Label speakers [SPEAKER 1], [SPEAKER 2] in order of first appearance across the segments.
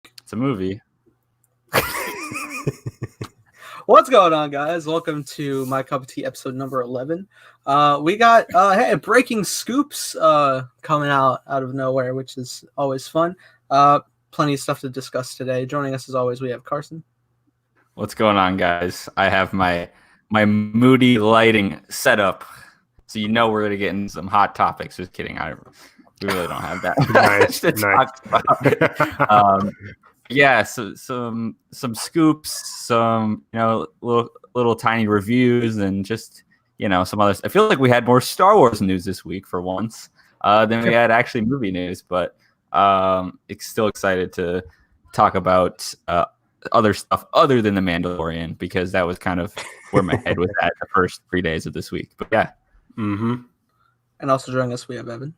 [SPEAKER 1] It's a movie.
[SPEAKER 2] What's going on, guys? Welcome to My Cup of Tea episode number 11. We got breaking scoops coming out of nowhere, which is always fun. Plenty of stuff to discuss today. Joining us as always, we have Carson.
[SPEAKER 1] What's going on, guys? I have my moody lighting set up, so you know we're gonna get into some hot topics. Just kidding. We really don't have that
[SPEAKER 3] nice.
[SPEAKER 1] to talk about. Yeah, so some scoops, some little tiny reviews, and just some others. I feel like we had more Star Wars news this week for once than we had actually movie news, but still excited to talk about other stuff other than The Mandalorian, because that was kind of where my head was at the first 3 days of this week. But yeah.
[SPEAKER 2] Mm-hmm. And also joining us, we have Evan.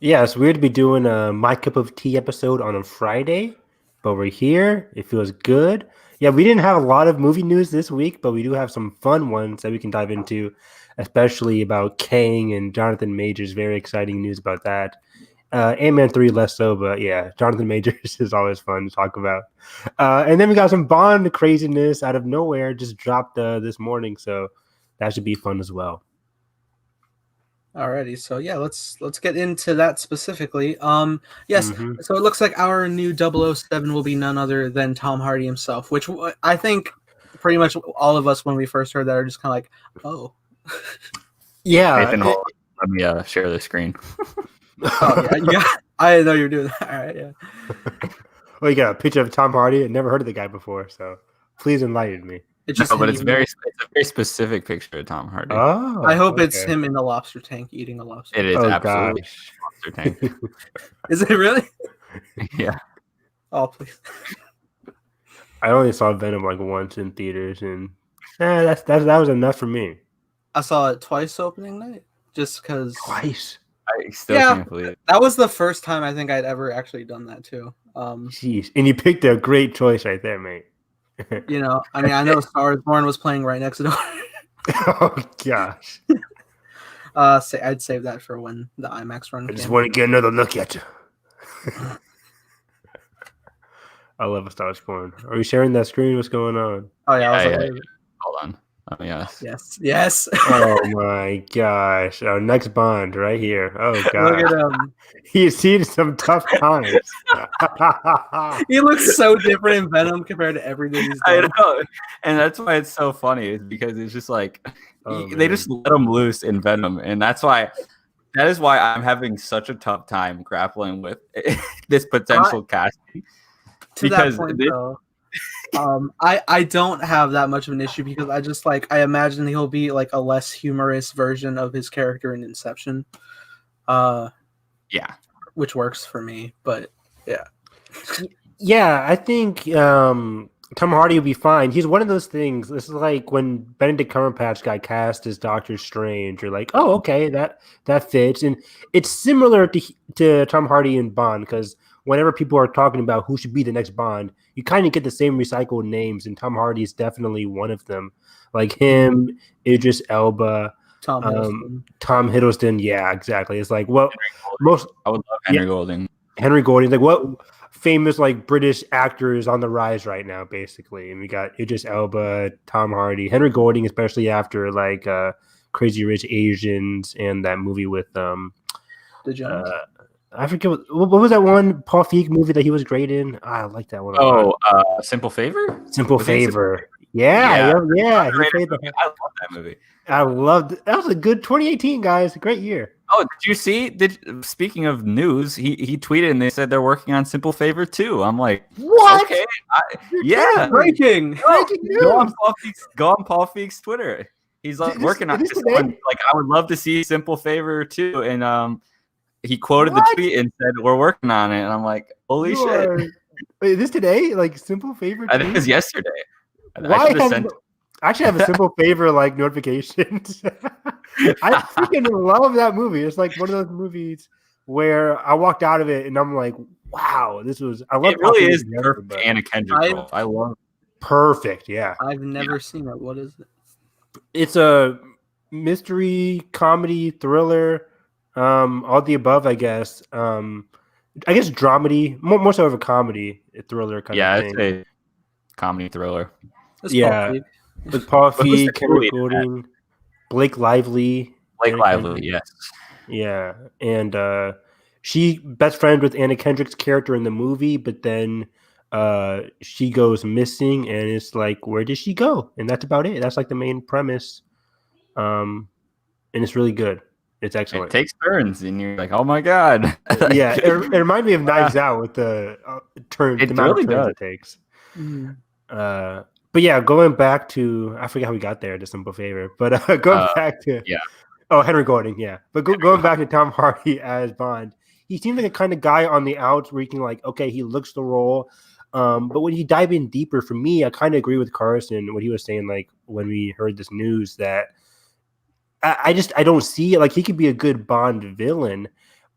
[SPEAKER 3] Yeah, it's weird to be doing a My Cup of Tea episode on a Friday, but we're here. It feels good. Yeah, we didn't have a lot of movie news this week, but we do have some fun ones that we can dive into, especially about Kang and Jonathan Majors. Very exciting news about that. Ant-Man 3 less so, but yeah, Jonathan Majors is always fun to talk about. And then we got some Bond craziness out of nowhere, just dropped this morning, so that should be fun as well.
[SPEAKER 2] Alrighty, so yeah, let's get into that specifically. Yes, So it looks like our new 007 will be none other than Tom Hardy himself, which I think pretty much all of us when we first heard that are just kind of like, oh.
[SPEAKER 1] Yeah. Nathan, let me share the screen.
[SPEAKER 2] Oh, yeah. I didn't know you were doing that. All right, yeah.
[SPEAKER 3] Well, you got a picture of Tom Hardy. I never heard of the guy before, so please enlighten me.
[SPEAKER 1] It's a very specific picture of Tom Hardy.
[SPEAKER 3] Oh,
[SPEAKER 2] I hope it's him in a lobster tank eating a lobster.
[SPEAKER 1] It is absolutely a lobster tank.
[SPEAKER 2] Is it really?
[SPEAKER 1] Yeah.
[SPEAKER 2] Oh, please.
[SPEAKER 3] I only saw Venom like once in theaters, and that was enough for me.
[SPEAKER 2] I saw it twice opening night, just because.
[SPEAKER 3] Twice.
[SPEAKER 1] I still can't believe it.
[SPEAKER 2] That was the first time I think I'd ever actually done that too.
[SPEAKER 3] Jeez, and you picked a great choice right there, mate.
[SPEAKER 2] I know Star Wars Born was playing right next door.
[SPEAKER 3] Oh gosh.
[SPEAKER 2] I'd save that for when the IMAX run.
[SPEAKER 3] I just want to get another look at you. I love a Star Wars Born. Are we sharing that screen? What's going on?
[SPEAKER 2] Oh yeah.
[SPEAKER 1] Hold on. Oh,
[SPEAKER 2] Yes.
[SPEAKER 3] Oh my gosh! Our next Bond right here. Oh god!
[SPEAKER 2] Look at him.
[SPEAKER 3] He's seen some tough times.
[SPEAKER 2] He looks so different in Venom compared to everything he's done.
[SPEAKER 1] I know, and that's why it's so funny. Is because it's just like they just let him loose in Venom, and that is why I'm having such a tough time grappling with this potential casting.
[SPEAKER 2] To that point, though. I don't have that much of an issue because I imagine he'll be like a less humorous version of his character in Inception.
[SPEAKER 1] Yeah,
[SPEAKER 2] which works for me, but
[SPEAKER 3] yeah, I think Tom Hardy will be fine. He's one of those things. This is like when Benedict Cumberbatch got cast as Doctor Strange. You're like, oh, okay, that fits, and it's similar to Tom Hardy and Bond because whenever people are talking about who should be the next Bond, you kind of get the same recycled names, and Tom Hardy is definitely one of them. Like him, Idris Elba, Tom Hiddleston. Yeah, exactly. It's like I would
[SPEAKER 1] love Henry Golding.
[SPEAKER 3] Henry Golding, like what famous like British actors on the rise right now, basically. And we got Idris Elba, Tom Hardy, Henry Golding, especially after like Crazy Rich Asians and that movie with
[SPEAKER 2] The Jones.
[SPEAKER 3] I forget what was that one Paul Feig movie that he was great in. I like that one.
[SPEAKER 1] Simple Favor.
[SPEAKER 3] Simple Favor. Yeah. He played
[SPEAKER 1] I love that movie.
[SPEAKER 3] I loved it. That was a good 2018, guys. A great year.
[SPEAKER 1] Oh, did you see? Speaking of news, he tweeted and they said they're working on Simple Favor 2. I'm like,
[SPEAKER 3] what?
[SPEAKER 1] Okay,
[SPEAKER 2] breaking
[SPEAKER 3] news.
[SPEAKER 1] Go on Paul Feig's Twitter. He's like working on this one. Like, I would love to see Simple Favor 2, and he quoted the tweet and said, "We're working on it." And I'm like, "Holy shit!"
[SPEAKER 3] Wait, is this today? Like Simple Favor?
[SPEAKER 1] I think it was yesterday.
[SPEAKER 3] I actually have a Simple Favor like notifications. I freaking love that movie. It's like one of those movies where I walked out of it and I'm like, "Wow, this was." I love
[SPEAKER 1] it. Really is perfect. Anna Kendrick role. I love it.
[SPEAKER 3] Perfect. Yeah,
[SPEAKER 2] I've never seen it. What is it?
[SPEAKER 3] It's a mystery comedy thriller. All the above, I guess. I guess dramedy, more so of a comedy, a thriller kind of
[SPEAKER 1] Yeah,
[SPEAKER 3] thing.
[SPEAKER 1] it's a comedy thriller.
[SPEAKER 2] It's
[SPEAKER 3] Yeah,
[SPEAKER 2] Paul Feig.
[SPEAKER 3] with Paul
[SPEAKER 1] But who's the
[SPEAKER 3] Feig, Henry
[SPEAKER 1] lead in that?
[SPEAKER 3] Golding, Blake Lively,
[SPEAKER 1] Blake
[SPEAKER 3] Anna
[SPEAKER 1] Lively,
[SPEAKER 3] Kendrick.
[SPEAKER 1] yes.
[SPEAKER 3] Yeah, and she best friend with Anna Kendrick's character in the movie, but then she goes missing, and it's like, where did she go? And that's about it. That's like the main premise, and it's really good. It's
[SPEAKER 1] It
[SPEAKER 3] excellent.
[SPEAKER 1] takes turns, and you're like, oh my god.
[SPEAKER 3] Yeah, it reminded me of Knives Out with the turn, the
[SPEAKER 1] It
[SPEAKER 3] amount
[SPEAKER 1] really
[SPEAKER 3] of turns
[SPEAKER 1] does.
[SPEAKER 3] it takes.
[SPEAKER 2] Mm.
[SPEAKER 3] But yeah, going back to, I forget how we got there. To Simple Favor, but going back to
[SPEAKER 1] yeah.
[SPEAKER 3] Oh, Henry Golding, yeah. But going back to Tom Hardy as Bond, he seemed like a kind of guy on the outs where you can like, okay, he looks the role. But when you dive in deeper, for me, I kind of agree with Carson what he was saying. Like when we heard this news, that I don't see it. Like he could be a good Bond villain,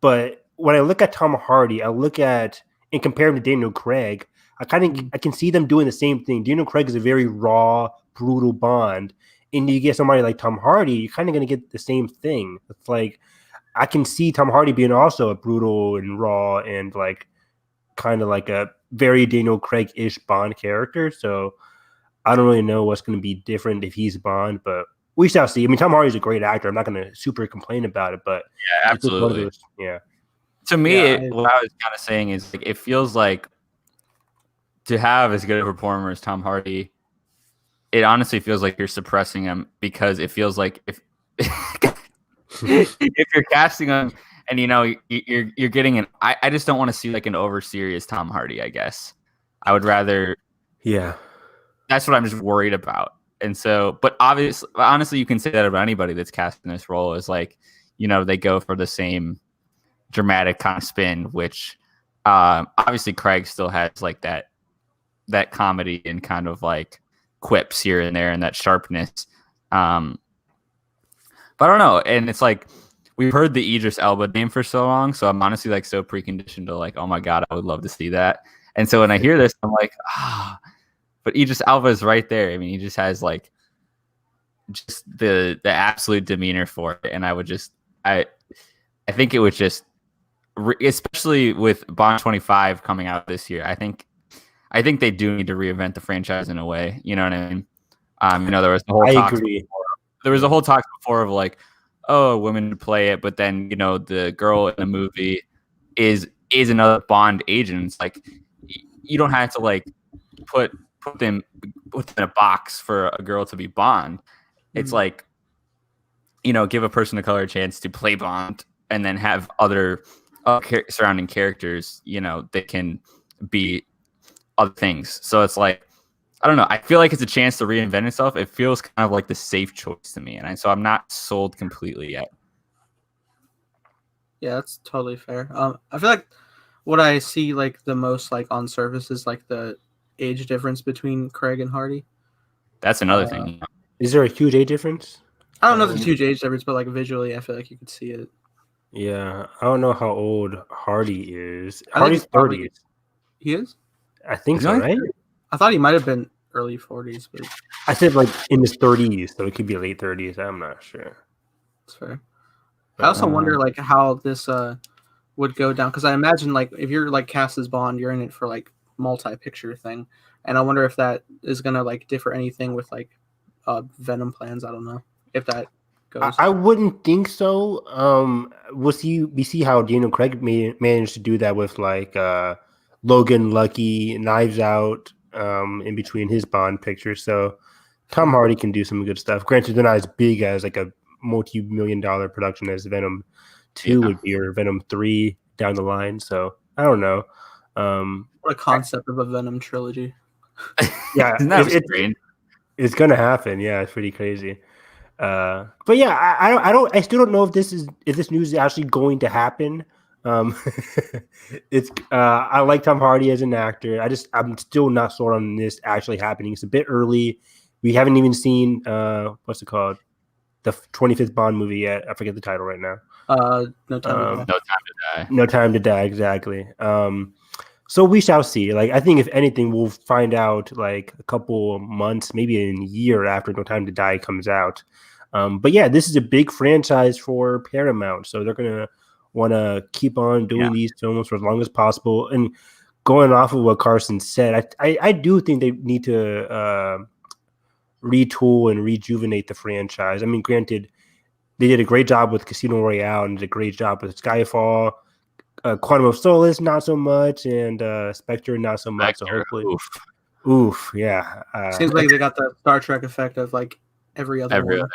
[SPEAKER 3] but when I look at Tom Hardy, I look at and compare him to Daniel Craig. I can see them doing the same thing. Daniel Craig is a very raw, brutal Bond, and you get somebody like Tom Hardy, you're kind of going to get the same thing. It's like I can see Tom Hardy being also a brutal and raw and like kind of like a very Daniel Craig-ish Bond character. So I don't really know what's going to be different if he's Bond, but we shall see. I mean, Tom Hardy's a great actor. I'm not going to super complain about it, but
[SPEAKER 1] Yeah,
[SPEAKER 3] it's just one of
[SPEAKER 1] absolutely.
[SPEAKER 3] those, yeah.
[SPEAKER 1] To me,
[SPEAKER 2] Yeah,
[SPEAKER 1] what I was kind of saying is like it feels like to have as good a performer as Tom Hardy, it honestly feels like you're suppressing him because it feels like if if you're casting him and you're getting an I just don't want to see like an over serious Tom Hardy, I guess. I would rather
[SPEAKER 3] Yeah.
[SPEAKER 1] That's what I'm just worried about. And so, but honestly, you can say that about anybody that's cast in this role is like, they go for the same dramatic kind of spin, which obviously Craig still has like that comedy and kind of like quips here and there and that sharpness. But I don't know. And it's like, we've heard the Idris Elba name for so long. So I'm honestly like so preconditioned to like, oh my God, I would love to see that. And so when I hear this, I'm like, but Idris Elba is right there. I mean, he just has like just the absolute demeanor for it. And I think it would just, especially with Bond 25 coming out this year, I think they do need to reinvent the franchise in a way. You know what I mean? There was the whole talk. There was a whole talk before of like, oh, women play it, but then the girl in the movie is another Bond agent. It's like you don't have to like put them in a box for a girl to be Bond. It's like give a person of color a chance to play Bond, and then have other surrounding characters. That can be other things. So it's like, I don't know. I feel like it's a chance to reinvent itself. It feels kind of like the safe choice to me. And so I'm not sold completely yet.
[SPEAKER 2] Yeah, that's totally fair. I feel like what I see like the most like on surface is like the age difference between Craig and Hardy.
[SPEAKER 1] That's another thing.
[SPEAKER 3] Is there a huge age difference?
[SPEAKER 2] I don't know if there's a huge age difference, but like visually, I feel like you could see it.
[SPEAKER 3] Yeah, I don't know how old Hardy is.
[SPEAKER 2] I think
[SPEAKER 3] Hardy's
[SPEAKER 2] he's probably-
[SPEAKER 3] 30s.
[SPEAKER 2] He is?
[SPEAKER 3] I think so, right?
[SPEAKER 2] I thought he might have been early 40s, but
[SPEAKER 3] I said like in his 30s, so it could be late 30s. I'm not sure.
[SPEAKER 2] that's fair. I also wonder like how this would go down, because I imagine like if you're like cast as Bond, you're in it for like multi-picture thing, and I wonder if that is gonna like differ anything with like Venom plans. I don't know if that goes.
[SPEAKER 3] I wouldn't think so. We see how Daniel Craig managed to do that with like Logan, Lucky, Knives Out, in between his Bond pictures. So Tom Hardy can do some good stuff. Granted, they're not as big as like a multi-million-dollar production as Venom 2 would be, or Venom 3 down the line. So I don't know.
[SPEAKER 2] What a concept of a Venom trilogy.
[SPEAKER 3] Yeah, it's gonna happen. Yeah, it's pretty crazy. But yeah, I still don't know if this news is actually going to happen. I like Tom Hardy as an actor. I'm still not sold on this actually happening. It's a bit early. We haven't even seen what's it called, the 25th Bond movie yet. I forget the title right now.
[SPEAKER 2] No Time to Die.
[SPEAKER 3] No Time to Die, exactly. So we shall see. Like, I think if anything, we'll find out like a couple months, maybe a year after No Time to Die comes out. But yeah, this is a big franchise for Paramount, so they're gonna want to keep on doing these films for as long as possible. And going off of what Carson said, I do think they need to retool and rejuvenate the franchise. I mean, granted, they did a great job with Casino Royale and did a great job with Skyfall. Quantum of Solace, not so much, and Spectre, not so much. So hopefully, oof, yeah.
[SPEAKER 2] Seems like they got the Star Trek effect of like every other one.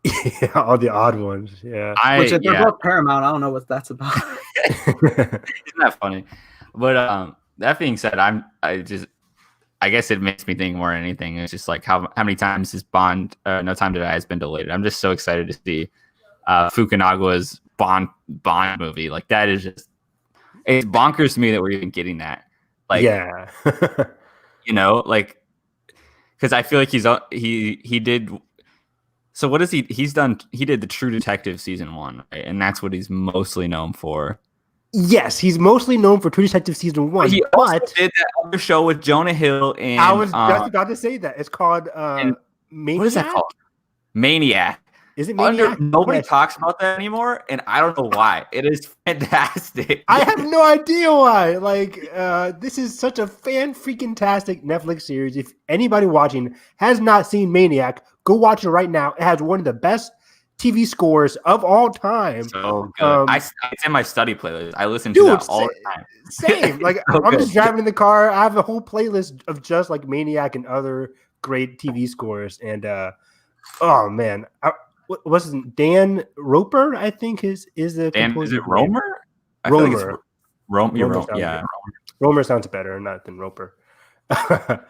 [SPEAKER 3] Yeah, all the odd ones. Yeah,
[SPEAKER 2] which if they're both Paramount, I don't know what that's about.
[SPEAKER 1] Isn't that funny? But that being said, I guess it makes me think more than anything. It's just like how many times is Bond No Time to Die has been delayed. I'm just so excited to see Fukunagawa's Bond movie. Like that is just, it's bonkers to me that we're even getting that. Like,
[SPEAKER 3] yeah,
[SPEAKER 1] like, because I feel like he did. So what is he's done? He did the True Detective season 1, right? And that's what he's mostly known for.
[SPEAKER 3] Yes, he's mostly known for True Detective season 1.
[SPEAKER 1] He also did that other show with Jonah Hill, and
[SPEAKER 3] I was just about to say that. It's called Maniac.
[SPEAKER 1] What is that called? Maniac.
[SPEAKER 3] Is it Maniac?
[SPEAKER 1] Nobody talks about that anymore, and I don't know why. It is fantastic.
[SPEAKER 3] I have no idea why. Like, this is such a fan-freaking-tastic Netflix series. If anybody watching has not seen Maniac, go watch it right now. It has one of the best TV scores of all time.
[SPEAKER 1] So good. It's in my study playlist. I listen to that all the time.
[SPEAKER 3] Same. Like, I'm just driving in the car. I have a whole playlist of just like Maniac and other great TV scores. And oh man, what's his name? Dan Roper? I think is the composer.
[SPEAKER 1] Is it Romer?
[SPEAKER 3] Romer.
[SPEAKER 1] Romer. Yeah.
[SPEAKER 3] Romer sounds better than Roper. But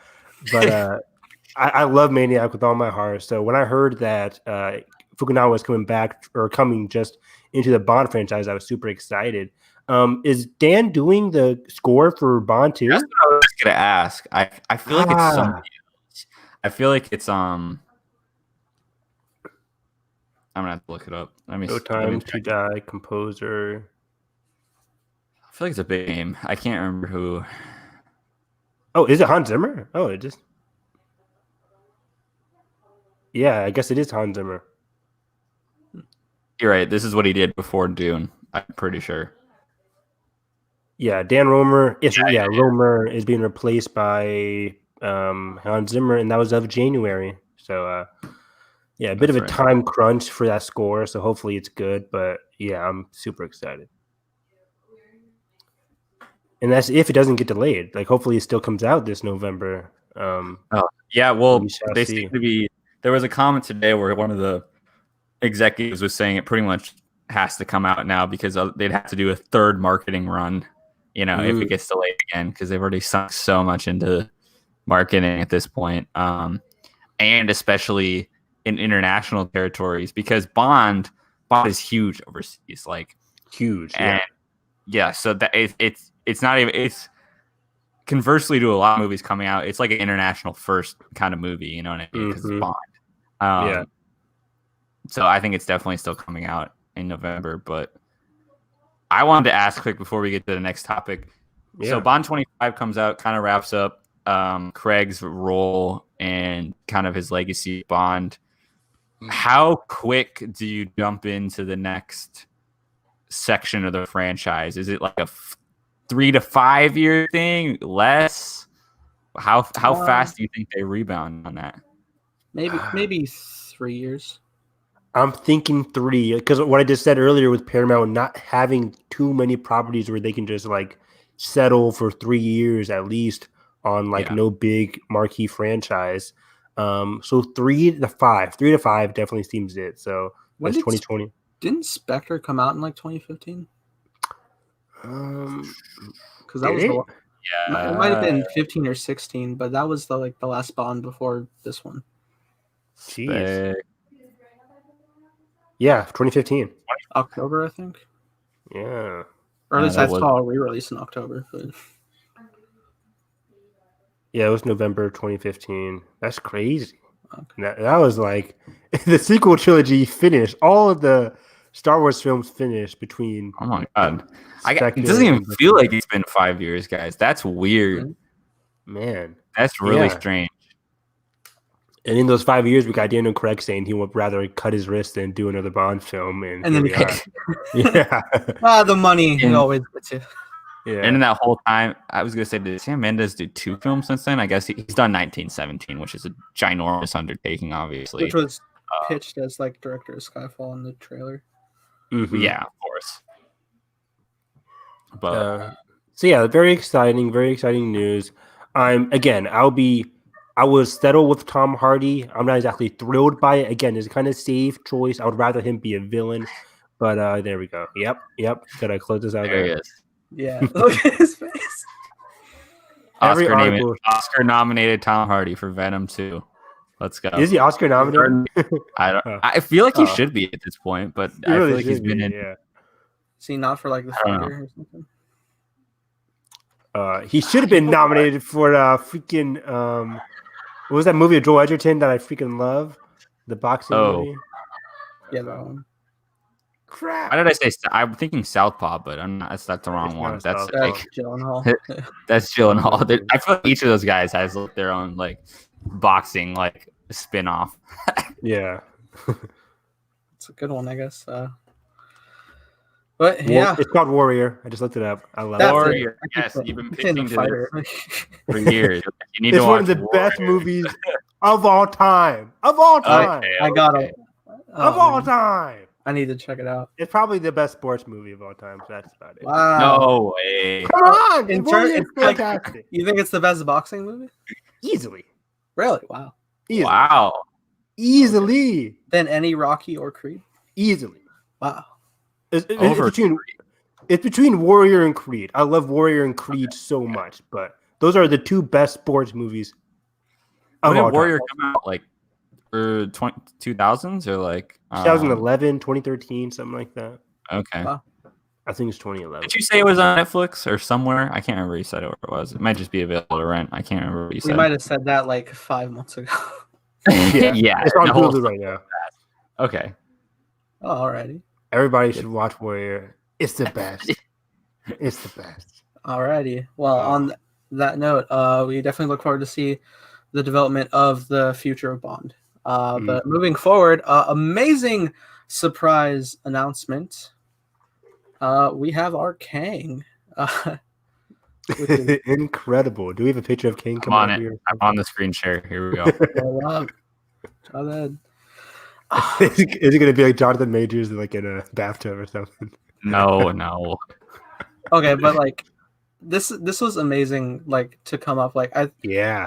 [SPEAKER 3] I love Maniac with all my heart. So when I heard that Fukunaga was coming just into the Bond franchise, I was super excited. Is Dan doing the score for Bond too?
[SPEAKER 1] That's what I was gonna ask. I feel like it's something else. I feel like it's I'm gonna have to look it up.
[SPEAKER 3] No Time to Die composer.
[SPEAKER 1] I feel like it's a big name. I can't remember who.
[SPEAKER 3] Oh, is it Hans Zimmer? Oh, it just. Yeah, I guess it is Hans Zimmer.
[SPEAKER 1] You're right. This is what he did before Dune. I'm pretty sure.
[SPEAKER 3] Yeah, Dan Romer. Romer is being replaced by Hans Zimmer, and that was of January. So, a bit of a time crunch for that score. So hopefully it's good. But yeah, I'm super excited. And that's if it doesn't get delayed. Like hopefully it still comes out this November.
[SPEAKER 1] Well, they seem to be. There was a comment today where one of the executives was saying it pretty much has to come out now because they'd have to do a third marketing run, if it gets delayed again, because they've already sunk so much into marketing at this point, and especially in international territories, because Bond is huge overseas, like
[SPEAKER 3] huge,
[SPEAKER 1] and so that it's not even it's. Conversely to a lot of movies coming out, it's like an international first kind of movie, you know what I mean? Because it's Bond. So I think it's definitely still coming out in November. But I wanted to ask quick before we get to the next topic. Yeah. So Bond 25 comes out, kind of wraps up Craig's role and kind of his legacy Bond. How quick do you jump into the next section of the franchise? Is it like a 3 to 5 year thing? Less? How fast do you think they rebound on that?
[SPEAKER 2] Maybe 3 years.
[SPEAKER 3] I'm thinking 3 because what I just said earlier with Paramount not having too many properties where they can just like settle for 3 years at least on no big marquee franchise. So 3 to 5 definitely seems it. So that's 2020.
[SPEAKER 2] Didn't Spectre come out in like 2015? Because that was it might have been 15 or 16, but that was the last Bond before this one.
[SPEAKER 3] Jeez. Yeah, 2015.
[SPEAKER 2] October, I think.
[SPEAKER 3] Yeah.
[SPEAKER 2] Or at least I saw a re-release in October. But...
[SPEAKER 3] Yeah, it was November 2015. That's crazy. Okay. That was like the sequel trilogy finished. All of the Star Wars films finished between.
[SPEAKER 1] Oh my god! It doesn't even feel like it's been 5 years, guys. That's weird,
[SPEAKER 3] man.
[SPEAKER 1] That's really strange.
[SPEAKER 3] And in those 5 years, we got Daniel Craig saying he would rather cut his wrist than do another Bond film, and
[SPEAKER 2] And
[SPEAKER 3] here
[SPEAKER 2] then
[SPEAKER 3] we are.
[SPEAKER 2] the money
[SPEAKER 1] And-
[SPEAKER 2] always gets you.
[SPEAKER 3] Yeah.
[SPEAKER 1] And in that whole time, I was gonna say, did Sam Mendes do 2 films since then? I guess he's done 1917, which is a ginormous undertaking, obviously.
[SPEAKER 2] Which was pitched as like director of Skyfall in the trailer.
[SPEAKER 3] Mhm.
[SPEAKER 1] Yeah, of course. But
[SPEAKER 3] So yeah, very exciting news. I was settled with Tom Hardy. I'm not exactly thrilled by it. Again, it's a kind of safe choice. I would rather him be a villain. But there we go. Yep. Gotta close this out.
[SPEAKER 1] there he is.
[SPEAKER 2] Yeah, look at his face.
[SPEAKER 3] Every
[SPEAKER 1] Oscar nominated Tom Hardy for Venom 2. Let's go.
[SPEAKER 3] Is he Oscar nominated?
[SPEAKER 1] I feel like he should be at this point, but I feel like he's been in.
[SPEAKER 2] Is he not for like the theater or something?
[SPEAKER 3] He should have been nominated for freaking what was that movie of Joel Edgerton that I freaking love? The boxing movie.
[SPEAKER 2] Yeah, that one.
[SPEAKER 3] Crap.
[SPEAKER 1] Why did I say? I'm thinking Southpaw, but I'm not. That's the wrong one. That's like
[SPEAKER 2] Gyllenhaal.
[SPEAKER 1] that's Gyllenhaal. I feel like each of those guys has their own like boxing like spin-off.
[SPEAKER 3] Yeah.
[SPEAKER 2] It's a good one, I guess. But yeah,
[SPEAKER 3] it's called Warrior. I just looked it up. I love
[SPEAKER 1] Warrior. Yes, you've been pitching to this for years. You need
[SPEAKER 3] it's
[SPEAKER 1] to
[SPEAKER 3] one
[SPEAKER 1] watch
[SPEAKER 3] of the
[SPEAKER 1] Warrior.
[SPEAKER 3] best movies of all time. Of all time.
[SPEAKER 1] Okay,
[SPEAKER 2] I got it.
[SPEAKER 3] Of all time.
[SPEAKER 2] I need to check it out.
[SPEAKER 3] It's probably the best sports movie of all time. So that's about it.
[SPEAKER 2] Wow.
[SPEAKER 1] No way.
[SPEAKER 3] Come on.
[SPEAKER 2] It's
[SPEAKER 3] Fantastic.
[SPEAKER 2] You think it's the best boxing movie?
[SPEAKER 3] Easily.
[SPEAKER 2] Really? Wow.
[SPEAKER 3] Easily.
[SPEAKER 1] Wow.
[SPEAKER 3] Easily.
[SPEAKER 2] Than any Rocky or Creed?
[SPEAKER 3] Easily.
[SPEAKER 2] Wow.
[SPEAKER 3] It's between Warrior and Creed. I love Warrior and Creed so much, but those are the 2 best sports movies of
[SPEAKER 1] When
[SPEAKER 3] all
[SPEAKER 1] did Warrior
[SPEAKER 3] time.
[SPEAKER 1] come out? Like 2000s or like
[SPEAKER 3] 2011, 2013, something like that.
[SPEAKER 1] Okay.
[SPEAKER 2] Wow.
[SPEAKER 3] I think it's 2011.
[SPEAKER 1] Did you say it was on Netflix or somewhere? I can't remember you said it where it was. It might just be available to rent. I can't remember what you said.
[SPEAKER 2] We might have said that like 5 months ago.
[SPEAKER 1] Yeah.
[SPEAKER 3] It's on
[SPEAKER 1] the whole
[SPEAKER 3] Hulu right now.
[SPEAKER 1] Okay.
[SPEAKER 2] Oh, alrighty.
[SPEAKER 3] Everybody should watch Warrior. It's the best. It's the best.
[SPEAKER 2] Alrighty. Well, on that note, we definitely look forward to see the development of the future of Bond. But moving forward, amazing surprise announcement. We have our Kang.
[SPEAKER 3] Incredible. Do we have a picture of Kang?
[SPEAKER 1] I'm on it. I'm on the screen share. Here we go.
[SPEAKER 3] Is it going to be like Jonathan Majors like in a bathtub or something?
[SPEAKER 1] No.
[SPEAKER 2] Okay, but like this was amazing, like to come up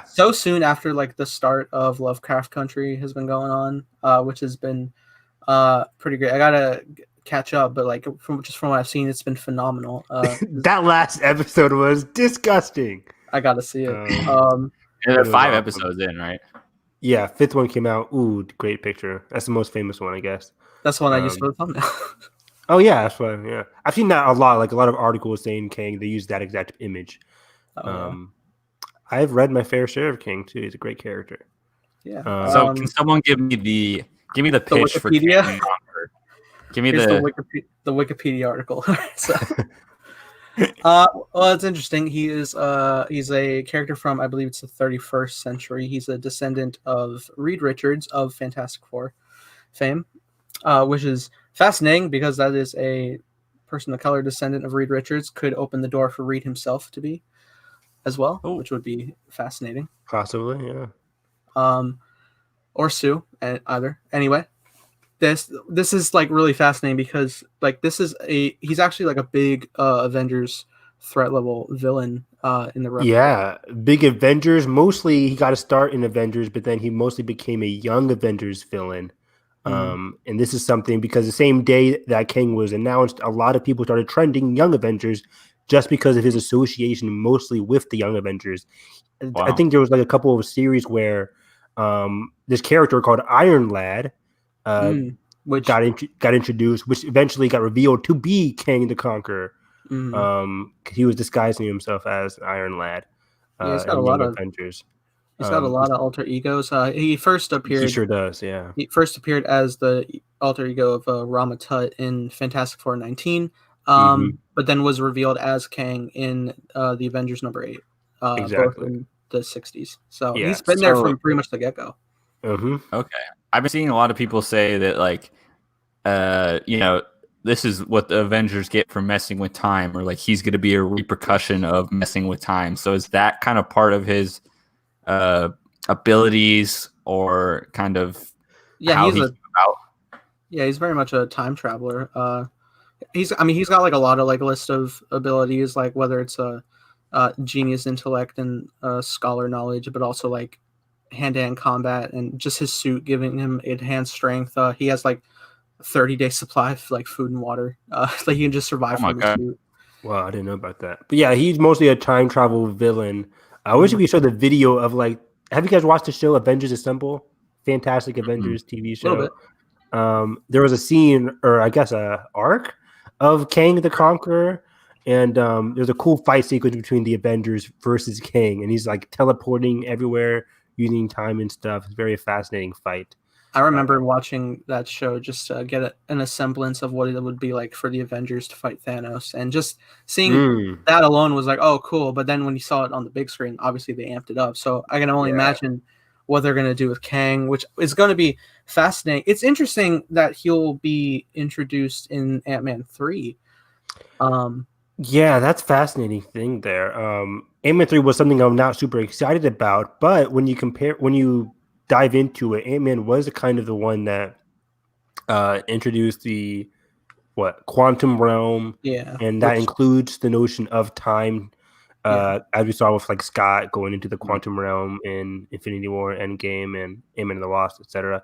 [SPEAKER 2] so soon after like the start of Lovecraft Country has been going on, which has been pretty great. I gotta catch up, but like from what I've seen, it's been phenomenal.
[SPEAKER 3] That last episode was disgusting.
[SPEAKER 2] I gotta see it.
[SPEAKER 1] There are 5 episodes in, right?
[SPEAKER 3] Yeah, 5th one came out. Ooh, great picture. That's the most famous one, I guess.
[SPEAKER 2] That's the one I used for the thumbnail.
[SPEAKER 3] Oh yeah, that's why. Yeah, I've seen that a lot. Like a lot of articles saying Kang, they use that exact image. I've read my fair share of Kang too. He's a great character.
[SPEAKER 2] Yeah.
[SPEAKER 1] So can someone give me the pitch for
[SPEAKER 2] Wikipedia?
[SPEAKER 1] Kang? Give me
[SPEAKER 2] the Wikipedia article. Well, it's interesting. He's a character from, I believe it's the 31st century. He's a descendant of Reed Richards of Fantastic Four fame, which is fascinating because that is a person of color descendant of Reed Richards. Could open the door for Reed himself to be as well, which would be fascinating.
[SPEAKER 3] Possibly, yeah.
[SPEAKER 2] Or Sue, either. Anyway, this is like really fascinating because like he's actually like a big Avengers threat level villain in the rep.
[SPEAKER 3] Yeah, big Avengers. Mostly he got a start in Avengers, but then he mostly became a young Avengers villain. And this is something because the same day that Kang was announced, a lot of people started trending Young Avengers just because of his association mostly with the Young Avengers. Wow. I think there was like a couple of series where this character called Iron Lad which got introduced, which eventually got revealed to be Kang the Conqueror. He was disguising himself as Iron Lad.
[SPEAKER 2] He's got a lot of
[SPEAKER 3] Avengers.
[SPEAKER 2] He's got a lot of alter egos. He first appeared.
[SPEAKER 3] He sure does. Yeah.
[SPEAKER 2] He first appeared as the alter ego of Rama Tut in Fantastic Four 19, but then was revealed as Kang in the Avengers number 8.
[SPEAKER 3] Exactly.
[SPEAKER 2] Both in the 60s. So he's been there from pretty much the get go.
[SPEAKER 1] Okay. I've been seeing a lot of people say that, like, this is what the Avengers get for messing with time, or like he's going to be a repercussion of messing with time. So is that kind of part of his abilities, or kind of how he came about?
[SPEAKER 2] Yeah, he's very much a time traveler. He's got like a lot of like list of abilities, like whether it's a genius intellect and scholar knowledge, but also like hand-to-hand combat and just his suit giving him enhanced strength. He has like 30-day supply of like food and water. Like he can just survive from his suit.
[SPEAKER 3] Wow, I didn't know about that. But yeah, he's mostly a time travel villain. I wish we could show the video of like. Have you guys watched the show Avengers Assemble? Fantastic Avengers TV show.
[SPEAKER 2] A little bit.
[SPEAKER 3] There was a scene, or I guess a arc of Kang the Conqueror, and there's a cool fight sequence between the Avengers versus Kang, and he's like teleporting everywhere using time and stuff. It's a very fascinating fight.
[SPEAKER 2] I remember watching that show just to get a semblance of what it would be like for the Avengers to fight Thanos, and just seeing that alone was like, oh, cool. But then when you saw it on the big screen, obviously they amped it up. So I can only imagine what they're going to do with Kang, which is going to be fascinating. It's interesting that he'll be introduced in Ant-Man 3.
[SPEAKER 3] Yeah, that's a fascinating thing there. Ant-Man 3 was something I'm not super excited about, but when you dive into it, Ant-Man was kind of the one that introduced the quantum realm, and that includes the notion of time, as we saw with like Scott going into the quantum realm in Infinity War, Endgame, and Ant-Man and the Wasp, etc.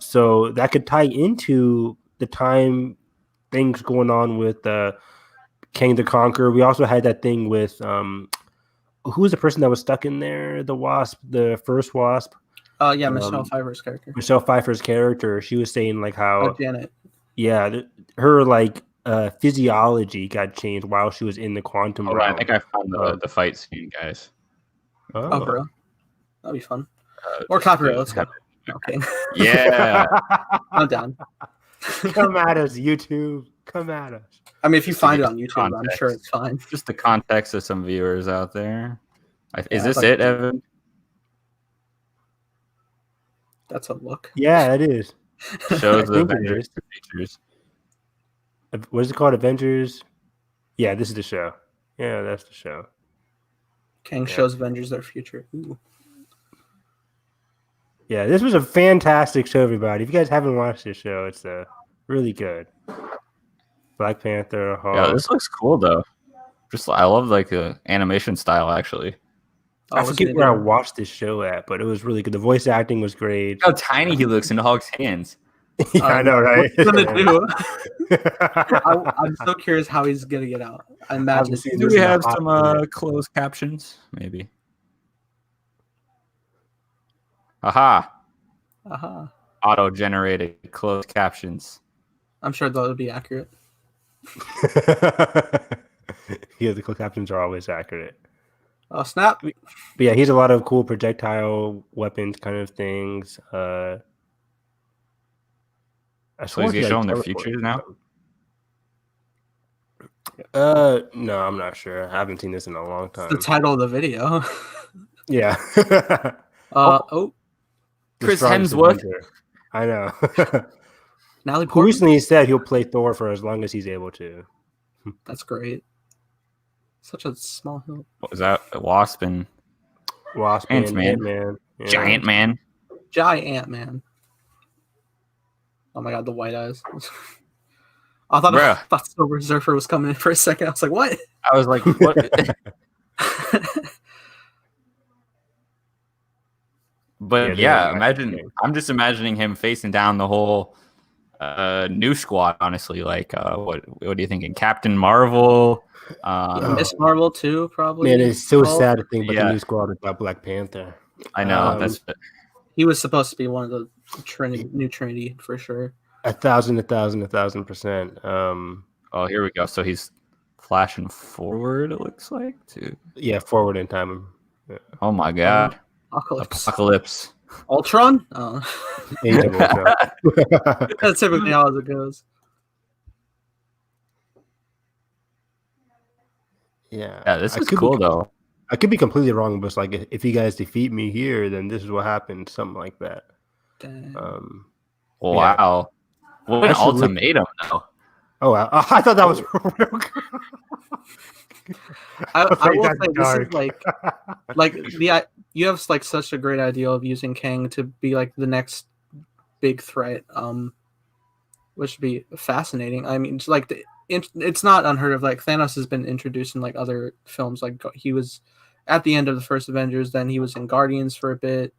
[SPEAKER 3] So that could tie into the time things going on with Kang the Conqueror. We also had that thing with who was the person that was stuck in there? The Wasp, the first Wasp.
[SPEAKER 2] Michelle Pfeiffer's character.
[SPEAKER 3] Michelle Pfeiffer's character. She was saying like how
[SPEAKER 2] Janet.
[SPEAKER 3] Yeah, her like physiology got changed while she was in the quantum realm.
[SPEAKER 1] I think I found the fight scene, guys.
[SPEAKER 2] Oh, bro, that'd be fun. Or copyright. Let's go. Okay.
[SPEAKER 1] Yeah,
[SPEAKER 2] I'm down.
[SPEAKER 3] Come at us, YouTube. Come at us.
[SPEAKER 2] I mean, if you find it on YouTube, I'm sure it's fine.
[SPEAKER 1] Just the context of some viewers out there. Is this it, Evan?
[SPEAKER 2] That's a look.
[SPEAKER 3] Yeah, it is.
[SPEAKER 1] Shows the Avengers features.
[SPEAKER 3] What is it called? Avengers? Yeah, this is the show. Yeah, that's the show.
[SPEAKER 2] Kang shows Avengers their future. Ooh.
[SPEAKER 3] Yeah, this was a fantastic show, everybody. If you guys haven't watched this show, it's really good. Black Panther. Hulk.
[SPEAKER 1] Yeah, this looks cool though. I love like the animation style actually.
[SPEAKER 3] I forget where I watched this show at, but it was really good. The voice acting was great.
[SPEAKER 1] How tiny he looks in Hulk's hands.
[SPEAKER 3] Yeah, I know, right?
[SPEAKER 2] What's he gonna do? I'm so curious how he's gonna get out. I imagine.
[SPEAKER 1] Do we have some closed captions? Maybe. Aha. Auto-generated closed captions.
[SPEAKER 2] I'm sure that would be accurate.
[SPEAKER 3] Yeah, the closed captions are always accurate.
[SPEAKER 2] Oh, snap.
[SPEAKER 3] But yeah, he has a lot of cool projectile weapons kind of things.
[SPEAKER 1] So is he showing their futures now?
[SPEAKER 3] No, I'm not sure. I haven't seen this in a long time.
[SPEAKER 2] It's the title of the video.
[SPEAKER 3] Yeah.
[SPEAKER 1] Chris Hemsworth.
[SPEAKER 3] I know.
[SPEAKER 2] Natalie
[SPEAKER 3] Who
[SPEAKER 2] Portman.
[SPEAKER 3] recently said he'll play Thor for as long as he's able to.
[SPEAKER 2] That's great. Such a small hill.
[SPEAKER 1] What was that? Wasp and
[SPEAKER 3] Ant-Man.
[SPEAKER 1] Yeah. Giant Man.
[SPEAKER 2] Oh my god, the white eyes. I thought Silver Surfer was coming in for a second. I was like, what?
[SPEAKER 1] I was like, what? But yeah, imagine. I'm just imagining him facing down the whole new squad. Honestly, like, what are you thinking? Captain Marvel,
[SPEAKER 2] Miss Marvel too, probably.
[SPEAKER 3] Man, it's so sad to think about the new squad without Black Panther.
[SPEAKER 1] I know
[SPEAKER 2] he was supposed to be one of the new Trinity for sure.
[SPEAKER 3] 1,000%.
[SPEAKER 1] Oh, here we go. So he's flashing forward. It looks like
[SPEAKER 3] forward in time.
[SPEAKER 1] Yeah. Oh my god. Apocalypse.
[SPEAKER 2] Ultron? Oh. That's typically how it goes.
[SPEAKER 3] Yeah,
[SPEAKER 1] this is cool though.
[SPEAKER 3] I could be completely wrong, but it's like if you guys defeat me here, then this is what happened, something like that.
[SPEAKER 2] Damn.
[SPEAKER 1] Wow. What an
[SPEAKER 3] I should look-
[SPEAKER 1] ultimatum, though.
[SPEAKER 3] Oh, wow. I thought that was real.
[SPEAKER 2] I will
[SPEAKER 3] that's
[SPEAKER 2] say
[SPEAKER 3] dark.
[SPEAKER 2] this is like you have like such a great idea of using Kang to be like the next big threat, which would be fascinating. I mean, it's like it's not unheard of. Like Thanos has been introduced in like other films. Like he was at the end of the first Avengers, then he was in Guardians for a bit.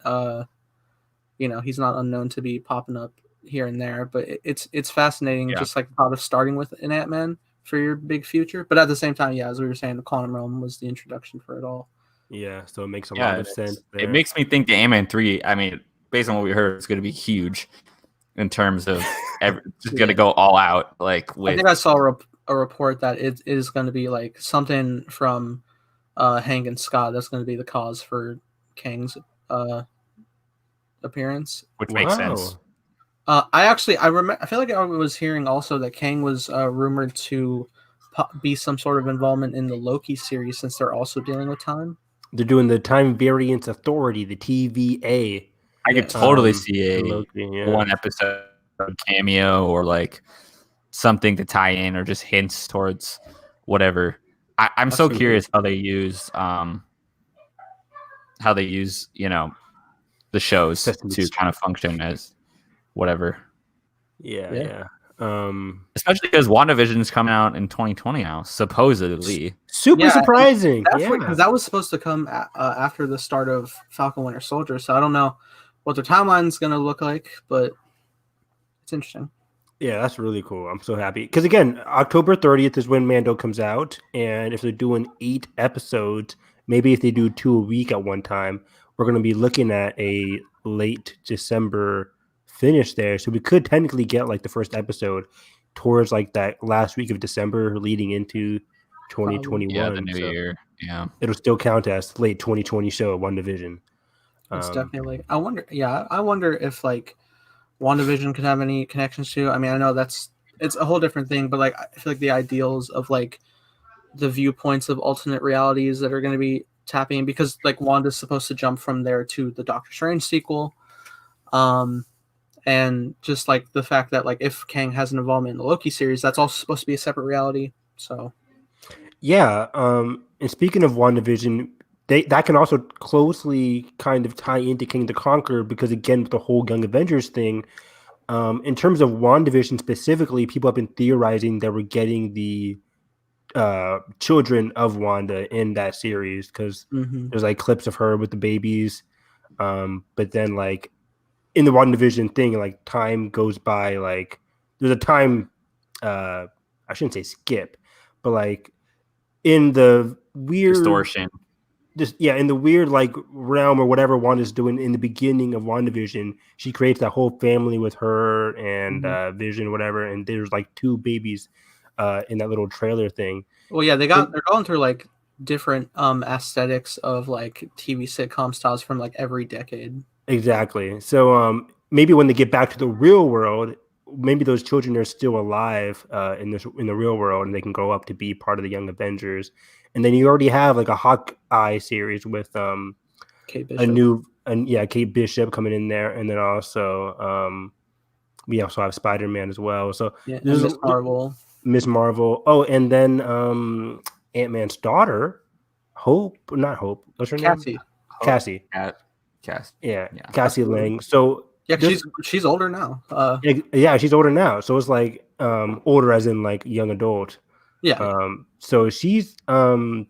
[SPEAKER 2] He's not unknown to be popping up here and there, but it's fascinating.
[SPEAKER 1] Yeah.
[SPEAKER 2] Just like the thought of starting with an Ant-Man for your big future, but at the same time, yeah, as we were saying, the quantum realm was the introduction for it all.
[SPEAKER 3] Yeah, so it makes a lot of sense.
[SPEAKER 1] It makes me think the Ant-Man 3. I mean, based on what we heard, it's going to be huge in terms of just going to go all out. Like with,
[SPEAKER 2] I think I saw a report that it is going to be like something from Hank and Scott that's going to be the cause for Kang's appearance,
[SPEAKER 1] which makes sense.
[SPEAKER 2] I feel like I was hearing also that Kang was rumored to be some sort of involvement in the Loki series, since they're also dealing with time.
[SPEAKER 3] They're doing the Time Variance Authority, the TVA.
[SPEAKER 1] I could totally see a
[SPEAKER 3] Loki,
[SPEAKER 1] one episode cameo or like something to tie in or just hints towards whatever. I'm so curious how they use the shows to kind of function as whatever.
[SPEAKER 3] Yeah.
[SPEAKER 1] Especially because WandaVision is coming out in 2020 now, supposedly.
[SPEAKER 3] Super surprising.
[SPEAKER 2] Because that was supposed to come after the start of Falcon Winter Soldier. So I don't know what their timeline is going to look like, but it's interesting.
[SPEAKER 3] Yeah, that's really cool. I'm so happy. Because again, October 30th is when Mando comes out. And if they're doing 8 episodes, maybe if they do 2 a week at one time, we're going to be looking at a late December finish there. So we could technically get like the first episode towards like that last week of December leading into 2021.
[SPEAKER 1] Yeah, the new year. Yeah.
[SPEAKER 3] It'll still count as late 2020 show at WandaVision.
[SPEAKER 2] It's definitely. I wonder if like WandaVision could have any connections to. I mean, I know it's a whole different thing, but like I feel like the ideals of like the viewpoints of alternate realities that are going to be tapping, because like Wanda's supposed to jump from there to the Doctor Strange sequel, and just like the fact that like if Kang has an involvement in the Loki series, that's also supposed to be a separate reality. So
[SPEAKER 3] yeah, and speaking of WandaVision, that can also closely kind of tie into King the Conqueror, because again, with the whole Young Avengers thing, in terms of WandaVision specifically, people have been theorizing that we're getting the children of Wanda in that series, because there's like clips of her with the babies, but then like in the WandaVision thing, like time goes by, like there's a time I shouldn't say skip, but like in the weird
[SPEAKER 1] distortion,
[SPEAKER 3] in the weird like realm or whatever Wanda's doing in the beginning of WandaVision, she creates that whole family with her and Vision, whatever, and there's like 2 babies in that little trailer thing.
[SPEAKER 2] Well, yeah, they're going through like different aesthetics of like TV sitcom styles from like every decade.
[SPEAKER 3] Exactly. So maybe when they get back to the real world, maybe those children are still alive in the real world, and they can grow up to be part of the Young Avengers. And then you already have like a Hawkeye series with
[SPEAKER 2] Kate Bishop.
[SPEAKER 3] Kate Bishop coming in there, and then also we also have Spider-Man as well. So
[SPEAKER 2] Miss Marvel.
[SPEAKER 3] Miss Marvel. Oh, and then Ant-Man's daughter, not Hope. What's her name? Cassie.
[SPEAKER 1] Cassie.
[SPEAKER 3] Yeah, Cassie Lang. So
[SPEAKER 2] yeah, she's older now.
[SPEAKER 3] She's older now. So it's like older as in like young adult.
[SPEAKER 2] Yeah.
[SPEAKER 3] So she's combine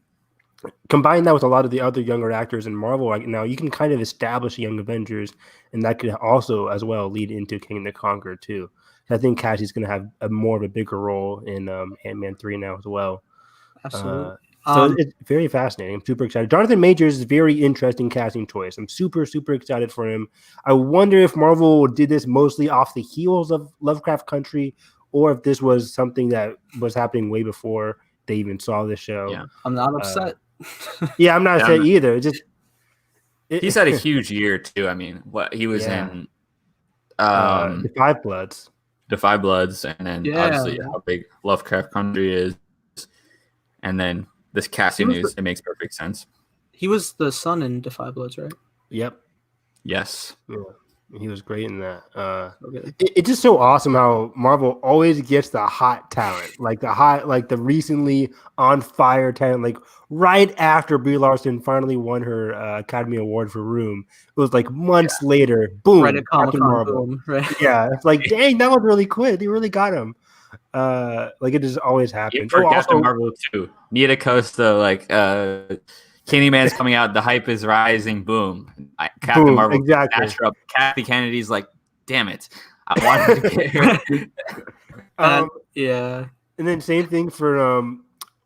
[SPEAKER 3] that with a lot of the other younger actors in Marvel right now, you can kind of establish Young Avengers, and that could also as well lead into King the Conqueror too. I think Cassie's going to have more of a bigger role in Ant-Man 3 now as well.
[SPEAKER 2] Absolutely.
[SPEAKER 3] So it's very fascinating. I'm super excited. Jonathan Majors is a very interesting casting choice. I'm super, super excited for him. I wonder if Marvel did this mostly off the heels of Lovecraft Country, or if this was something that was happening way before they even saw this show.
[SPEAKER 2] Yeah, I'm not upset.
[SPEAKER 3] I'm not upset either.
[SPEAKER 1] He's had a huge year too. I mean, what he was in
[SPEAKER 3] The Five Bloods.
[SPEAKER 1] The Five Bloods, and then obviously how big Lovecraft Country is, and then this casting news, it makes perfect sense.
[SPEAKER 2] He was the son in Defy Bloods, right?
[SPEAKER 3] Yep.
[SPEAKER 1] Yes.
[SPEAKER 3] Yeah. He was great in that.
[SPEAKER 2] Okay.
[SPEAKER 3] It's just so awesome how Marvel always gets the hot talent, like the recently on fire talent. Like right after Brie Larson finally won her Academy Award for Room, it was like months later, boom,
[SPEAKER 2] Right at
[SPEAKER 3] Captain
[SPEAKER 2] Comic-Con,
[SPEAKER 3] Marvel.
[SPEAKER 2] boom, right?
[SPEAKER 3] Yeah, it's like dang, that was really quick. They really got him. Like it just always happens.
[SPEAKER 1] For
[SPEAKER 3] Oh,
[SPEAKER 1] Captain
[SPEAKER 3] also,
[SPEAKER 1] Marvel too. Nita Costa, like Candyman's coming out, the hype is rising, boom. Captain
[SPEAKER 3] boom,
[SPEAKER 1] Marvel
[SPEAKER 3] exactly.
[SPEAKER 1] Astro, Kathy Kennedy's like, damn it. I wanted to get her.
[SPEAKER 2] Yeah.
[SPEAKER 3] And then same thing for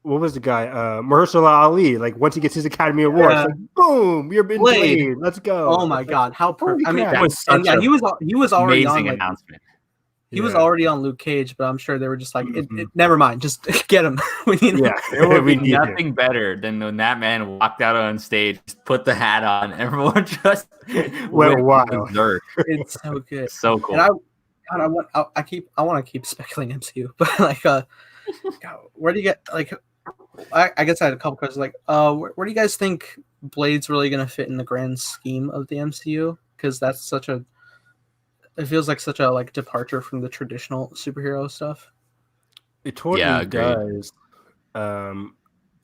[SPEAKER 3] what was the guy? Mahershala Ali. Like once he gets his Academy Award, it's like boom, you're in Blade. Let's go.
[SPEAKER 2] Oh my god, how perfect! I mean,
[SPEAKER 1] That was such
[SPEAKER 2] he was already
[SPEAKER 1] amazing
[SPEAKER 2] on like,
[SPEAKER 1] announcement.
[SPEAKER 2] he was already on Luke Cage, but I'm sure they were just like,
[SPEAKER 3] Mhm.
[SPEAKER 2] never mind, just get him. We need him.
[SPEAKER 3] Yeah,
[SPEAKER 1] There would be
[SPEAKER 3] we need
[SPEAKER 1] nothing better than when that man walked out on stage, put the hat on, everyone just
[SPEAKER 3] went wild.
[SPEAKER 2] It's so good.
[SPEAKER 1] So cool.
[SPEAKER 2] And I want to keep speculating MCU, but like, God, where do you get like? I guess I had a couple questions. Like, where do you guys think Blade's really gonna fit in the grand scheme of the MCU? Because that's it feels like such a like departure from the traditional superhero stuff.
[SPEAKER 3] It totally does. I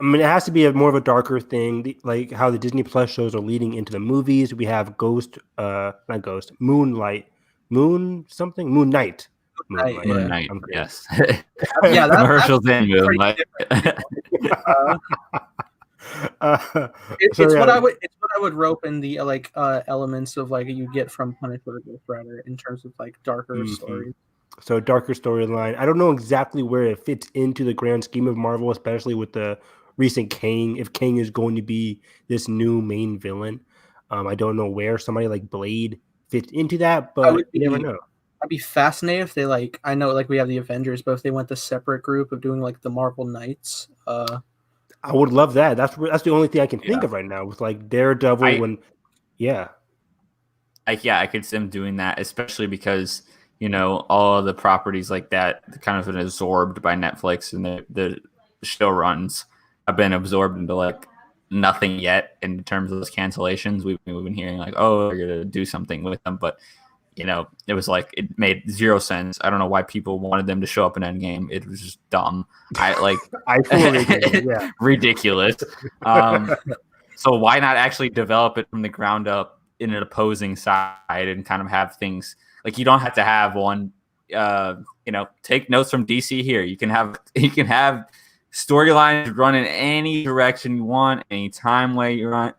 [SPEAKER 3] mean, it has to be more of a darker thing, like how the Disney Plus shows are leading into the movies. We have Moon Knight.
[SPEAKER 1] Moonlight, yes.
[SPEAKER 2] Yeah,
[SPEAKER 1] Commercials in Moonlight.
[SPEAKER 2] It's what I would rope in the elements of like you get from Punisher or Ghost Rider in terms of like darker stories.
[SPEAKER 3] So darker storyline. I don't know exactly where it fits into the grand scheme of Marvel, especially with the recent Kang. If Kang is going to be this new main villain, I don't know where somebody like Blade fits into that, but you never know.
[SPEAKER 2] I'd be fascinated if they like. I know like we have the Avengers, but if they went the separate group of doing like the Marvel Knights,
[SPEAKER 3] I would love that. That's the only thing I can think of right now with like Daredevil.
[SPEAKER 1] I could see them doing that, especially because all of the properties like that kind of been absorbed by Netflix, and the show runs have been absorbed into like nothing yet in terms of those cancellations. We've been hearing like, oh, they're gonna do something with them, but it was like it made zero sense. I don't know why people wanted them to show up in Endgame. It was just dumb. I
[SPEAKER 3] totally agree. Yeah,
[SPEAKER 1] ridiculous. So why not actually develop it from the ground up in an opposing side and kind of have things like you don't have to have one. Take notes from DC here. You can have storylines run in any direction you want, any time way you want.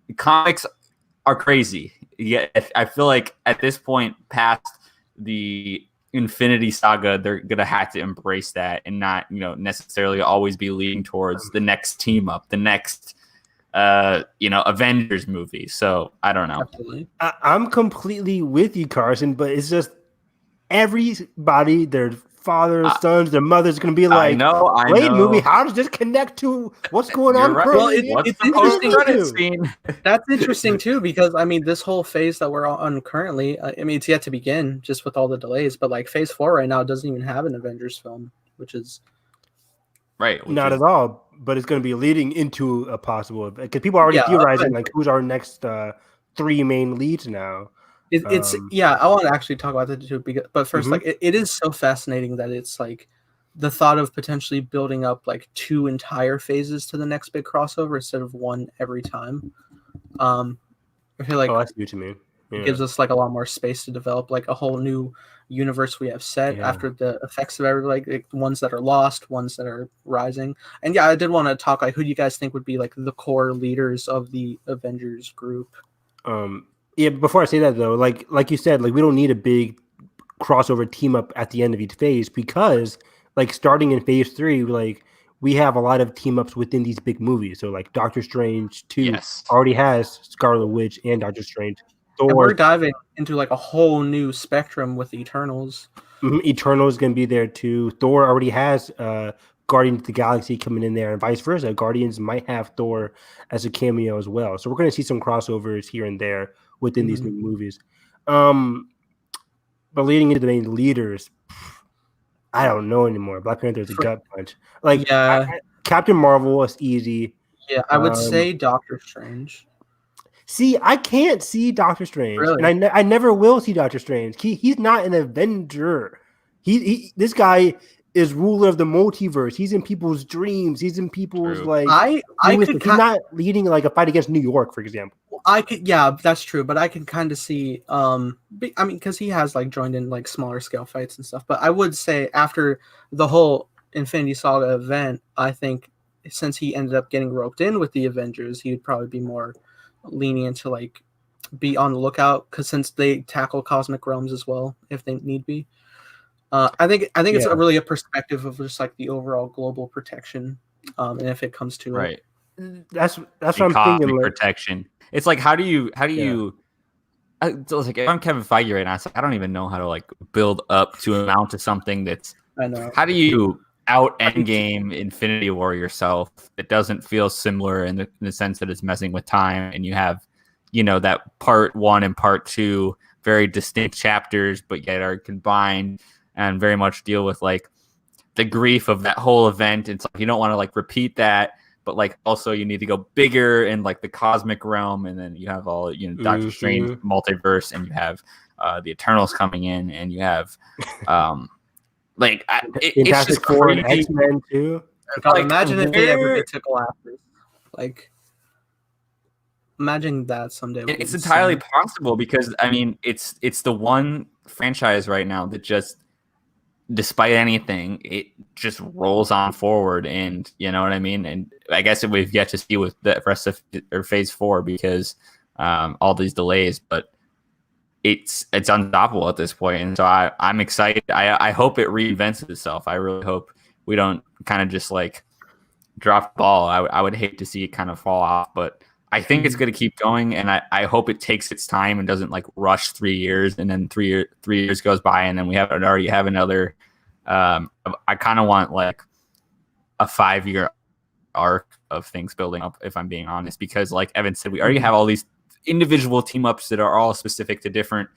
[SPEAKER 1] The comics are crazy. Yeah, I feel like at this point, past the Infinity Saga, they're gonna have to embrace that and not, necessarily always be leading towards the next team up, the next, Avengers movie. So I don't know.
[SPEAKER 2] Absolutely.
[SPEAKER 3] I'm completely with you, Carson, but it's just everybody, their fathers, sons, their mothers, going to be like, Blade movie. How does this connect to what's going on?
[SPEAKER 1] Right.
[SPEAKER 2] Well, it's interesting. That's interesting too, because I mean, this whole phase that we're on currently, I mean, it's yet to begin, just with all the delays. But like Phase 4 right now doesn't even have an Avengers film, which is
[SPEAKER 1] right.
[SPEAKER 3] Not at all. But it's going to be leading into a possible, because people are already theorizing like who's our next 3 main leads now.
[SPEAKER 2] I want to actually talk about that too. But first, like it is so fascinating that it's like the thought of potentially building up like 2 entire phases to the next big crossover instead of one every time. I feel like
[SPEAKER 3] I see what you mean.
[SPEAKER 2] It gives us like a lot more space to develop like a whole new universe we have set after the effects of everybody, like ones that are lost, ones that are rising. And I did want to talk like who do you guys think would be like the core leaders of the Avengers group?
[SPEAKER 3] Before I say that though, like you said, like we don't need a big crossover team up at the end of each phase, because like starting in Phase 3, like we have a lot of team ups within these big movies. So like Doctor Strange 2 already has Scarlet Witch and Doctor Strange.
[SPEAKER 2] And we're diving into like a whole new spectrum with Eternals.
[SPEAKER 3] Eternals going to be there too. Thor already has Guardians of the Galaxy coming in there, and vice versa. Guardians might have Thor as a cameo as well. So we're going to see some crossovers here and there within these new movies. But leading into the main leaders, I don't know anymore. Black Panther is a gut punch. Like Captain Marvel is easy.
[SPEAKER 2] Yeah, I would say Doctor Strange.
[SPEAKER 3] See, I can't see Doctor Strange,
[SPEAKER 2] Really?
[SPEAKER 3] and I never will see Doctor Strange. He's not an Avenger. This guy is ruler of the multiverse. He's in people's dreams. He's in people's
[SPEAKER 1] True.
[SPEAKER 3] like.
[SPEAKER 2] I could
[SPEAKER 3] he's not leading like a fight against New York, for example.
[SPEAKER 2] I could, yeah, that's true. But I can kind of see, I mean, because he has like joined in like smaller scale fights and stuff. But I would say after the whole Infinity Saga event, I think since he ended up getting roped in with the Avengers, he would probably be more lenient to like be on the lookout, because since they tackle cosmic realms as well if they need be. I think it's really a perspective of just like the overall global protection, and if it comes to
[SPEAKER 1] Right.
[SPEAKER 3] That's what I'm thinking. Like,
[SPEAKER 1] Protection. It's like how do you it's like if I'm Kevin Feige right now, it's like I don't even know how to like build up to amount to something that's.
[SPEAKER 2] I know.
[SPEAKER 1] How do you out endgame Infinity War yourself? It doesn't feel similar in the sense that it's messing with time, and you have, that part 1 and part 2 very distinct chapters, but yet are combined and very much deal with like the grief of that whole event. It's like you don't want to like repeat that, but like also you need to go bigger in like the cosmic realm, and then you have all Doctor Strange multiverse, and you have the Eternals coming in, and you have it's just crazy.
[SPEAKER 3] X-Men too.
[SPEAKER 2] Like, imagine if they ever get to Galactus. Like, imagine that someday.
[SPEAKER 1] It's entirely possible because I mean it's the one franchise right now that just, despite anything, it just rolls on forward, and you know what I mean. And I guess we've yet to see with the rest of Phase 4 because all these delays, but it's unstoppable at this point. And so I'm excited. I hope it reinvents itself. I really hope we don't kind of just like drop the ball. I would hate to see it kind of fall off, but I think it's going to keep going, and I hope it takes its time and doesn't like rush 3 years, and then 3 years goes by, and then we already have another. I kind of want like a 5-year arc of things building up, if I'm being honest, because like Evan said, we already have all these individual team ups that are all specific to different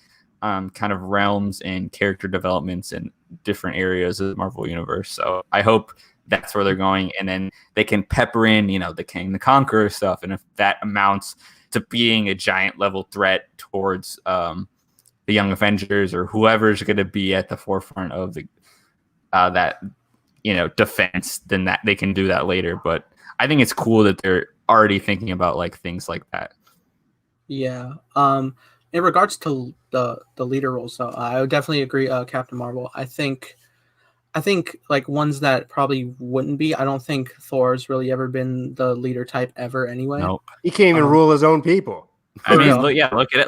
[SPEAKER 1] kind of realms and character developments and different areas of the Marvel universe. So I hope that's where they're going, and then they can pepper in, the Kang the Conqueror stuff, and if that amounts to being a giant level threat towards the Young Avengers or whoever's going to be at the forefront of the that defense, then that they can do that later. But I think it's cool that they're already thinking about like things like that.
[SPEAKER 2] Yeah. In regards to the leader roles, though, I would definitely agree. Captain Marvel. I think like ones that probably wouldn't be. I don't think Thor's really ever been the leader type ever. Anyway,
[SPEAKER 1] Nope.
[SPEAKER 3] He can't even rule his own people.
[SPEAKER 1] I mean, look at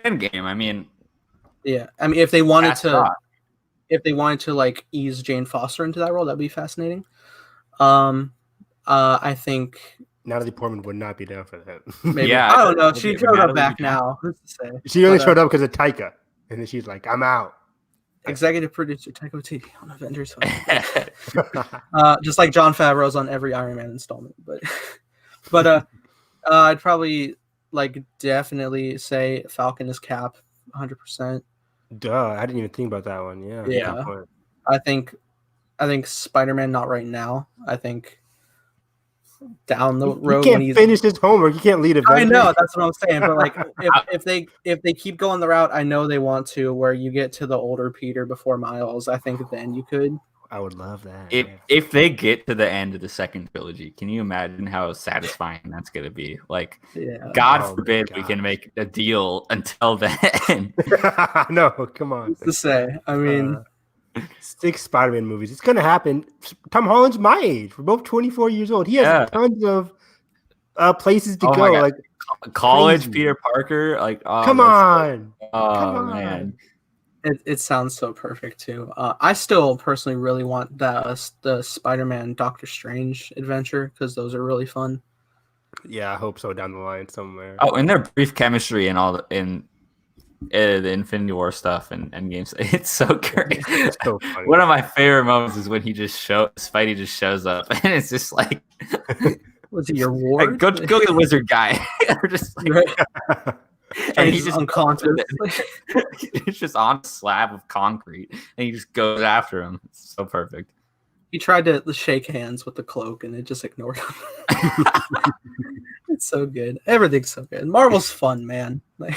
[SPEAKER 1] Endgame. I mean,
[SPEAKER 2] yeah. I mean, if they wanted to like ease Jane Foster into that role, that'd be fascinating. I think
[SPEAKER 3] Natalie Portman would not be down for that.
[SPEAKER 2] Maybe. Yeah, I don't know. She showed up back now. Who's to say?
[SPEAKER 3] She only showed up because of Taika, and then she's like, "I'm out."
[SPEAKER 2] Executive producer Taika Waititi on Avengers. Just like Jon Favreau's on every Iron Man installment, but I'd probably like definitely say Falcon is Cap, 100%.
[SPEAKER 3] Duh, I didn't even think about that one.
[SPEAKER 2] Yeah. I think Spider-Man not right now. I think down the road
[SPEAKER 3] he can't finish his homework. He can't lead Avengers.
[SPEAKER 2] I know, that's what I'm saying. But like, if they keep going the route I know they want to, where you get to the older Peter before Miles, I think then you could.
[SPEAKER 3] I would love that.
[SPEAKER 1] If they get to the end of the second trilogy, can you imagine how satisfying that's going to be? Like, God forbid we can make a deal until then.
[SPEAKER 3] No, come on.
[SPEAKER 2] To say, I mean.
[SPEAKER 3] 6 Spider-Man movies. It's going to happen. Tom Holland's my age. We're both 24 years old. He has tons of places to go. Like
[SPEAKER 1] college, crazy. Peter Parker. Like,
[SPEAKER 3] come on.
[SPEAKER 1] Man.
[SPEAKER 2] It sounds so perfect too. I still personally really want the Spider-Man Doctor Strange adventure, because those are really fun.
[SPEAKER 3] Yeah, I hope so down the line somewhere.
[SPEAKER 1] Oh, and their brief chemistry and all in the Infinity War stuff and games. It's so great. It's so funny. One of my favorite moments is when Spidey just shows up, and it's just like,
[SPEAKER 2] was he your ward?
[SPEAKER 1] Like, go get the wizard guy. Or just like, and he's just unconscious. He's just on a slab of concrete, and he just goes after him. It's so perfect.
[SPEAKER 2] He tried to shake hands with the cloak, and it just ignored him. It's so good. Everything's so good. Marvel's fun, man. Like,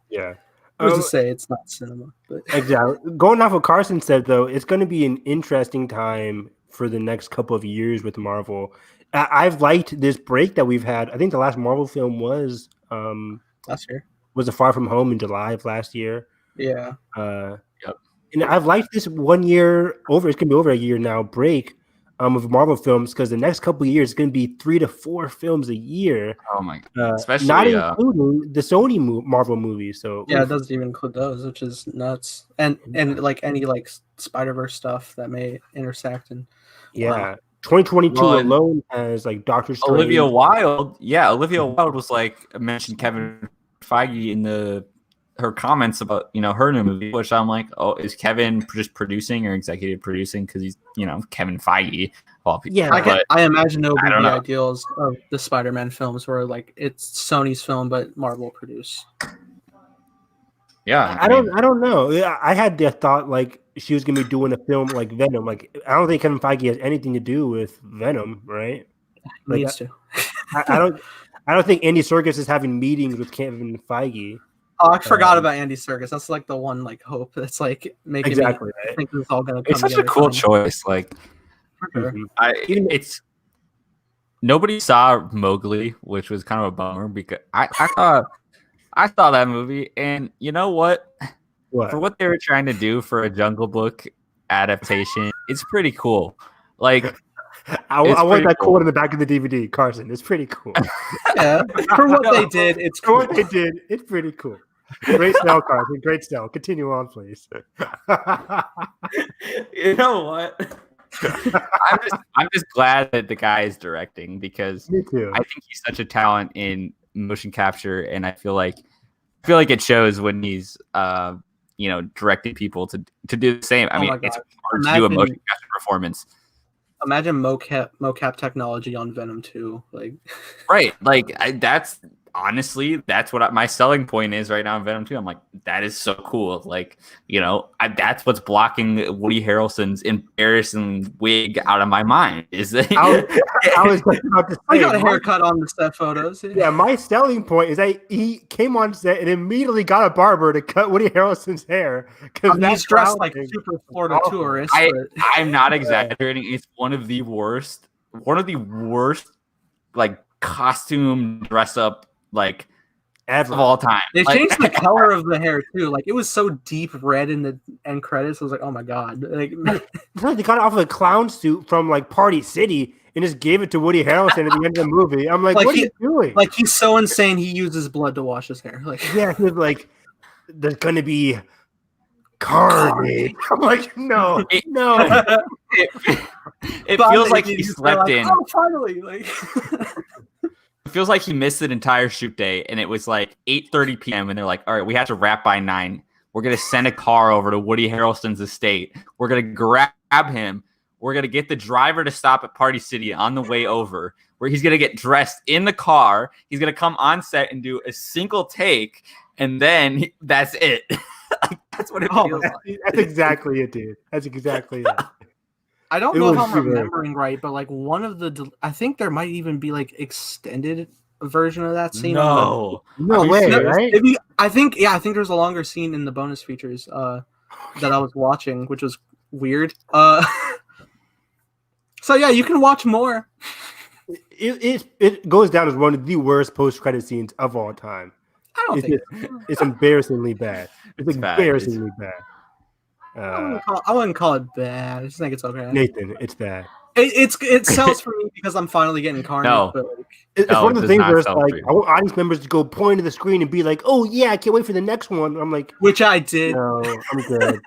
[SPEAKER 3] Yeah.
[SPEAKER 2] who's to say it's not cinema? But
[SPEAKER 3] Exactly. Going off what Carson said, though, it's going to be an interesting time for the next couple of years with Marvel. I've liked this break that we've had. I think the last Marvel film was
[SPEAKER 2] last year.
[SPEAKER 3] Was A Far From Home in July of last year.
[SPEAKER 2] Yeah.
[SPEAKER 1] Yep.
[SPEAKER 3] And I've liked this 1 year over. It's going to be over a year now break of Marvel films because the next couple of years it's going to be 3 to 4 films a year.
[SPEAKER 1] Oh my god! Especially
[SPEAKER 3] not including the Sony Marvel movies. So
[SPEAKER 2] yeah, it doesn't even include those, which is nuts. And like any like Spider-Verse stuff that may intersect. And
[SPEAKER 3] yeah, 2022 alone has like Doctor Strange.
[SPEAKER 1] Olivia Wilde. Yeah, Olivia Wilde was like mentioned Kevin Feige in her comments about her new movie, which I'm like, oh, is Kevin just producing or executive producing because he's Kevin Feige? Well,
[SPEAKER 2] yeah, I imagine it would be the ideals of the Spider-Man films where like it's Sony's film but Marvel produce.
[SPEAKER 3] Yeah, I don't know. I had the thought like she was gonna be doing a film like Venom. Like I don't think Kevin Feige has anything to do with Venom, right?
[SPEAKER 2] He needs to.
[SPEAKER 3] I don't think Andy Serkis is having meetings with Kevin Feige.
[SPEAKER 2] Oh, I forgot about Andy Serkis. That's like the one like hope that's like making me think it's all gonna come.
[SPEAKER 1] It's such a cool choice. Like,
[SPEAKER 2] sure.
[SPEAKER 1] It's nobody saw Mowgli, which was kind of a bummer because I saw that movie, and you know what? For what they were trying to do for a Jungle Book adaptation, it's pretty cool. Like.
[SPEAKER 3] I want that quote in the back of the DVD, Carson. It's pretty cool.
[SPEAKER 2] Yeah, for what they did, it's cool.
[SPEAKER 3] For what they did, it's pretty cool. Great sell, Carson. Great sell. Continue on, please.
[SPEAKER 1] You know what? I'm just glad that the guy is directing because
[SPEAKER 3] Me too.
[SPEAKER 1] I think he's such a talent in motion capture, and I feel like it shows when he's directing people to do the same. I mean, it's hard to do a motion capture performance.
[SPEAKER 2] Imagine mocap technology on Venom 2, like
[SPEAKER 1] right, like that's honestly what my selling point is right now in Venom 2. I'm like, that is so cool. Like, that's what's blocking Woody Harrelson's embarrassing wig out of my mind. Is that
[SPEAKER 3] I was about to say,
[SPEAKER 2] I got a haircut on the set photos.
[SPEAKER 3] Yeah, my selling point is that he came on set and immediately got a barber to cut Woody Harrelson's hair because
[SPEAKER 2] he's dressed like super Florida tourist.
[SPEAKER 1] I'm not exaggerating. It's one of the worst like costume dress up like ever of all time.
[SPEAKER 2] They changed the color of the hair too. Like it was so deep red in the end credits. I was like, oh my god! Like
[SPEAKER 3] they got it off of a clown suit from like Party City and just gave it to Woody Harrelson at the end of the movie. I'm like, what are you doing?
[SPEAKER 2] Like he's so insane. He uses blood to wash his hair. Like
[SPEAKER 3] yeah, he's like, there's gonna be carnage. I'm like, no.
[SPEAKER 1] It feels like he slept in.
[SPEAKER 2] Oh, finally! Like.
[SPEAKER 1] It feels like he missed an entire shoot day, and it was like 8:30 p.m. and they're like, all right, we have to wrap by 9. We're going to send a car over to Woody Harrelson's estate. We're going to grab him. We're going to get the driver to stop at Party City on the way over, where he's going to get dressed in the car. He's going to come on set and do a single take, and then that's it. Like, that's what it feels like.
[SPEAKER 3] That's exactly it, dude. That's exactly it.
[SPEAKER 2] I don't know if I'm remembering right, but like one of I think there might even be like extended version of that scene.
[SPEAKER 3] No way, right?
[SPEAKER 2] I think there's a longer scene in the bonus features that I was watching, which was weird. So yeah, you can watch more.
[SPEAKER 3] It goes down as one of the worst post-credit scenes of all time.
[SPEAKER 2] I don't think
[SPEAKER 3] it's embarrassingly bad. It's embarrassingly bad.
[SPEAKER 2] I wouldn't call it bad. I just think it's okay.
[SPEAKER 3] Nathan, it's bad.
[SPEAKER 2] It sells for me because I'm finally getting Carnage.
[SPEAKER 1] No.
[SPEAKER 2] But like,
[SPEAKER 3] it's one of the things where it's like I want audience members to go point to the screen and be like, "Oh yeah, I can't wait for the next one." I'm like,
[SPEAKER 2] which I did.
[SPEAKER 3] No, I'm good.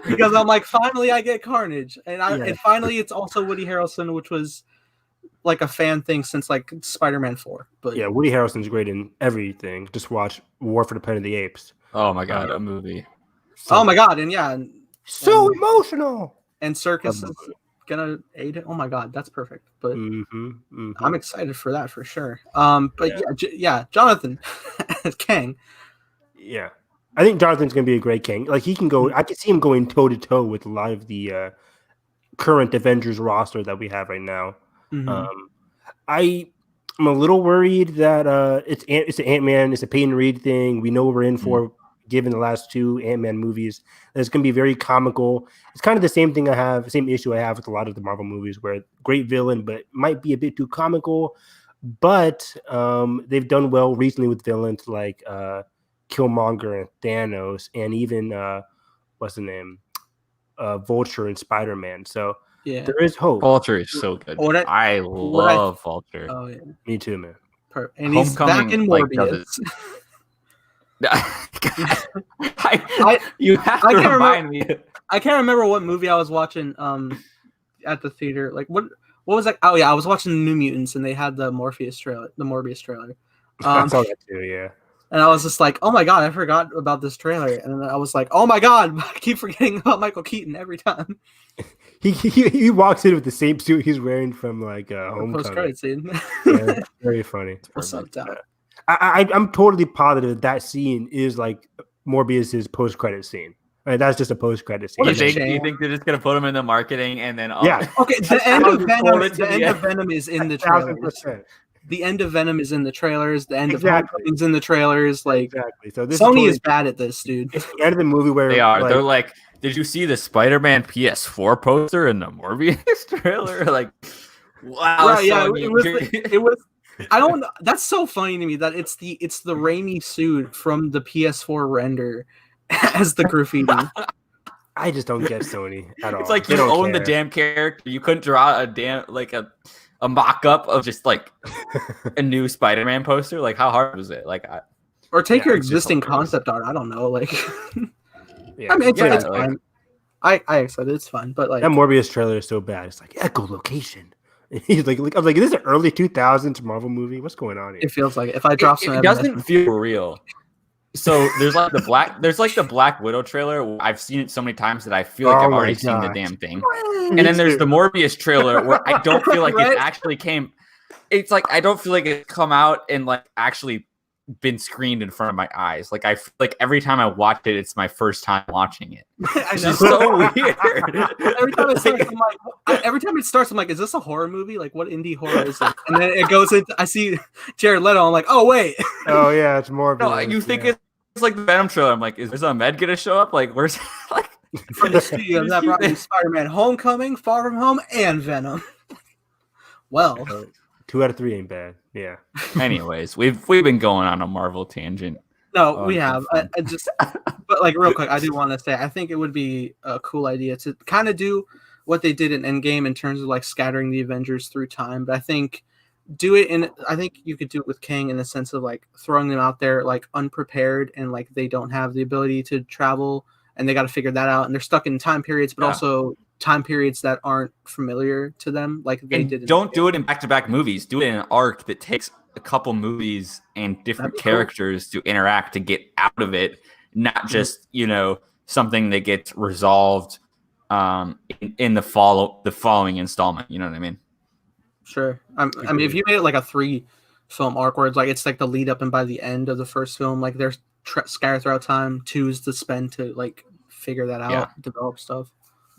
[SPEAKER 2] Because I'm like, finally I get Carnage, and finally it's also Woody Harrelson, which was like a fan thing since like Spider-Man 4. But
[SPEAKER 3] yeah, Woody Harrelson's great in everything. Just watch War for the Planet of the Apes.
[SPEAKER 1] Oh my god, a movie.
[SPEAKER 2] Oh my god, and
[SPEAKER 3] so emotional.
[SPEAKER 2] And Serkis is gonna aid it. Oh my god, that's perfect. But I'm excited for that for sure. But Jonathan Kang.
[SPEAKER 3] Yeah, I think Jonathan's gonna be a great Kang. Like he can go. I can see him going toe to toe with a lot of the current Avengers roster that we have right now.
[SPEAKER 2] Mhm.
[SPEAKER 3] I'm a little worried that it's an Ant-Man, it's a Peyton Reed thing. We know what we're in for, given the last 2 Ant-Man movies. It's going to be very comical. It's kind of the same issue I have with a lot of the Marvel movies, where great villain, but might be a bit too comical. But they've done well recently with villains like Killmonger and Thanos, and even what's the name, Vulture and Spider-Man. So there is hope.
[SPEAKER 1] Vulture is so good. I love Vulture.
[SPEAKER 2] Oh yeah,
[SPEAKER 3] Me too, man.
[SPEAKER 2] And he's back in Morbius.
[SPEAKER 1] You have to remind me.
[SPEAKER 2] I can't remember what movie I was watching at the theater. Like what was that? Oh yeah, I was watching the New Mutants, and they had the Morbius trailer.
[SPEAKER 3] I saw that too, yeah.
[SPEAKER 2] And I was just like, oh my god, I forgot about this trailer. And then I was like, oh my god, I keep forgetting about Michael Keaton every time.
[SPEAKER 3] He walks in with the same suit he's wearing from like Homecoming.
[SPEAKER 2] Post-credit scene.
[SPEAKER 3] Yeah, very funny.
[SPEAKER 2] What's up, Doc?
[SPEAKER 3] I'm totally positive that scene is like Morbius's post-credit scene. Right, that's just a post-credit scene.
[SPEAKER 1] You think they're just gonna put him in the marketing and then
[SPEAKER 3] yeah?
[SPEAKER 2] Okay, the end of Venom is in the trailers.
[SPEAKER 3] 1,000%.
[SPEAKER 2] The end of Venom is in the trailers. The end of Homecoming's in the trailers. Like
[SPEAKER 3] exactly. So this
[SPEAKER 2] Sony is bad at this, dude.
[SPEAKER 3] It's the end of the movie where
[SPEAKER 1] they are. They're like, did you see the Spider-Man PS4 poster in the Morbius trailer? Like, wow.
[SPEAKER 2] Right, yeah, it was. I don't know. That's so funny to me that it's the Raimi suit from the PS4 render as the graffiti.
[SPEAKER 3] I just don't get Sony at all.
[SPEAKER 1] It's like you own the damn character. You couldn't draw a mock-up of just like a new Spider-Man poster. Like, how hard was it? Like,
[SPEAKER 2] or take your existing concept art. I don't know. Like, yeah, I mean, it's fine. I accept it. It's fun, but like
[SPEAKER 3] that Morbius trailer is so bad. It's like echolocation. He's like, I was like, is this an early 2000s Marvel movie? What's going on here?
[SPEAKER 2] It feels like if I drop some,
[SPEAKER 1] it doesn't feel real. So there's like the Black Widow trailer. I've seen it so many times that I feel like I've already seen the damn thing. And then there's the Morbius trailer where I don't feel like it actually came. It's like I don't feel like it's come out and like actually been screened in front of my eyes. Like I feel like every time I watch it, it's my first time watching it. It's just so weird.
[SPEAKER 2] Every time it starts, I'm like, is this a horror movie? Like, what indie horror is it? And then it goes into, I see Jared Leto. I'm like, oh wait.
[SPEAKER 3] Oh yeah, it's Morbius.
[SPEAKER 1] No, you think it's like the Venom trailer. I'm like, is a med gonna show up? Like, where's like
[SPEAKER 2] from the studios that brought me Spider-Man: Homecoming, Far From Home, and Venom. Well.
[SPEAKER 3] 2 out of 3 ain't bad. Yeah.
[SPEAKER 1] Anyways, we've been going on a Marvel tangent.
[SPEAKER 2] No, we have. I just, but like real quick, I do want to say I think it would be a cool idea to kind of do what they did in Endgame in terms of like scattering the Avengers through time. But I think I think you could do it with Kang in the sense of like throwing them out there like unprepared and like they don't have the ability to travel and they got to figure that out and they're stuck in time periods, but also time periods that aren't familiar to them, like they did.
[SPEAKER 1] Don't do it in back-to-back movies. Do it in an arc that takes a couple movies and different characters to interact to get out of it, not just something that gets resolved in the following installment. You know what I mean?
[SPEAKER 2] Sure. I mean, if you made it like a 3-film arc where it's like the lead up and by the end of the first film, like they're scattered throughout time, 2 is to spend to like figure that out, develop stuff.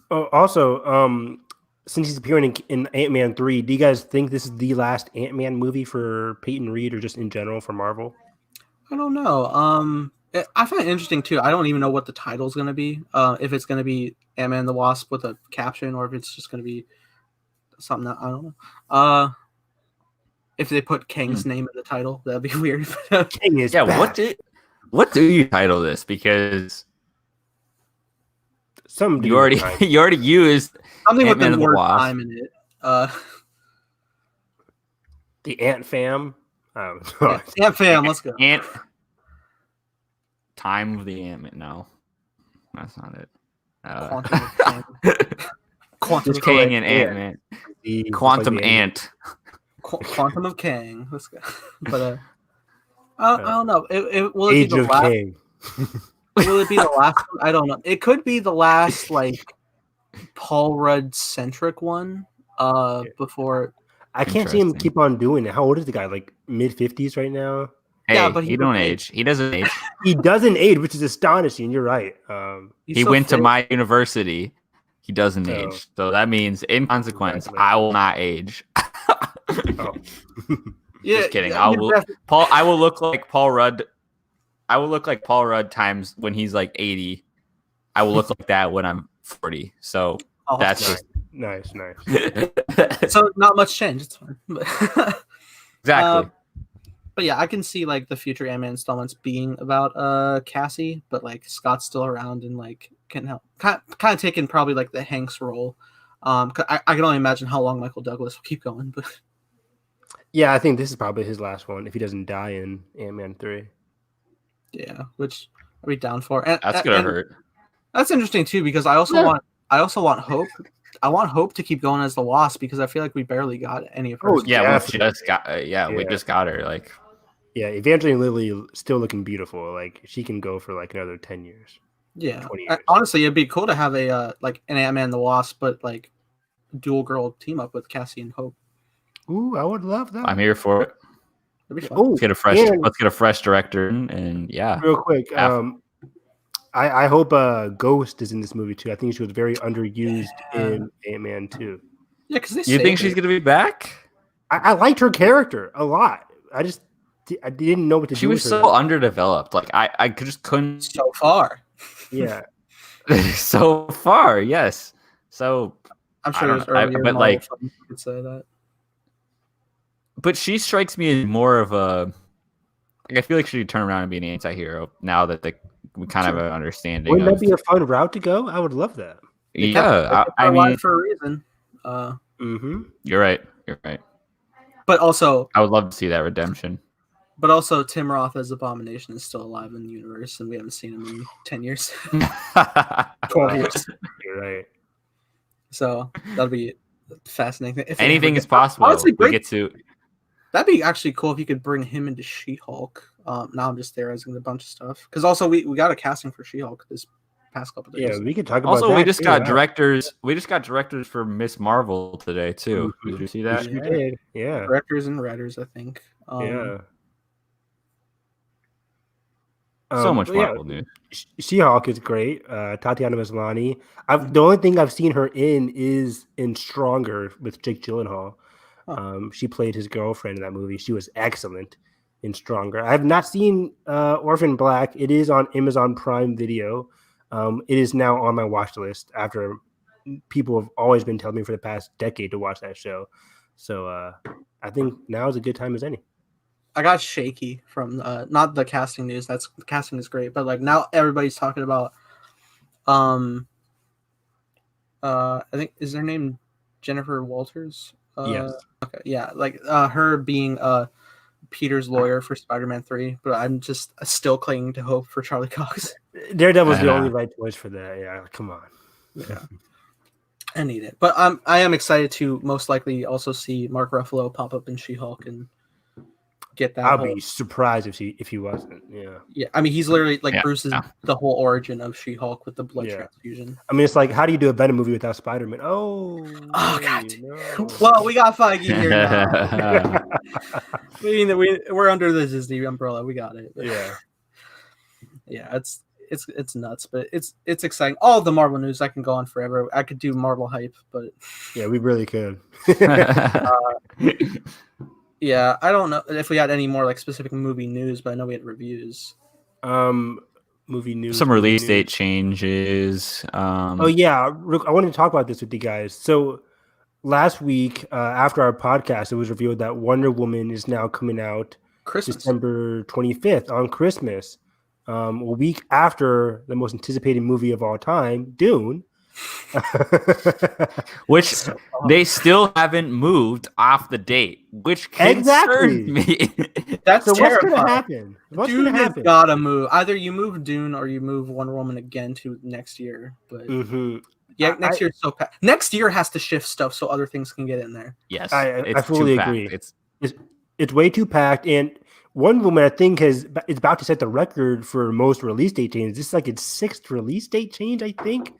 [SPEAKER 3] Oh, also, since he's appearing in Ant-Man 3, do you guys think this is the last Ant-Man movie for Peyton Reed or just in general for Marvel?
[SPEAKER 2] I don't know. I find it interesting too. I don't even know what the title's going to be. If it's going to be Ant-Man and the Wasp with a caption, or if it's just going to be something that I don't know. If they put Kang's name in the title, that'd be weird.
[SPEAKER 3] Kang is back.
[SPEAKER 1] What do you title this? Because you already used
[SPEAKER 2] something with the word time in it.
[SPEAKER 3] The Ant Fam.
[SPEAKER 2] Ant Fam. Let's go.
[SPEAKER 1] Time of the Ant. No, that's not it.
[SPEAKER 2] Quantum
[SPEAKER 1] Kang and Ant-Man. Quantum Ant.
[SPEAKER 2] Quantum of Kang. Let's go. But I don't know. Will it
[SPEAKER 3] Age
[SPEAKER 2] be the
[SPEAKER 3] of
[SPEAKER 2] last?
[SPEAKER 3] Kang.
[SPEAKER 2] Will it be the last one? I don't know. It could be the last like Paul Rudd centric one. Before
[SPEAKER 3] I can't see him keep on doing it. How old is the guy? Like mid-50s right now.
[SPEAKER 1] Hey, yeah, but he don't age. He doesn't age.
[SPEAKER 3] He doesn't age, which is astonishing. You're right.
[SPEAKER 1] He went to my university. he doesn't age. So that means, in consequence, I will not age. Just kidding. I will look like Paul Rudd. I will look like Paul Rudd times when he's like 80. I will look like that when I'm 40. So that's just
[SPEAKER 3] nice.
[SPEAKER 2] So not much change. It's fine.
[SPEAKER 1] Exactly.
[SPEAKER 2] But yeah, I can see like the future Ant-Man installments being about Cassie, but like Scott's still around and like can help, kind of taking probably like the Hank's role. I can only imagine how long Michael Douglas will keep going. But
[SPEAKER 3] yeah, I think this is probably his last one if he doesn't die in Ant-Man 3.
[SPEAKER 2] Yeah, which I'd be down for.
[SPEAKER 1] That's gonna hurt.
[SPEAKER 2] That's interesting too because I also want Hope. I want Hope to keep going as the Wasp because I feel like we barely got any of her.
[SPEAKER 3] Oh,
[SPEAKER 1] yeah, we just got her. Like,
[SPEAKER 3] yeah, Evangeline Lilly still looking beautiful. Like she can go for like another 10 years.
[SPEAKER 2] Yeah,
[SPEAKER 3] 20 years.
[SPEAKER 2] Honestly, it'd be cool to have a like an Ant-Man and the Wasp, but like dual girl team up with Cassie and Hope.
[SPEAKER 3] Ooh, I would love that.
[SPEAKER 1] I'm here for it.
[SPEAKER 2] That'd be fun.
[SPEAKER 1] Let's get a fresh director and yeah.
[SPEAKER 3] Real quick, I hope Ghost is in this movie too. I think she was very underused in Ant-Man 2.
[SPEAKER 2] Yeah, because
[SPEAKER 1] you think she's gonna be back?
[SPEAKER 3] I liked her character a lot. I didn't know what to do.
[SPEAKER 1] She was so underdeveloped. Like I just couldn't.
[SPEAKER 2] So far.
[SPEAKER 3] Yeah.
[SPEAKER 1] So far, yes. So
[SPEAKER 2] I'm sure there's earlier
[SPEAKER 1] but like
[SPEAKER 2] you could say that.
[SPEAKER 1] But she strikes me as more of a. Like, I feel like she should turn around and be an anti-hero now that we kind of have an understanding.
[SPEAKER 3] Wouldn't that be a fun route to go? I would love that.
[SPEAKER 1] Yeah, I mean,
[SPEAKER 2] for a reason.
[SPEAKER 1] You're right.
[SPEAKER 2] But also,
[SPEAKER 1] I would love to see that redemption.
[SPEAKER 2] But also, Tim Roth as Abomination is still alive in the universe, and we haven't seen him in 10 years. 12 years.
[SPEAKER 3] You're right.
[SPEAKER 2] So that'll be fascinating.
[SPEAKER 1] If anything is possible. Honestly,
[SPEAKER 2] that'd be actually cool if you could bring him into She-Hulk. Now I'm just theorizing a bunch of stuff because also we got a casting for She-Hulk this past couple days.
[SPEAKER 3] Yeah, we could talk about.
[SPEAKER 1] Also,
[SPEAKER 3] that
[SPEAKER 1] we just got directors. We just got directors for Miss Marvel today too. Mm-hmm. Did you see that?
[SPEAKER 3] Yes, we did. Yeah,
[SPEAKER 2] directors and writers, I think.
[SPEAKER 3] Yeah.
[SPEAKER 1] So much Marvel news.
[SPEAKER 3] She-Hulk is great. Tatiana Maslany. The only thing I've seen her in is in Stronger with Jake Gyllenhaal. She played his girlfriend in that movie. She was excellent in Stronger. I have not seen Orphan Black. It is on Amazon Prime Video. It is now on my watch list after people have always been telling me for the past decade to watch that show. So I think now is a good time as any.
[SPEAKER 2] I got shaky from not the casting news. The casting is great, but like now everybody's talking about I think is her name Jennifer Walters?
[SPEAKER 3] Yes.
[SPEAKER 2] Okay, yeah, like her being Peter's lawyer for Spider-Man 3, but I'm just still clinging to hope for Charlie Cox.
[SPEAKER 3] Daredevil's the only right choice for that. Yeah, come on.
[SPEAKER 2] Yeah. I need it. But I am excited to most likely also see Mark Ruffalo pop up in She-Hulk and get that.
[SPEAKER 3] I'll be surprised if he wasn't. Yeah.
[SPEAKER 2] Yeah. I mean, he's literally like Bruce's the whole origin of She-Hulk with the blood transfusion.
[SPEAKER 3] I mean, it's like, how do you do a Venom movie without Spider-Man? Oh
[SPEAKER 2] God.
[SPEAKER 3] No.
[SPEAKER 2] Well, we got Feige here now. we're under the Disney umbrella. We got it.
[SPEAKER 3] Yeah.
[SPEAKER 2] Yeah. It's nuts, but it's exciting. All the Marvel news, I can go on forever. I could do Marvel hype, but
[SPEAKER 3] yeah, we really could.
[SPEAKER 2] Yeah, I don't know if we had any more like specific movie news, but I know we had reviews.
[SPEAKER 3] Movie news.
[SPEAKER 1] Some release date changes.
[SPEAKER 3] Oh yeah, I wanted to talk about this with you guys. So last week, after our podcast, it was revealed that Wonder Woman is now coming out December 25th on Christmas. A week after the most anticipated movie of all time, Dune.
[SPEAKER 1] Which they still haven't moved off the date, which concerns me.
[SPEAKER 2] That's
[SPEAKER 3] so
[SPEAKER 2] terrifying.
[SPEAKER 3] What's going to happen?
[SPEAKER 2] Dune has got to move. Either you move Dune or you move Wonder Woman again to next year. But yeah, next year is so packed. Next year has to shift stuff so other things can get in there.
[SPEAKER 1] Yes,
[SPEAKER 3] I fully agree. It's way too packed, and Wonder Woman I think is about to set the record for most release date changes. This is like its 6th release date change, I think.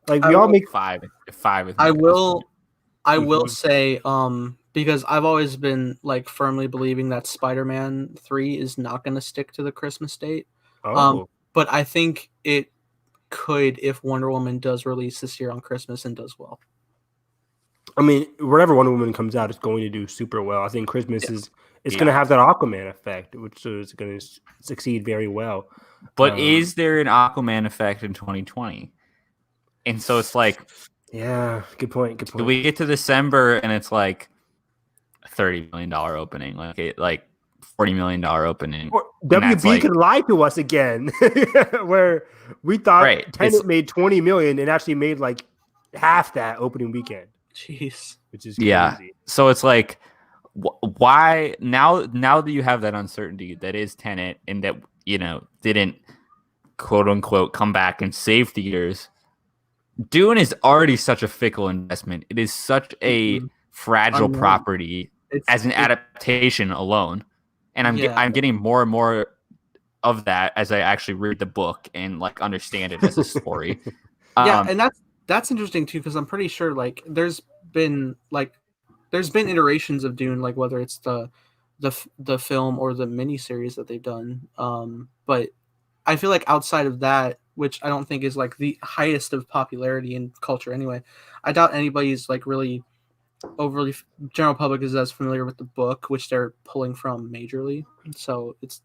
[SPEAKER 3] Like we all make
[SPEAKER 1] five.
[SPEAKER 2] I will say, because I've always been like firmly believing that Spider-Man 3 is not going to stick to the Christmas date. But I think it could if Wonder Woman does release this year on Christmas and does well.
[SPEAKER 3] I mean, wherever Wonder Woman comes out, it's going to do super well. I think Christmas is going to have that Aquaman effect, which is going to succeed very well.
[SPEAKER 1] But is there an Aquaman effect in 2020? And so it's like,
[SPEAKER 3] yeah, good point. Good point.
[SPEAKER 1] Do we get to December and it's like $30 million opening, like $40 million opening?
[SPEAKER 3] WB could lie to us again, where we thought Tenet made $20 million and actually made like half that opening weekend.
[SPEAKER 2] Jeez,
[SPEAKER 3] which is crazy.
[SPEAKER 1] Yeah. So it's like, why now that you have that uncertainty that is Tenet and that didn't quote unquote come back and save theaters. Dune is already such a fickle investment. It is such a fragile property as an adaptation alone, and I'm getting more and more of that as I actually read the book and like understand it as a story.
[SPEAKER 2] And that's interesting too, because I'm pretty sure like there's been iterations of Dune, like whether it's the film or the miniseries that they've done. But I feel like outside of that, which I don't think is like the highest of popularity in culture anyway, I doubt anybody's like really overly general public is as familiar with the book, which they're pulling from majorly. So it's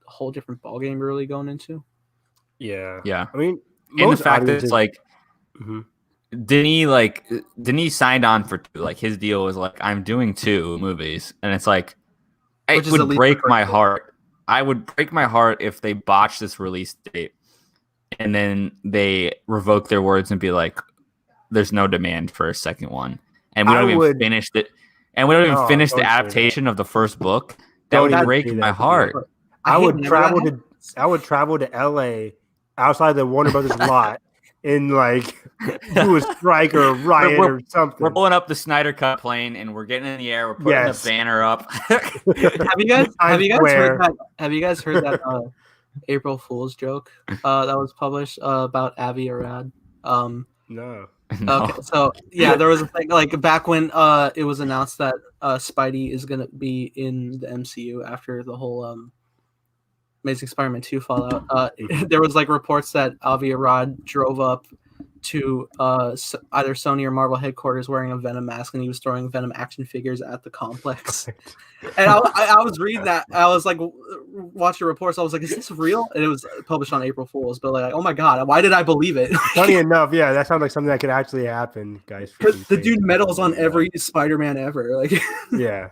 [SPEAKER 2] a whole different ballgame we're really going into.
[SPEAKER 3] Yeah.
[SPEAKER 1] I
[SPEAKER 3] mean,
[SPEAKER 1] and the fact that it's like, Denis signed on for 2. Like his deal was like, I'm doing 2 movies, and it's like, it would break my heart. I would break my heart if they botch this release date and then they revoke their words and be like, there's no demand for a second one. And we don't even finish it. And we don't even finish the adaptation of the first book. That would break my heart.
[SPEAKER 3] I would travel to LA outside the Warner Brothers lot and like do a strike or a riot or something.
[SPEAKER 1] We're pulling up the Snyder Cut plane and we're getting in the air. We're putting the banner up.
[SPEAKER 2] Have you guys heard that April Fool's joke that was published about Avi Arad?
[SPEAKER 3] No.
[SPEAKER 2] Okay, so yeah, there was a thing like back when it was announced that Spidey is gonna be in the MCU after the whole Amazing Spider-Man 2 fallout. There was like reports that Avi Arad drove up to either Sony or Marvel headquarters wearing a Venom mask, and he was throwing Venom action figures at the complex. And I was reading that. I was like, watching reports. I was like, is this real? And it was published on April Fool's. But like, oh my god, why did I believe it?
[SPEAKER 3] Funny enough, yeah, that sounds like something that could actually happen, guys.
[SPEAKER 2] The dude medals on every Spider-Man ever. Like,
[SPEAKER 3] yeah.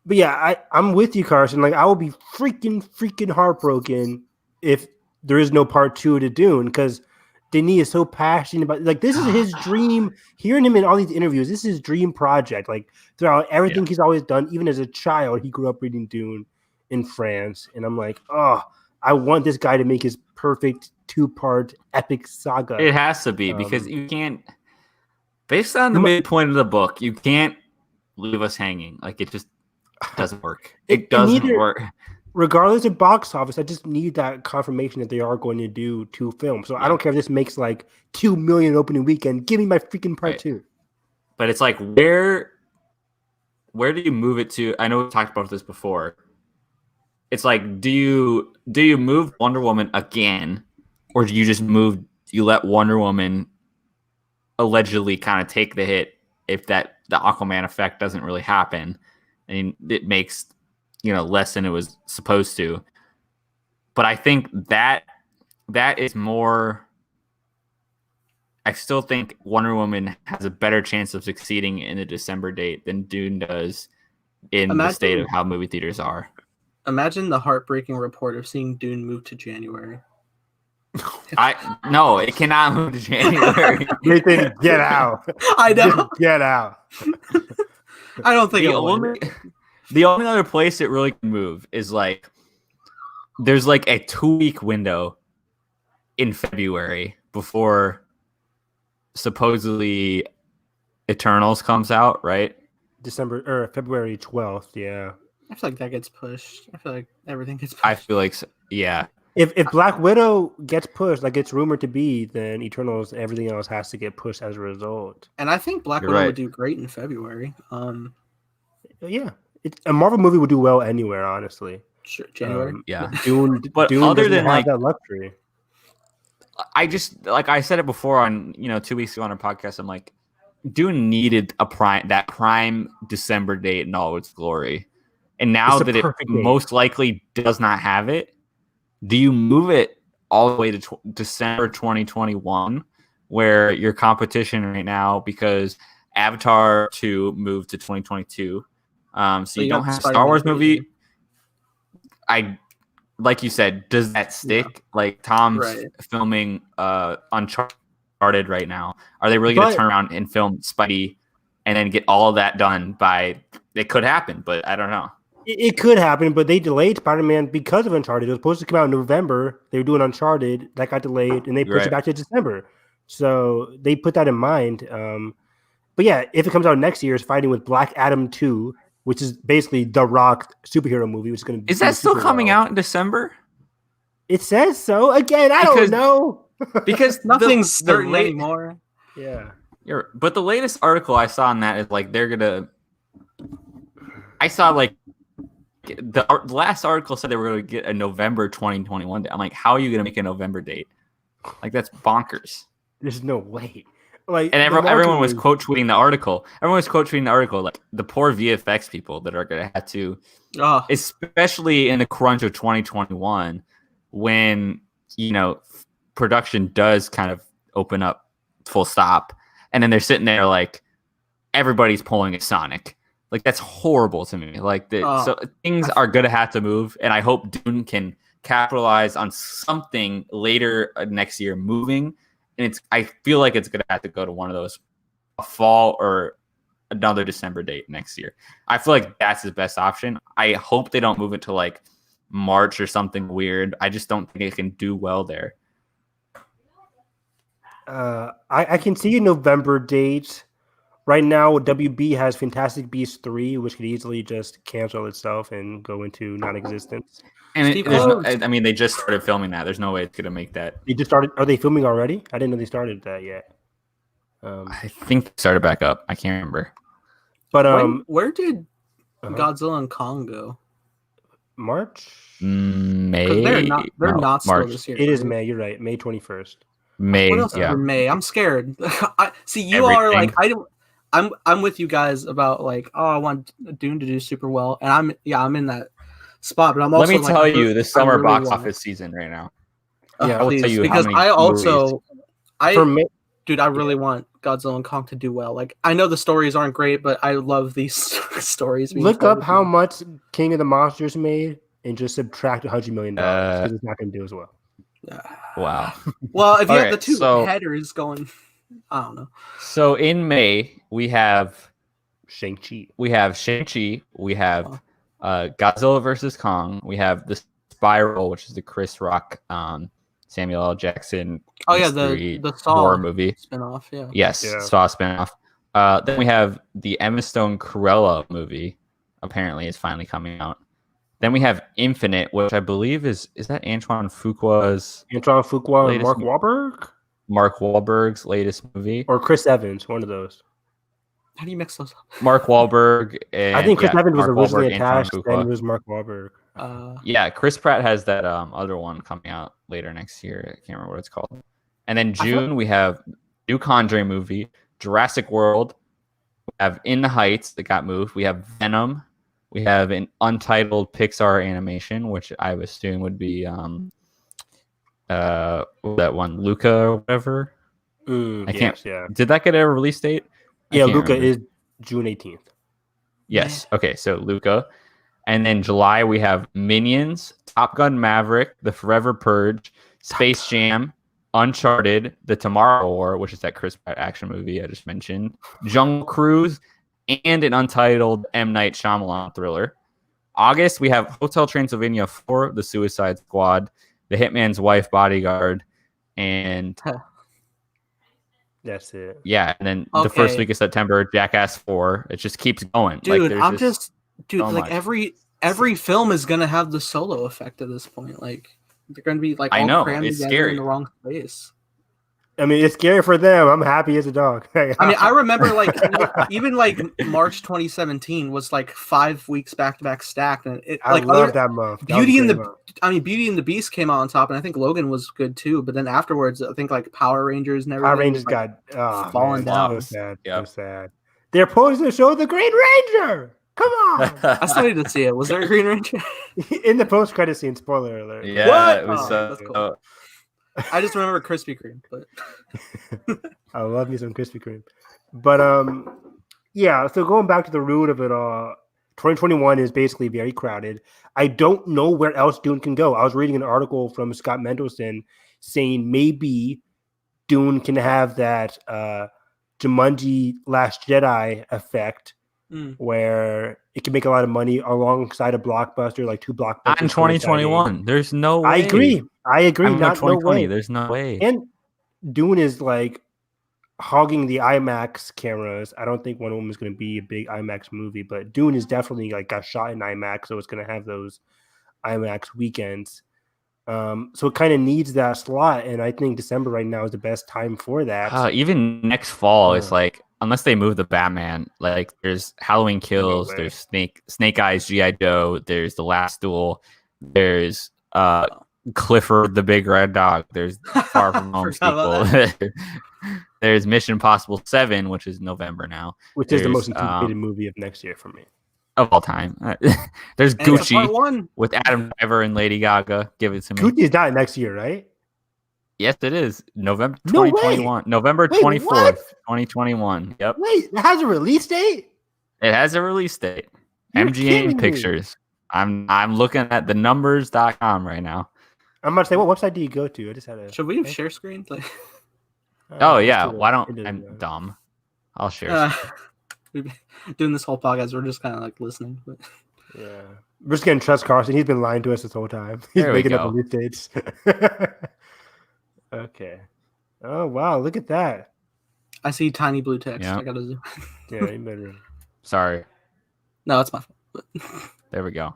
[SPEAKER 3] But yeah, I'm with you, Carson. Like, I will be freaking heartbroken if there is no part 2 to Dune, because Denis is so passionate about, like, this is his dream. Hearing him in all these interviews, this is his dream project. Like, throughout everything he's always done, even as a child, he grew up reading Dune in France. And I'm like, oh, I want this guy to make his perfect 2-part epic saga.
[SPEAKER 1] It has to be, because you can't, based on the midpoint of the book, you can't leave us hanging. Like, it just doesn't work. It doesn't work.
[SPEAKER 3] Regardless of box office, I just need that confirmation that they are going to do 2 films. So I don't care if this makes like 2 million opening weekend. Give me my freaking part 2.
[SPEAKER 1] But it's like, where do you move it to? I know we've talked about this before. It's like, do you move Wonder Woman again, or do you just let Wonder Woman allegedly kind of take the hit if the Aquaman effect doesn't really happen? And it makes less than it was supposed to. But I think that is more. I still think Wonder Woman has a better chance of succeeding in the December date than Dune does in the state of how movie theaters are.
[SPEAKER 2] Imagine the heartbreaking report of seeing Dune move to January.
[SPEAKER 1] No, it cannot move to January.
[SPEAKER 3] Nathan, get out.
[SPEAKER 2] I know.
[SPEAKER 3] Just get out.
[SPEAKER 2] I don't think
[SPEAKER 1] the only other place it really can move is like there's like a 2-week window in February before supposedly Eternals comes out, right?
[SPEAKER 3] February 12th, yeah.
[SPEAKER 2] I feel like that gets pushed. I feel like everything gets pushed.
[SPEAKER 1] I feel like yeah.
[SPEAKER 3] If Black Widow gets pushed, like it's rumored to be, then Eternals, everything else has to get pushed as a result.
[SPEAKER 2] And I think Black Widow would do great in February.
[SPEAKER 3] Yeah, a Marvel movie would do well anywhere, honestly.
[SPEAKER 2] Sure, January.
[SPEAKER 3] Dune,
[SPEAKER 1] but
[SPEAKER 3] Dune
[SPEAKER 1] other
[SPEAKER 3] doesn't
[SPEAKER 1] than
[SPEAKER 3] have
[SPEAKER 1] like
[SPEAKER 3] that luxury.
[SPEAKER 1] I just like I said it before on 2 weeks ago on our podcast. I'm like, Dune needed that prime December date in all its glory, and now that it most likely does not have it, do you move it all the way to December 2021, where your competition right now because Avatar 2 moved to 2022, so you don't have Star Wars movie. Like you said, does that stick? Yeah. Like Tom's filming Uncharted right now. Are they really going to turn around and film Spidey and then get all of that done by? It could happen, but I don't know.
[SPEAKER 3] It could happen, but they delayed Spider-Man because of Uncharted. It was supposed to come out in November. They were doing Uncharted. That got delayed, and they pushed it back to December. So they put that in mind. But yeah, if it comes out next year, it's fighting with Black Adam 2, which is basically the Rock superhero movie, which is going to be.
[SPEAKER 1] Is that still coming out in December?
[SPEAKER 3] It says so. Again, I don't know.
[SPEAKER 2] Because nothing's certain anymore.
[SPEAKER 3] Yeah.
[SPEAKER 1] But the latest article I saw on that is like they're going to. I saw like the last article said they were going to get a November 2021 date. I'm like, how are you going to make a November date? Like, that's bonkers.
[SPEAKER 3] There's no way. Like,
[SPEAKER 1] and everyone was quote tweeting the article. Everyone was quote tweeting the article. Like the poor VFX people that are going to have to, especially in the crunch of 2021, when production does kind of open up full stop, and then they're sitting there like everybody's pulling a Sonic. Like that's horrible to me. Like so things are going to have to move, and I hope Dune can capitalize on something later next year moving. And I feel like it's going to have to go to one of those, a fall or another December date next year. I feel like that's his best option. I hope they don't move it to like March or something weird. I just don't think it can do well there.
[SPEAKER 3] I can see a November date. Right now, WB has Fantastic Beasts 3, which could easily just cancel itself and go into non-existence.
[SPEAKER 1] And they just started filming that. There's no way it's going to make that.
[SPEAKER 3] They just started. Are they filming already? I didn't know they started that yet.
[SPEAKER 1] I think they started back up. I can't remember.
[SPEAKER 3] But
[SPEAKER 2] where did Godzilla and Kong go?
[SPEAKER 3] March?
[SPEAKER 1] May?
[SPEAKER 2] They're not still
[SPEAKER 1] March.
[SPEAKER 2] this year.
[SPEAKER 3] It is May. You're right. May 21st.
[SPEAKER 1] May.
[SPEAKER 2] What else for May? I'm scared. Are like I'm with you guys about like I want Dune to do super well, and I'm in that spot, but I'm also.
[SPEAKER 1] Let me tell you, the summer box office season right now.
[SPEAKER 2] Yeah, I will tell you because I really want Godzilla and Kong to do well. Like I know the stories aren't great, but I love these stories.
[SPEAKER 3] Look up how much King of the Monsters made and just subtract $100 million because it's not going to do as well.
[SPEAKER 1] Wow.
[SPEAKER 2] Well, if you have the two headers going, I don't know.
[SPEAKER 1] So in May we have
[SPEAKER 3] Shang-Chi.
[SPEAKER 1] We have Godzilla versus Kong. We have the Spiral, which is the Chris Rock, Samuel L. Jackson.
[SPEAKER 2] The Saw
[SPEAKER 1] horror movie
[SPEAKER 2] spinoff. Yeah.
[SPEAKER 1] Yes, Saw spinoff. Then we have the Emma Stone Cruella movie. Apparently, is finally coming out. Then we have Infinite, which I believe is that Antoine Fuqua's
[SPEAKER 3] and Mark Wahlberg.
[SPEAKER 1] Mark Wahlberg's latest movie,
[SPEAKER 3] or Chris Evans, one of those.
[SPEAKER 2] How do you mix those up?
[SPEAKER 1] Mark Wahlberg. And,
[SPEAKER 3] I think Chris Evans was originally attached, then it was Mark Wahlberg.
[SPEAKER 1] Chris Pratt has that other one coming out later next year. I can't remember what it's called. And then June, we have new Conjuring movie, Jurassic World. We have In the Heights that got moved. We have Venom. We have an untitled Pixar animation, which I would assume would be that one, Luca or whatever. I can't. Yeah. Did that get a release date?
[SPEAKER 3] Yeah, Luca is June 18th.
[SPEAKER 1] Yes. Okay, so Luca. And then July, we have Minions, Top Gun Maverick, The Forever Purge, Space Jam, Uncharted, The Tomorrow War, which is that Chris Pratt action movie I just mentioned, Jungle Cruise, and an untitled M. Night Shyamalan thriller. August, we have Hotel Transylvania 4, The Suicide Squad, The Hitman's Wife, Bodyguard, and...
[SPEAKER 3] That's it.
[SPEAKER 1] Yeah, and then the first week of September, Jackass 4. It just keeps going.
[SPEAKER 2] Dude, every film is gonna have the solo effect at this point. Like they're gonna be like all crammed together in the wrong space.
[SPEAKER 3] I mean, it's scary for them. I'm happy as a dog.
[SPEAKER 2] I mean, I remember like even like March 2017 was like 5 weeks back to back stacked, and it
[SPEAKER 3] I
[SPEAKER 2] like
[SPEAKER 3] love that month. That was a
[SPEAKER 2] Beauty and
[SPEAKER 3] great
[SPEAKER 2] the
[SPEAKER 3] month.
[SPEAKER 2] I mean Beauty and the Beast came out on top, and I think Logan was good too. But then afterwards, I think like Power Rangers and everything.
[SPEAKER 3] Power Rangers
[SPEAKER 2] was, like,
[SPEAKER 3] got
[SPEAKER 2] falling
[SPEAKER 3] man,
[SPEAKER 2] down.
[SPEAKER 3] So sad. So
[SPEAKER 1] Yep.
[SPEAKER 3] sad. They're supposed to show the Green Ranger. Come on.
[SPEAKER 2] I still need to see it. Was there a Green Ranger?
[SPEAKER 3] In the post-credit scene, spoiler alert.
[SPEAKER 1] Yeah,
[SPEAKER 2] What?
[SPEAKER 1] it was
[SPEAKER 2] Oh, that's cool. I just remember Krispy Kreme, but
[SPEAKER 3] I love me some Krispy Kreme. But yeah, so going back to the root of it all, 2021 is basically very crowded. I don't know where else Dune can go. I was reading an article from Scott Mendelson saying maybe Dune can have that Jumanji Last Jedi effect where it can make a lot of money alongside a blockbuster, like two blockbusters.
[SPEAKER 1] In 2021, there's no way.
[SPEAKER 3] I agree.
[SPEAKER 1] Not 2020.
[SPEAKER 3] No way.
[SPEAKER 1] There's no way.
[SPEAKER 3] And Dune is like hogging the IMAX cameras. I don't think Wonder Woman is going to be a big IMAX movie, but Dune is definitely like got shot in IMAX, so it's going to have those IMAX weekends. So it kind of needs that slot, and I think December right now is the best time for that.
[SPEAKER 1] Even next fall, it's like unless they move the Batman, like there's Halloween Kills, there's Snake Eyes, G.I. Joe, there's The Last Duel, there's Clifford the Big Red Dog, there's Far From Home sequel. There's Mission Impossible 7, which is November now.
[SPEAKER 3] Which is the most anticipated movie of next year for me.
[SPEAKER 1] Of all time. There's Gucci with Adam Driver and Lady Gaga. Give it to me.
[SPEAKER 3] Gucci is not next year, right?
[SPEAKER 1] Yes, it is. November 2021. November 24th, 2021. Yep.
[SPEAKER 3] Wait, it has a release date?
[SPEAKER 1] It has a release date.
[SPEAKER 3] You're
[SPEAKER 1] MGM Pictures. I'm looking at the numbers.com right now.
[SPEAKER 3] I'm about to say, what website do you go to? I just had a.
[SPEAKER 2] Should we share screen?
[SPEAKER 1] Oh yeah, why don't I'm dumb? I'll share.
[SPEAKER 2] We've been doing this whole podcast. We're just kind of like listening. But...
[SPEAKER 3] Yeah, we're just getting trust Carson. He's been lying to us this whole time. He's making up release dates. Okay. Oh wow, look at that.
[SPEAKER 2] I see tiny blue text.
[SPEAKER 1] Yeah.
[SPEAKER 2] I gotta zoom.
[SPEAKER 3] Yeah, you better.
[SPEAKER 1] Sorry.
[SPEAKER 2] No, it's my fault. But...
[SPEAKER 1] There we go.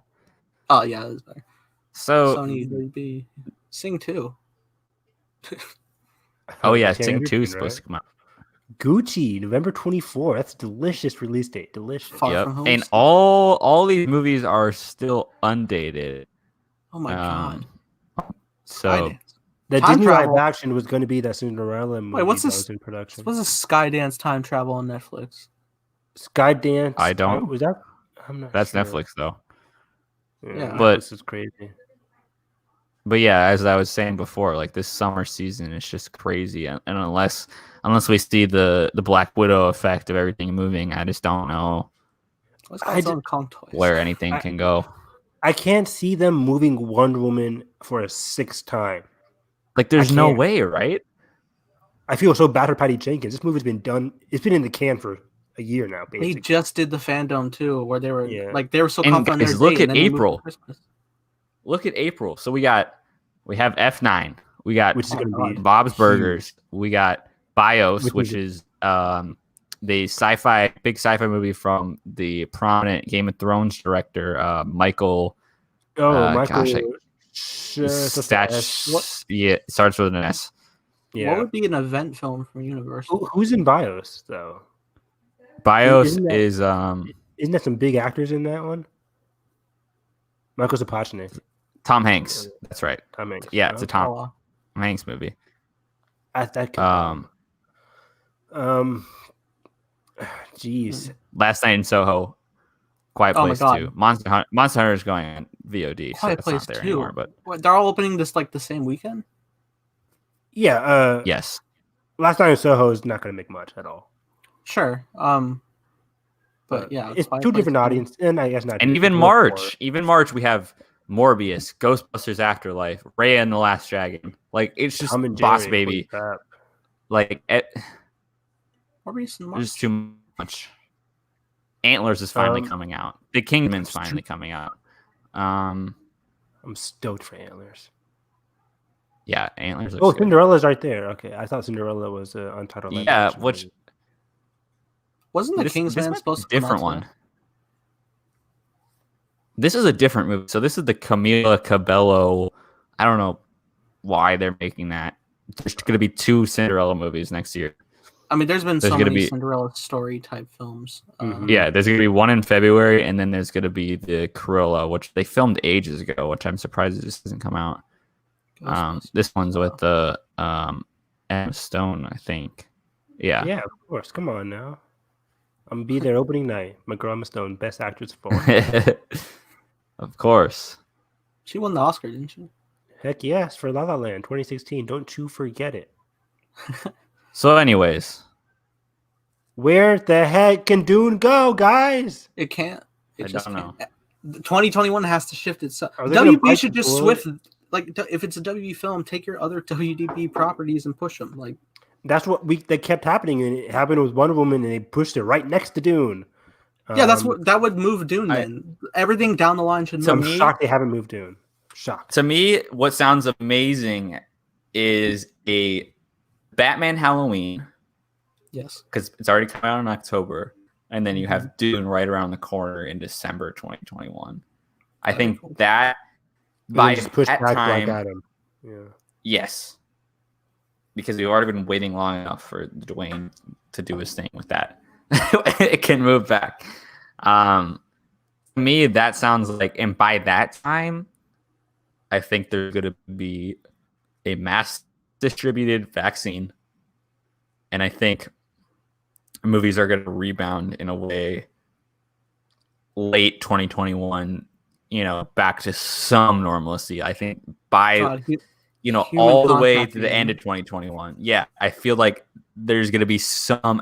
[SPEAKER 2] Oh yeah, that's better.
[SPEAKER 1] So
[SPEAKER 2] Sony WB Sing 2.
[SPEAKER 1] Oh yeah, Sing 2 is supposed to come out.
[SPEAKER 3] Gucci, November 24th. That's a delicious release date. Delicious.
[SPEAKER 1] Yep. And all these movies are still undated.
[SPEAKER 2] Oh my god.
[SPEAKER 1] So
[SPEAKER 3] the Disney live action was going to be that Cinderella movie.
[SPEAKER 2] Wait, what's this?
[SPEAKER 3] That was in production.
[SPEAKER 2] What's this Skydance time travel on Netflix?
[SPEAKER 3] Skydance.
[SPEAKER 1] I don't.
[SPEAKER 3] Was that? I'm not.
[SPEAKER 1] That's
[SPEAKER 3] sure.
[SPEAKER 1] Netflix though.
[SPEAKER 3] Yeah,
[SPEAKER 1] but
[SPEAKER 3] this is crazy.
[SPEAKER 1] But yeah, as I was saying before, like this summer season is just crazy, and unless we see the Black Widow effect of everything moving, I just don't know where anything can go.
[SPEAKER 3] I can't see them moving Wonder Woman for a sixth time.
[SPEAKER 1] Like, there's no way, right?
[SPEAKER 3] I feel so bad for Patty Jenkins. This movie's been done. It's been in the can for a year now. Basically,
[SPEAKER 2] they just did the Fandom too, where they were they were so confident.
[SPEAKER 1] And look at April. Look at April. So we have F9. We got Bob's Burgers. We got BIOS, which is the big sci-fi movie from the prominent Game of Thrones director, Michael.
[SPEAKER 3] Michael.
[SPEAKER 1] Yeah, it starts with an S.
[SPEAKER 2] Yeah. What would be an event film from Universal?
[SPEAKER 3] Who's in BIOS though?
[SPEAKER 1] BIOS isn't
[SPEAKER 3] that some big actors in that one? Michael Sapochnik.
[SPEAKER 1] Tom Hanks. That's right.
[SPEAKER 3] Tom Hanks.
[SPEAKER 1] Yeah, it's a Tom Hanks movie.
[SPEAKER 3] Jeez.
[SPEAKER 1] Last Night in Soho. Quiet Place 2. Monster Hunter is going on VOD.
[SPEAKER 2] Quiet Place 2.
[SPEAKER 1] Anymore, but
[SPEAKER 2] they're all opening this like the same weekend?
[SPEAKER 3] Yeah.
[SPEAKER 1] Yes.
[SPEAKER 3] Last Night in Soho is not going to make much at all.
[SPEAKER 2] Sure. But yeah,
[SPEAKER 3] it's two different audiences, and I guess not.
[SPEAKER 1] And even March, we have Morbius, Ghostbusters Afterlife, Raya and the Last Dragon. Like, it's just Boss Baby. Like, there's too much. Antlers is finally coming out. The Kingman's finally coming out. I'm
[SPEAKER 3] stoked for Antlers.
[SPEAKER 1] Yeah, Antlers.
[SPEAKER 3] Oh, Cinderella's right there. Okay, I thought Cinderella was untitled.
[SPEAKER 1] Yeah, which
[SPEAKER 2] wasn't the Kingsman supposed to be
[SPEAKER 1] a different one? This is a different movie. So this is the Camila Cabello. I don't know why they're making that there's going to be 2 Cinderella movies next year.
[SPEAKER 2] I mean, there's been
[SPEAKER 1] There's
[SPEAKER 2] so
[SPEAKER 1] gonna
[SPEAKER 2] many
[SPEAKER 1] be-
[SPEAKER 2] Cinderella story type films.
[SPEAKER 1] Yeah, there's going to be one in February, and then there's going to be the Cruella, which they filmed ages ago, which I'm surprised it just doesn't come out. This one's with the Emma Stone, I think. Yeah.
[SPEAKER 3] Yeah, of course. Come on now. I'm gonna be there opening night. My girl Emma Stone, Best Actress for.
[SPEAKER 1] Of course.
[SPEAKER 2] She won the Oscar, didn't she?
[SPEAKER 3] Heck yes, for La La Land 2016. Don't you forget it.
[SPEAKER 1] So, anyways,
[SPEAKER 3] Where the heck can Dune go, guys?
[SPEAKER 2] It can't. It
[SPEAKER 1] I
[SPEAKER 2] just
[SPEAKER 1] don't know.
[SPEAKER 2] can't. 2021 has to shift itself.
[SPEAKER 3] Are they gonna
[SPEAKER 2] WB
[SPEAKER 3] bite
[SPEAKER 2] should
[SPEAKER 3] the
[SPEAKER 2] just
[SPEAKER 3] bullet?
[SPEAKER 2] swift, like, if it's a WB film, take your other WDB properties and push them. Like,
[SPEAKER 3] That's what that kept happening, and it happened with Wonder Woman, and they pushed it right next to Dune.
[SPEAKER 2] yeah, that's what that would move Dune. Then everything down the line should
[SPEAKER 1] To
[SPEAKER 2] move.
[SPEAKER 3] I'm
[SPEAKER 1] me-
[SPEAKER 3] shocked they haven't moved Dune. Shocked.
[SPEAKER 1] To me, what sounds amazing is a Batman Halloween,
[SPEAKER 2] Yes.
[SPEAKER 1] because it's already coming out in October, and then you
[SPEAKER 2] Mm-hmm.
[SPEAKER 1] have Dune right around the corner in December 2021. I
[SPEAKER 2] Very
[SPEAKER 1] think
[SPEAKER 2] cool.
[SPEAKER 1] that
[SPEAKER 3] And
[SPEAKER 1] by
[SPEAKER 3] then just push
[SPEAKER 1] that
[SPEAKER 3] back Black
[SPEAKER 1] time,
[SPEAKER 3] Adam. Yeah.
[SPEAKER 1] yes, because we've already been waiting long enough for Dwayne to do his thing with that. It can move back. To me, that sounds like, and by that time, I think there's going to be a mass distributed vaccine, and I think movies are going to rebound in a way late 2021, back to some normalcy. I think by
[SPEAKER 2] God, human
[SPEAKER 1] all the way
[SPEAKER 2] contact,
[SPEAKER 1] to the
[SPEAKER 2] man.
[SPEAKER 1] end of 2021. Yeah, I feel like there's going to be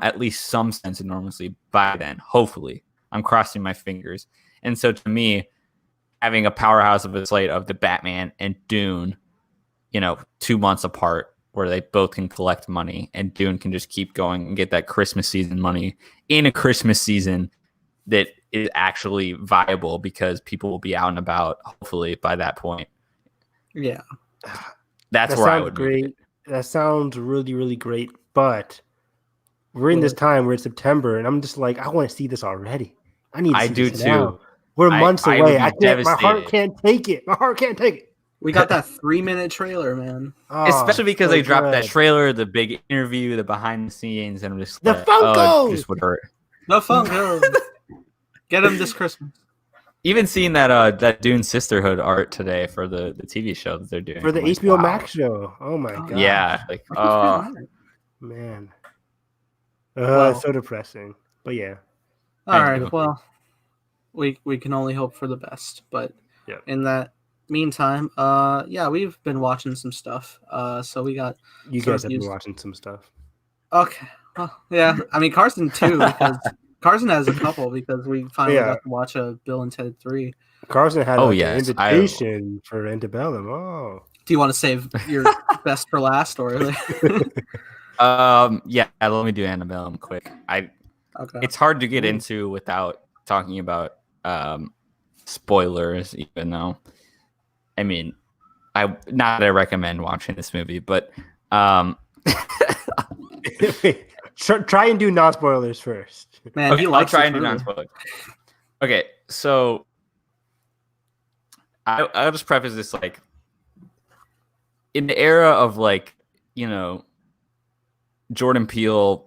[SPEAKER 1] at least some sense of normalcy by then. Hopefully, I'm crossing my fingers. And so, to me, having a powerhouse of a slate of the Batman and Dune, 2 months apart, where they both can collect money, and Dune can just keep going and get that Christmas season money in a Christmas season that is actually viable because people will be out and about, hopefully, by that point.
[SPEAKER 2] Yeah.
[SPEAKER 1] That's
[SPEAKER 3] That
[SPEAKER 1] where I
[SPEAKER 3] sounds
[SPEAKER 1] would
[SPEAKER 3] great.
[SPEAKER 1] move it.
[SPEAKER 3] That sounds really, really great. But we're in this time. We're in September, and I'm just like, I want to see this already. I need to
[SPEAKER 1] I
[SPEAKER 3] see
[SPEAKER 1] do
[SPEAKER 3] this
[SPEAKER 1] too.
[SPEAKER 3] now. We're months
[SPEAKER 1] I would
[SPEAKER 3] away.
[SPEAKER 1] be
[SPEAKER 3] I can't. My heart
[SPEAKER 1] devastated.
[SPEAKER 3] can't take it. My heart can't take it.
[SPEAKER 2] We got that 3-minute trailer, man.
[SPEAKER 3] Oh,
[SPEAKER 1] Especially because
[SPEAKER 3] so
[SPEAKER 1] they dropped that
[SPEAKER 3] good.
[SPEAKER 1] trailer, the big interview, the behind the scenes, and I'm just
[SPEAKER 3] The
[SPEAKER 1] like,
[SPEAKER 3] Funkos!
[SPEAKER 1] oh, it just would hurt.
[SPEAKER 2] No fun. Go. Get him this Christmas.
[SPEAKER 1] Even seeing that Dune Sisterhood art today for the TV show that they're doing
[SPEAKER 3] For the
[SPEAKER 1] I'm like,
[SPEAKER 3] HBO
[SPEAKER 1] wow.
[SPEAKER 3] Max show. Oh my god.
[SPEAKER 1] Yeah, like
[SPEAKER 3] Man.
[SPEAKER 2] Well-
[SPEAKER 3] It's so depressing. But yeah.
[SPEAKER 2] All
[SPEAKER 1] Thank
[SPEAKER 2] right.
[SPEAKER 1] you.
[SPEAKER 2] Well, we can only hope for the best. But
[SPEAKER 3] Yeah.
[SPEAKER 2] in that meantime, we've been watching some stuff. So we got
[SPEAKER 3] You
[SPEAKER 2] sort
[SPEAKER 3] guys
[SPEAKER 2] of
[SPEAKER 3] have been
[SPEAKER 2] used-
[SPEAKER 3] watching some stuff.
[SPEAKER 2] Okay. Well, yeah. I mean, Carson too, because Carson has a couple because we finally
[SPEAKER 3] Yeah.
[SPEAKER 2] got to watch a Bill and Ted 3.
[SPEAKER 3] Carson had
[SPEAKER 1] Oh,
[SPEAKER 3] an
[SPEAKER 1] yes,
[SPEAKER 3] invitation for Antebellum. Oh.
[SPEAKER 2] Do you want to save your best for last, or
[SPEAKER 1] yeah. Let me do Annabelle quick.
[SPEAKER 2] okay?
[SPEAKER 1] It's hard to get into without talking about spoilers, even though, I mean, not that I recommend watching this movie, but
[SPEAKER 3] Try and do non-spoilers first.
[SPEAKER 2] Man,
[SPEAKER 1] okay,
[SPEAKER 2] he
[SPEAKER 1] I'll
[SPEAKER 2] likes
[SPEAKER 1] try
[SPEAKER 2] this
[SPEAKER 1] and do
[SPEAKER 2] movie.
[SPEAKER 1] non-spoilers. Okay, so I'll just preface this like in the era of like Jordan Peele's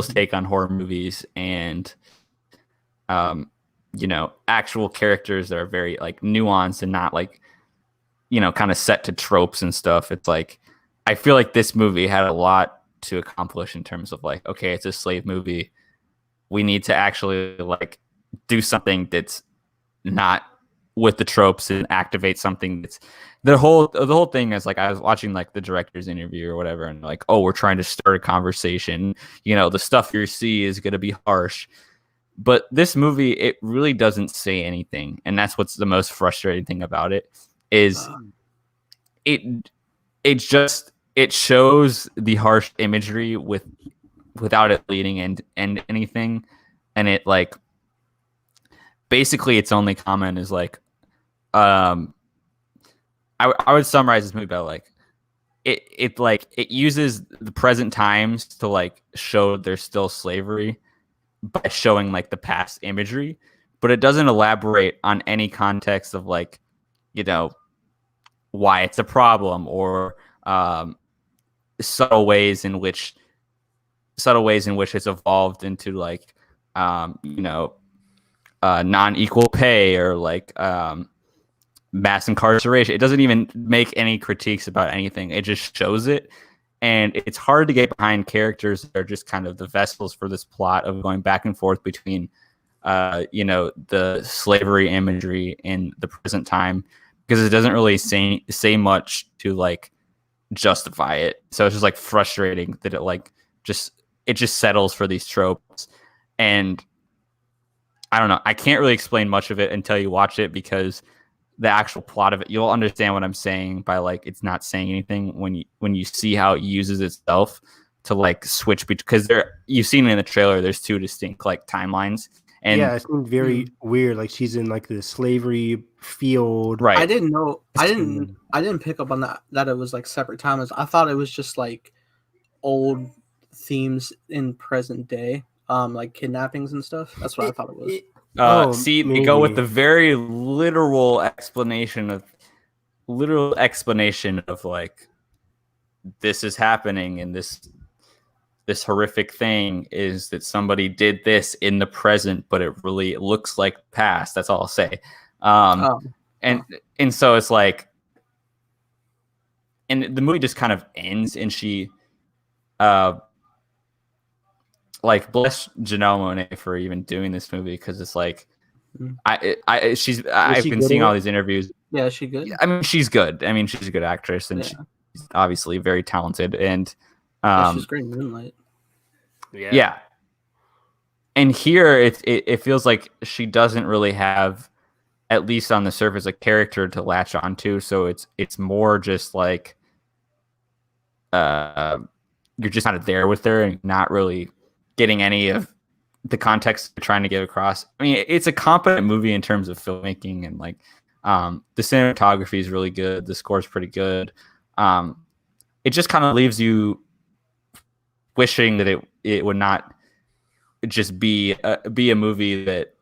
[SPEAKER 1] take on horror movies and actual characters that are very like nuanced and not like kind of set to tropes and stuff. It's like I feel like this movie had a lot to accomplish in terms of like, okay, it's a slave movie. We need to actually like do something that's not with the tropes and activate something that's the whole thing is like I was watching like the director's interview or whatever and like, oh, we're trying to start a conversation. The stuff you see is going to be harsh. But this movie, it really doesn't say anything. And that's what's the most frustrating thing about it is it shows the harsh imagery without it leading and anything. And it like basically its only comment is like I would summarize this movie by like it uses the present times to like show there's still slavery by showing like the past imagery, but it doesn't elaborate on any context of like why it's a problem or um, subtle ways in which it's evolved into like non-equal pay or like mass incarceration. It doesn't even make any critiques about anything. It just shows it. And it's hard to get behind characters that are just kind of the vessels for this plot of going back and forth between, the slavery imagery in the present time, because it doesn't really say much to like justify it. So it's just like frustrating that it just settles for these tropes. And I don't know. I can't really explain much of it until you watch it, because the actual plot of it, you'll understand what I'm saying by like it's not saying anything when you see how it uses itself to like switch because you've seen it in the trailer. There's two distinct like timelines, and
[SPEAKER 3] yeah, it seemed very weird. Like she's in like the slavery field,
[SPEAKER 2] right? I didn't pick up on that it was like separate timelines. I thought it was just like old themes in present day, like kidnappings and stuff. That's what I thought it was.
[SPEAKER 1] They go with the very literal explanation of like this is happening, and this horrific thing is that somebody did this in the present, but it really looks like past. That's all I'll say. And so it's like, and the movie just kind of ends, and she like bless Janelle Monáe for even doing this movie, because it's like I've been seeing all these interviews.
[SPEAKER 2] Yeah, is she good?
[SPEAKER 1] I mean, she's good. I mean, she's a good actress, and she's obviously very talented. And
[SPEAKER 2] she's great in Moonlight.
[SPEAKER 1] Yeah. And here it feels like she doesn't really have, at least on the surface, a character to latch onto. So it's more just like you're just kind of there with her and not really getting any of the context you're trying to get across. I mean, it's a competent movie in terms of filmmaking, and like the cinematography is really good. The score is pretty good. It just kind of leaves you wishing that it would not just be a movie that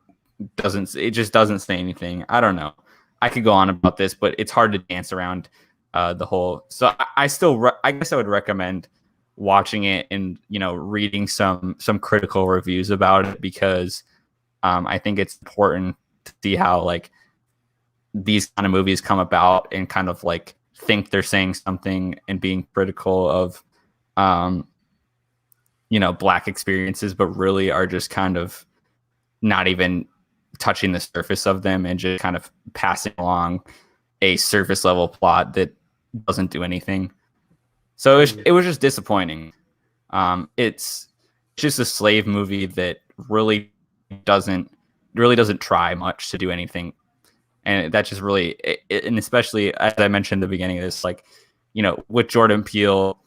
[SPEAKER 1] doesn't say anything. I don't know. I could go on about this, but it's hard to dance around the whole. So I guess I would recommend watching it and reading some critical reviews about it, because I think it's important to see how like these kind of movies come about and kind of like think they're saying something and being critical of Black experiences, but really are just kind of not even touching the surface of them and just kind of passing along a surface level plot that doesn't do anything. So it was just disappointing. It's just a slave movie that really doesn't try much to do anything, and that just really, and especially as I mentioned at the beginning of this, like with Jordan Peele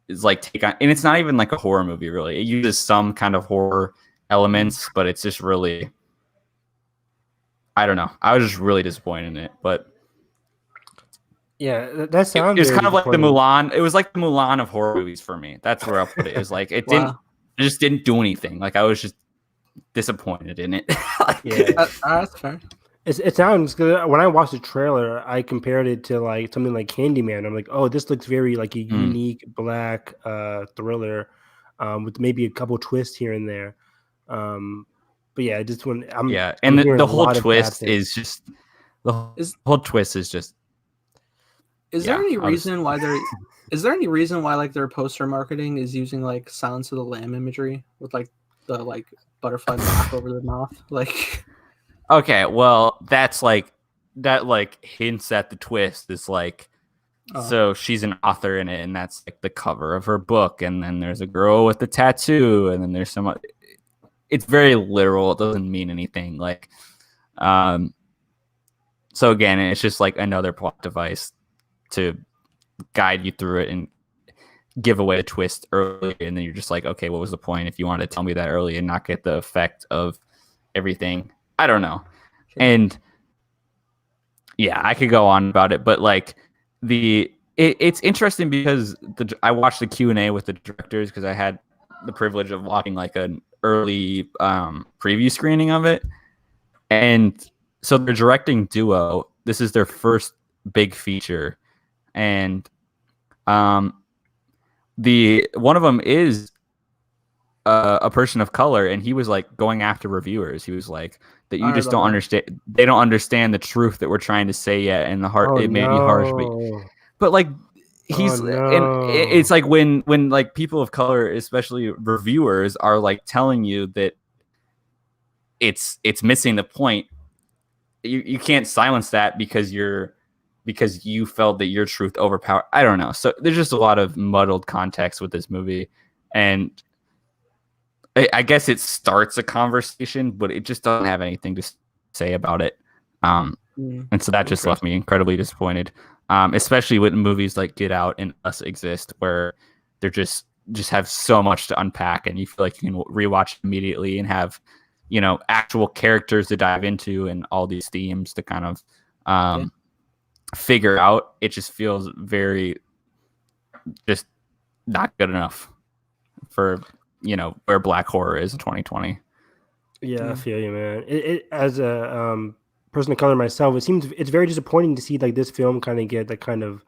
[SPEAKER 1] is like take on, and it's not even like a horror movie really. It uses some kind of horror elements, but it's just really, I don't know. I was just really disappointed in it, but.
[SPEAKER 3] Yeah, that sounds.
[SPEAKER 1] It was kind of like the Mulan. It was like the Mulan of horror movies for me. That's where I'll put it. It was like it just didn't do anything. Like I was just disappointed in it.
[SPEAKER 2] That's fair.
[SPEAKER 3] It sounds good. When I watched the trailer, I compared it to like something like Candyman. I'm like, oh, this looks very like a unique Black thriller with maybe a couple twists here and there. But yeah, just when
[SPEAKER 1] and the whole twist is just the whole twist is just.
[SPEAKER 2] Is there any reason why like their poster marketing is using like Silence of the Lamb imagery with like the like butterfly mark over the mouth? Like,
[SPEAKER 1] okay, well that's like that like hints at the twist. It's like so she's an author in it, and that's like the cover of her book, and then there's a girl with the tattoo, and then there's some. It's very literal. It doesn't mean anything. Like, so again, it's just like another plot device to guide you through it and give away a twist early, and then you're just like, okay, what was the point if you wanted to tell me that early and not get the effect of everything? I don't know. Sure. And yeah, I could go on about it, but like it's interesting because I watched the Q&A with the directors because I had the privilege of watching like an early preview screening of it, and so they're directing duo. This is their first big feature. And The one of them is a person of color, and he was like going after reviewers. He was like that you just don't understand. They don't understand the truth that we're trying to say yet, and the heart. It may be harsh, but like he's and it's like when like people of color, especially reviewers, are like telling you that it's missing the point. You can't silence that because you felt that your truth overpowered. I don't know. So there's just a lot of muddled context with this movie, and I guess it starts a conversation, but it just doesn't have anything to say about it. And so that just left me incredibly disappointed. Especially when movies like Get Out and Us exist, where they're just have so much to unpack, and you feel like you can rewatch immediately and have, actual characters to dive into and all these themes to kind of figure out. It just feels very just not good enough for where black horror is in 2020.
[SPEAKER 3] Yeah, I feel you, man. It as a person of color myself, it's very disappointing to see like this film kind of get like kind of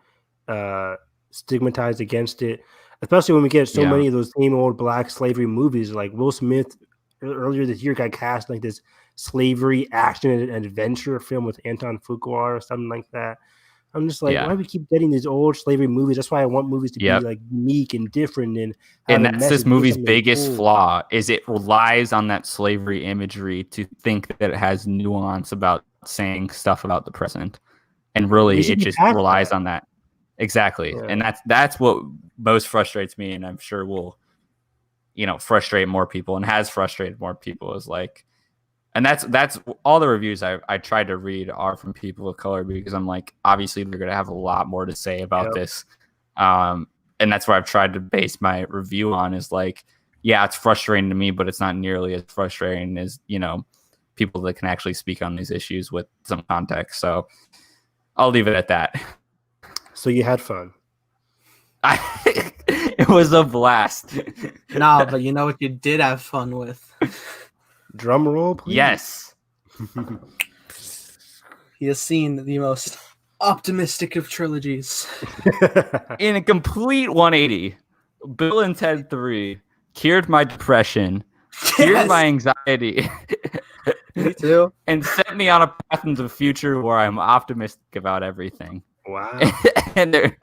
[SPEAKER 3] stigmatized against it, especially when we get so many of those same old black slavery movies. Like Will Smith earlier this year got cast like this slavery action and adventure film with Anton Fuqua or something like that. I'm just like, why do we keep getting these old slavery movies? That's why I want movies to be like unique and different. And
[SPEAKER 1] that's this movie's biggest flaw is it relies on that slavery imagery to think that it has nuance about saying stuff about the present. And really it just relies on that. Exactly. Yeah. And that's what most frustrates me, and I'm sure will, frustrate more people and has frustrated more people, is like, and that's all the reviews I tried to read are from people of color, because I'm like, obviously they're going to have a lot more to say about this. And that's what I've tried to base my review on, is like, yeah, it's frustrating to me, but it's not nearly as frustrating as, people that can actually speak on these issues with some context. So I'll leave it at that.
[SPEAKER 3] So you had fun.
[SPEAKER 1] It was a blast.
[SPEAKER 2] Nah, but you know what you did have fun with?
[SPEAKER 3] Drum roll, please.
[SPEAKER 1] Yes.
[SPEAKER 2] He has seen the most optimistic of trilogies.
[SPEAKER 1] In a complete 180, Bill and Ted 3 cured my depression, cured my anxiety.
[SPEAKER 2] Me too.
[SPEAKER 1] And set me on a path into the future where I'm optimistic about everything.
[SPEAKER 3] Wow.
[SPEAKER 1] And they're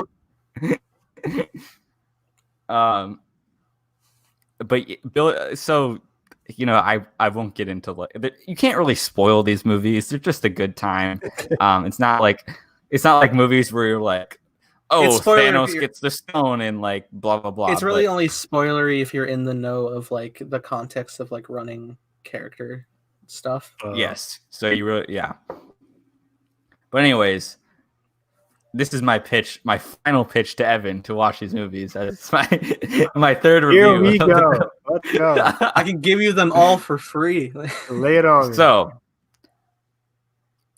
[SPEAKER 1] but Bill, so I won't get into you can't really spoil these movies. They're just a good time. It's not like movies where you're like, oh, Thanos gets the stone and like blah blah blah.
[SPEAKER 2] It's really only spoilery if you're in the know of like the context of like running character stuff.
[SPEAKER 1] Yes. So you really But anyways, this is my pitch, my final pitch to Evan to watch these movies. It's my third review.
[SPEAKER 3] Here we go. Let's go.
[SPEAKER 2] I can give you them all for free.
[SPEAKER 3] Lay it on.
[SPEAKER 1] So,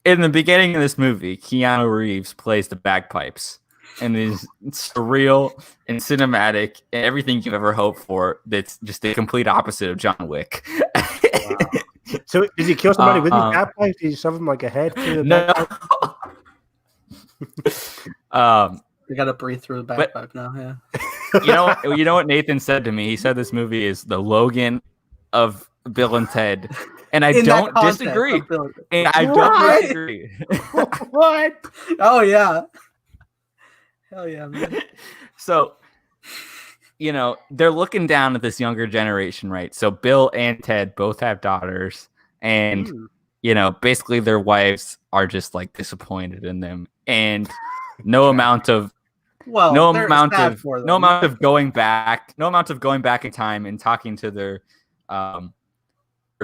[SPEAKER 1] in the beginning of this movie, Keanu Reeves plays the bagpipes, and is surreal and cinematic and everything you've ever hoped for. That's just the complete opposite of John Wick.
[SPEAKER 3] Wow. So, does he kill somebody with his bagpipes? Did he shove him like a head?
[SPEAKER 1] No.
[SPEAKER 2] You gotta breathe through the bagpipe now. Yeah.
[SPEAKER 1] You know what Nathan said to me? He said this movie is the Logan of Bill and Ted, and I don't disagree. And I don't disagree.
[SPEAKER 2] What? Oh yeah. Hell yeah, man.
[SPEAKER 1] So, they're looking down at this younger generation, right? So Bill and Ted both have daughters, and basically their wives are just like disappointed in them, and no amount of going back in time and talking to their or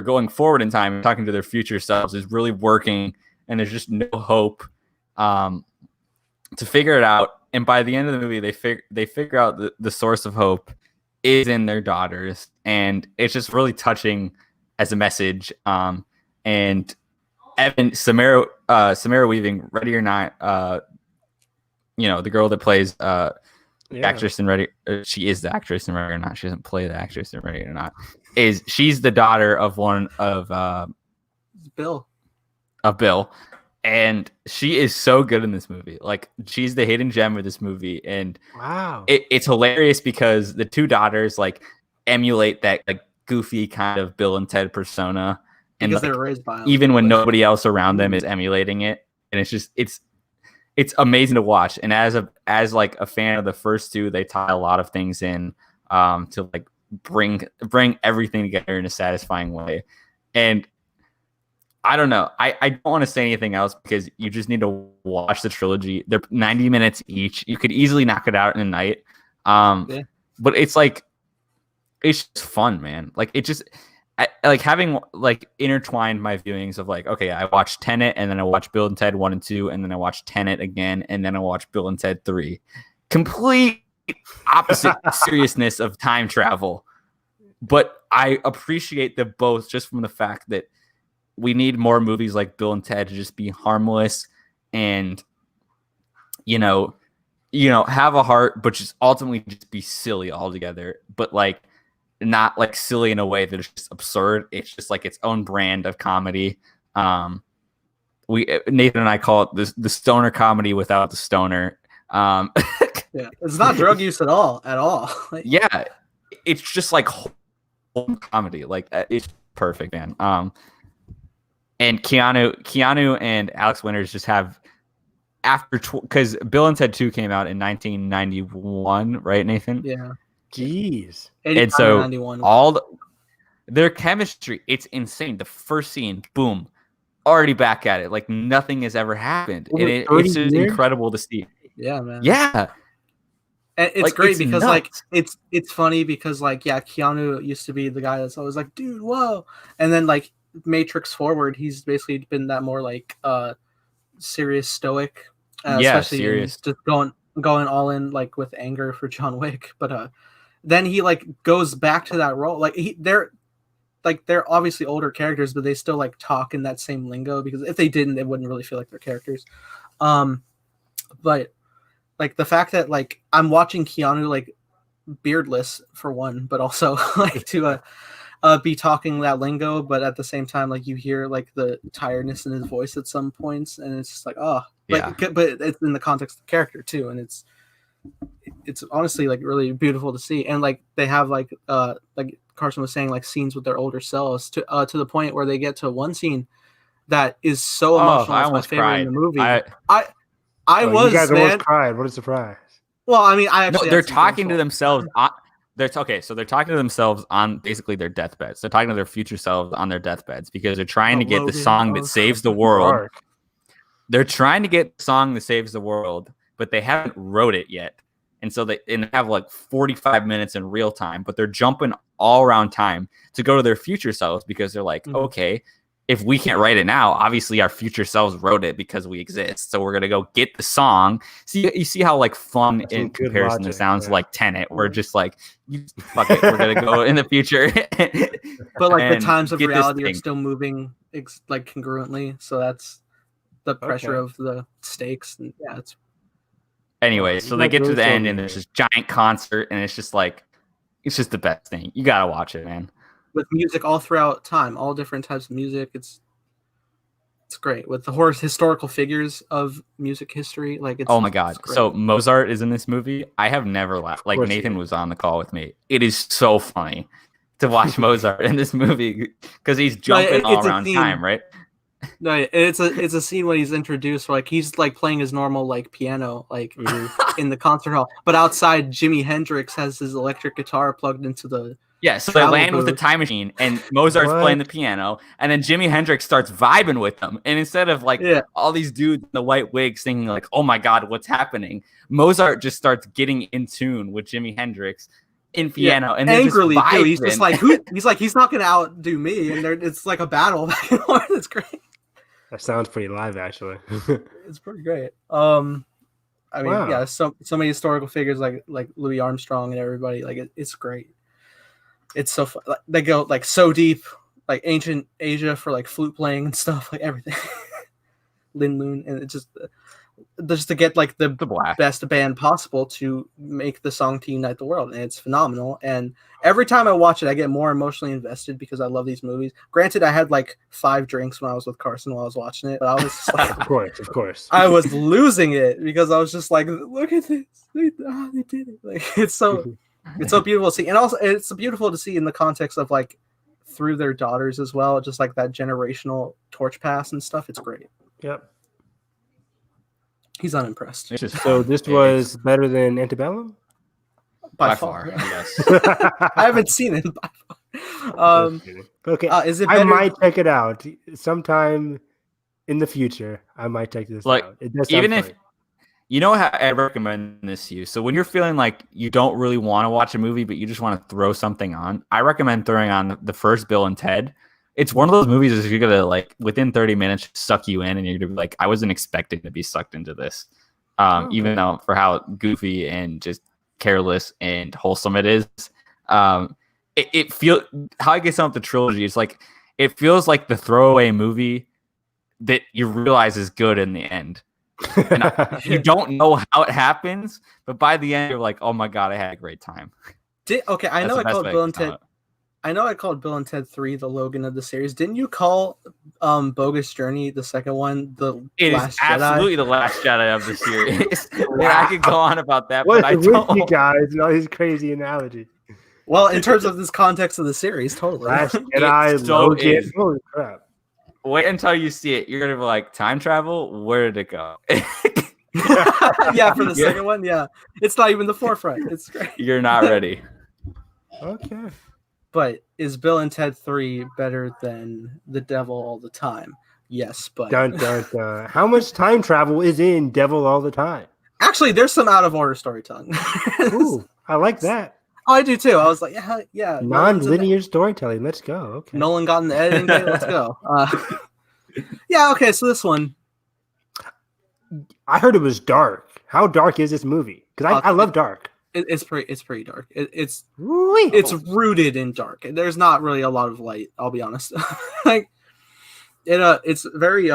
[SPEAKER 1] going forward in time and talking to their future selves is really working, and there's just no hope to figure it out. And by the end of the movie, they figure out the source of hope is in their daughters, and it's just really touching as a message. And Evan Samara Weaving, Ready or Not, the girl that plays actress in Ready, she is the actress in Ready or Not. She doesn't play the actress in Ready or Not. She's the daughter of one of
[SPEAKER 2] Bill.
[SPEAKER 1] Of Bill, and she is so good in this movie. Like, she's the hidden gem of this movie, and
[SPEAKER 3] Wow.
[SPEAKER 1] it's hilarious because the two daughters like emulate that like goofy kind of Bill and Ted persona, and
[SPEAKER 2] Because
[SPEAKER 1] like,
[SPEAKER 2] they're raised by them.
[SPEAKER 1] even when nobody else around them is emulating it, and it's just it's amazing to watch. And as like a fan of the first two, they tie a lot of things in to like bring everything together in a satisfying way. And I don't know. I don't want to say anything else because you just need to watch the trilogy. They're 90 minutes each. You could easily knock it out in a night. But it's like, it's just fun, man. Like, it just, like having like intertwined my viewings of like, okay, I watched Tenet and then I watched Bill and Ted 1 and 2, and then I watched Tenet again, and then I watched Bill and Ted 3. Complete opposite seriousness of time travel. But I appreciate them both just from the fact that we need more movies like Bill and Ted to just be harmless and, you know, have a heart, but just ultimately just be silly altogether. But like, not like silly in a way that is just absurd. It's just like its own brand of comedy. Nathan and I call it the stoner comedy without the stoner.
[SPEAKER 2] Yeah, it's not drug use at all. Like,
[SPEAKER 1] yeah, it's just like whole comedy. Like, it's perfect, man. And Keanu and Alex Winters just have because Bill and Ted 2 came out in 1991, right, Nathan?
[SPEAKER 2] Yeah.
[SPEAKER 3] Jeez.
[SPEAKER 1] And so their chemistry, it's insane. The first scene, boom, already back at it. Like nothing has ever happened. And it's just incredible to see.
[SPEAKER 2] Yeah, man.
[SPEAKER 1] Yeah.
[SPEAKER 2] And it's like, great because nuts. Like it's funny because like, yeah, Keanu used to be the guy that's always like, dude, whoa. And then like Matrix Forward, he's basically been that more like serious stoic. Especially serious. Just going all in like with anger for John Wick. But then he like goes back to that role. Like they're obviously older characters, but they still like talk in that same lingo, because if they didn't, they wouldn't really feel like they're characters. But like the fact that like I'm watching Keanu like beardless for one, but also like to be talking that lingo, but at the same time like you hear like the tiredness in his voice at some points, and it's just like, oh, like, yeah. But it's in the context of the character too, and it's honestly like really beautiful to see. And like they have like Carson was saying, like scenes with their older selves to the point where they get to one scene that is so emotional.
[SPEAKER 1] I almost cried
[SPEAKER 2] in the movie.
[SPEAKER 3] I was, you guys almost cried. What a surprise.
[SPEAKER 2] Well, I mean, I actually
[SPEAKER 1] they're talking to themselves. They're talking to themselves on basically their deathbeds. They're talking to their future selves on their deathbeds because they're trying to get the song that saves the world. They're trying to get the song that saves the world, but they haven't wrote it yet. And so they have like 45 minutes in real time, but they're jumping all around time to go to their future selves because they're like, okay, if we can't write it now, obviously our future selves wrote it because we exist. So we're going to go get the song. See, you see how like fun in comparison it sounds like Tenet. We're just like, fuck it, we're going to go in the future.
[SPEAKER 2] But like the times of reality are still moving like congruently. So that's the pressure of the stakes. And yeah, it's.
[SPEAKER 1] Anyway, so they get to the end and there's this giant concert, and it's just like, it's just the best thing. You got to watch it, man.
[SPEAKER 2] With music all throughout time, all different types of music. It's great with the historical figures of music history. Like, it's,
[SPEAKER 1] oh my god! So Mozart is in this movie. I have never laughed. Like Nathan was on the call with me. It is so funny to watch Mozart in this movie because he's jumping all around time, right?
[SPEAKER 2] No, it's a scene when he's introduced. Like he's like playing his normal like piano, like in the concert hall, but outside Jimi Hendrix has his electric guitar plugged into the.
[SPEAKER 1] Yeah, so they land with the time machine, and Mozart's playing the piano, and then Jimi Hendrix starts vibing with them. And instead of like all these dudes in the white wigs singing like, "Oh my God, what's happening?" Mozart just starts getting in tune with Jimi Hendrix in piano, and
[SPEAKER 2] angrily too. He's just like, he's not gonna outdo me, and it's like a battle. It's great.
[SPEAKER 3] That sounds pretty live, actually.
[SPEAKER 2] It's pretty great. I mean, yeah, so many historical figures like Louis Armstrong and everybody. Like it's great. It's so fun. Like, they go like so deep, like ancient Asia for like flute playing and stuff, like everything. Lin Lun, and it's just just to get like the
[SPEAKER 1] blast.
[SPEAKER 2] best band possible to make the song to unite the world, and it's phenomenal. And every time I watch it, I get more emotionally invested because I love these movies. Granted, I had like 5 drinks when I was with Carson while I was watching it, but I was just like,
[SPEAKER 3] Of course.
[SPEAKER 2] I was losing it because I was just like, look at this, they did it. Like it's so beautiful to see, and also it's beautiful to see in the context of like through their daughters as well, just like that generational torch pass and stuff. It's great.
[SPEAKER 3] Yep.
[SPEAKER 2] He's unimpressed.
[SPEAKER 3] So this was better than Antebellum?
[SPEAKER 1] By far, yes.
[SPEAKER 2] I haven't seen it by far.
[SPEAKER 3] Okay,
[SPEAKER 2] is it
[SPEAKER 3] I
[SPEAKER 2] better?
[SPEAKER 3] might check it out sometime in the future. I might check this out. It does sound
[SPEAKER 1] even if
[SPEAKER 3] funny.
[SPEAKER 1] you know how I recommend this to you. So when you're feeling like you don't really want to watch a movie, but you just want to throw something on, I recommend throwing on the first Bill and Ted. It's one of those movies that you're gonna like within 30 minutes suck you in, and you're gonna be like, I wasn't expecting to be sucked into this, even though for how goofy and just careless and wholesome it is. It feels how I get some of the trilogy. It's like it feels like the throwaway movie that you realize is good in the end. And you don't know how it happens, but by the end you're like, oh my god, I had a great time.
[SPEAKER 2] I know I called Bill and Ted. I know I called Bill and Ted 3 the Logan of the series. Didn't you call Bogus Journey, the second one,
[SPEAKER 1] It
[SPEAKER 2] Last
[SPEAKER 1] is absolutely
[SPEAKER 2] Jedi?
[SPEAKER 1] The Last Jedi of the series. Yeah, I could go on about that,
[SPEAKER 3] What's
[SPEAKER 1] but I
[SPEAKER 3] with
[SPEAKER 1] don't.
[SPEAKER 3] you guys and all these crazy analogies?
[SPEAKER 2] Well, in terms of this context of the series, totally.
[SPEAKER 3] Last Jedi,
[SPEAKER 1] so
[SPEAKER 3] Logan.
[SPEAKER 1] is.
[SPEAKER 3] Holy crap.
[SPEAKER 1] Wait until you see it. You're gonna be like, time travel? Where did it go?
[SPEAKER 2] Yeah, for the second one, yeah. It's not even the forefront. It's great.
[SPEAKER 1] You're not ready.
[SPEAKER 3] Okay.
[SPEAKER 2] But is Bill and Ted 3 better than The Devil All the Time? Yes, but
[SPEAKER 3] Dun, dun, dun. How much time travel is in Devil All the Time?
[SPEAKER 2] actually, there's some out of order storytelling.
[SPEAKER 3] Ooh, I like that.
[SPEAKER 2] Oh, I do too. I was like, yeah.
[SPEAKER 3] Non-linear storytelling. Let's go. Okay.
[SPEAKER 2] Nolan got in the editing day. Let's go. Yeah. Okay. So this one,
[SPEAKER 3] I heard it was dark. How dark is this movie? Because I love dark.
[SPEAKER 2] it's pretty dark. It's
[SPEAKER 3] Woo-wee.
[SPEAKER 2] rooted in dark. There's not really a lot of light. I'll be honest. Like it's very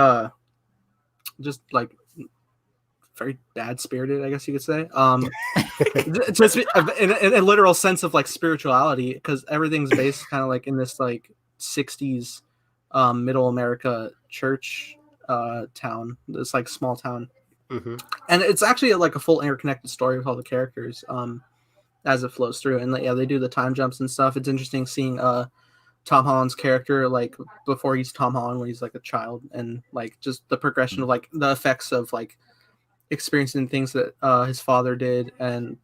[SPEAKER 2] just like very bad spirited, I guess you could say. Just in a literal sense of like spirituality, because everything's based kind of like in this like 60s middle America church town, this like small town.
[SPEAKER 3] Mm-hmm.
[SPEAKER 2] And it's actually like a full interconnected story with all the characters as it flows through. And yeah, they do the time jumps and stuff. It's interesting seeing Tom Holland's character like before he's Tom Holland when he's like a child, and like just the progression of like the effects of like experiencing things that his father did and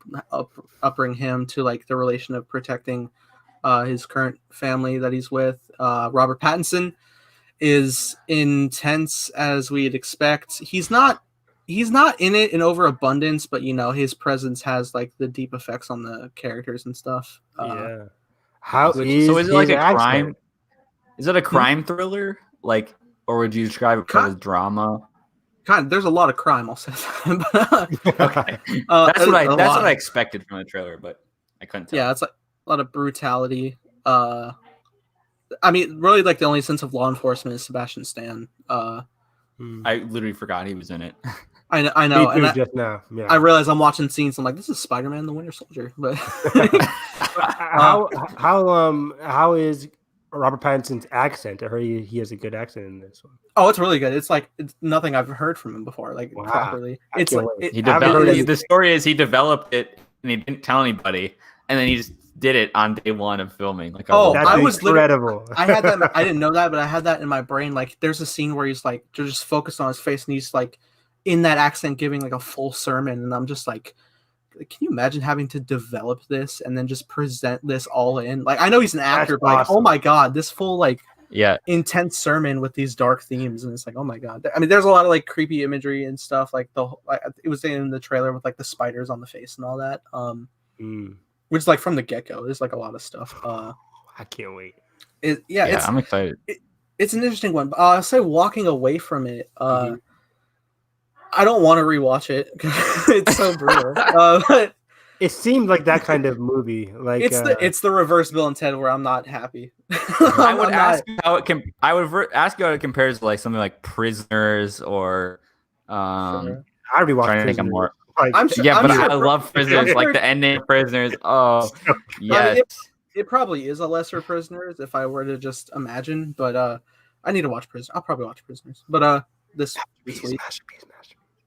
[SPEAKER 2] upbring him to like the relation of protecting his current family that he's with. Robert Pattinson is intense as we'd expect. He's not in it in overabundance, but you know his presence has like the deep effects on the characters and stuff.
[SPEAKER 3] Yeah.
[SPEAKER 1] So is it like a crime? Is it a crime thriller? Like, or would you describe it as drama?
[SPEAKER 2] Kind of, there's a lot of crime, I'll say that.
[SPEAKER 1] Okay. That's what I expected from the trailer, but I couldn't tell.
[SPEAKER 2] Yeah, it's like a lot of brutality. I mean, really, like the only sense of law enforcement is Sebastian Stan.
[SPEAKER 1] I literally forgot he was in it.
[SPEAKER 2] I know.
[SPEAKER 3] Me too,
[SPEAKER 2] And
[SPEAKER 3] just now. Yeah.
[SPEAKER 2] I realize I'm watching scenes. I'm like, this is Spider-Man: The Winter Soldier. But
[SPEAKER 3] how is Robert Pattinson's accent? I heard he has a good accent in this one.
[SPEAKER 2] oh, it's really good. It's like it's nothing I've heard from him before. Like properly. It's like
[SPEAKER 1] The story is he developed it and he didn't tell anybody, and then he just did it on day one of filming. Like,
[SPEAKER 3] that's
[SPEAKER 2] I was
[SPEAKER 3] incredible.
[SPEAKER 2] I had that. I didn't know that, but I had that in my brain. Like, there's a scene where he's like just focused on his face, and he's like in that accent giving like a full sermon, and I'm just like, can you imagine having to develop this and then just present this all in? Like, I know he's an actor, but like, oh my god, this full like intense sermon with these dark themes, and it's like, oh my god. I mean, there's a lot of like creepy imagery and stuff. Like it was in the trailer with like the spiders on the face and all that. Which like from the get-go, there's like a lot of stuff.
[SPEAKER 3] I can't wait.
[SPEAKER 1] I'm excited.
[SPEAKER 2] It's an interesting one. I'll say walking away from it. I don't want to rewatch it because it's so brutal. But
[SPEAKER 3] it seemed like that kind of movie. Like
[SPEAKER 2] it's the reverse Bill and Ted where I'm not happy.
[SPEAKER 1] I would ask you how it compares to like something like Prisoners or
[SPEAKER 3] I I rewatched
[SPEAKER 1] trying to think of
[SPEAKER 3] Prisoners.
[SPEAKER 1] more.
[SPEAKER 3] Like,
[SPEAKER 2] I'm sure,
[SPEAKER 1] Yeah,
[SPEAKER 2] I'm
[SPEAKER 1] but
[SPEAKER 2] sure,
[SPEAKER 1] I love Prisoners, like the ending of Prisoners. Oh,
[SPEAKER 2] I
[SPEAKER 1] yes.
[SPEAKER 2] mean, it probably is a lesser Prisoners if I were to just imagine, but I need to watch Prisoners. I'll probably watch Prisoners, but this week.
[SPEAKER 3] Masterpiece.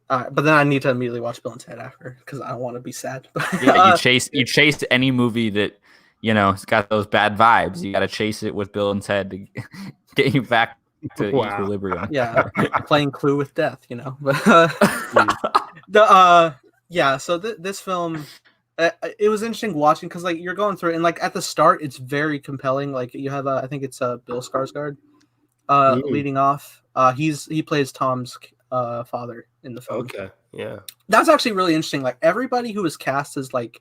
[SPEAKER 2] But then I need to immediately watch Bill and Ted after because I don't want to be sad.
[SPEAKER 1] Yeah, you chase any movie that it's got those bad vibes. You got to chase it with Bill and Ted to get you back to equilibrium.
[SPEAKER 2] Yeah, playing Clue with death, But so this film, it was interesting watching because like you're going through it, and like at the start, it's very compelling. Like you have, I think it's Bill Skarsgård, leading off. He plays Tom's father in the film.
[SPEAKER 3] Okay, yeah,
[SPEAKER 2] that's actually really interesting. Like everybody who was cast as like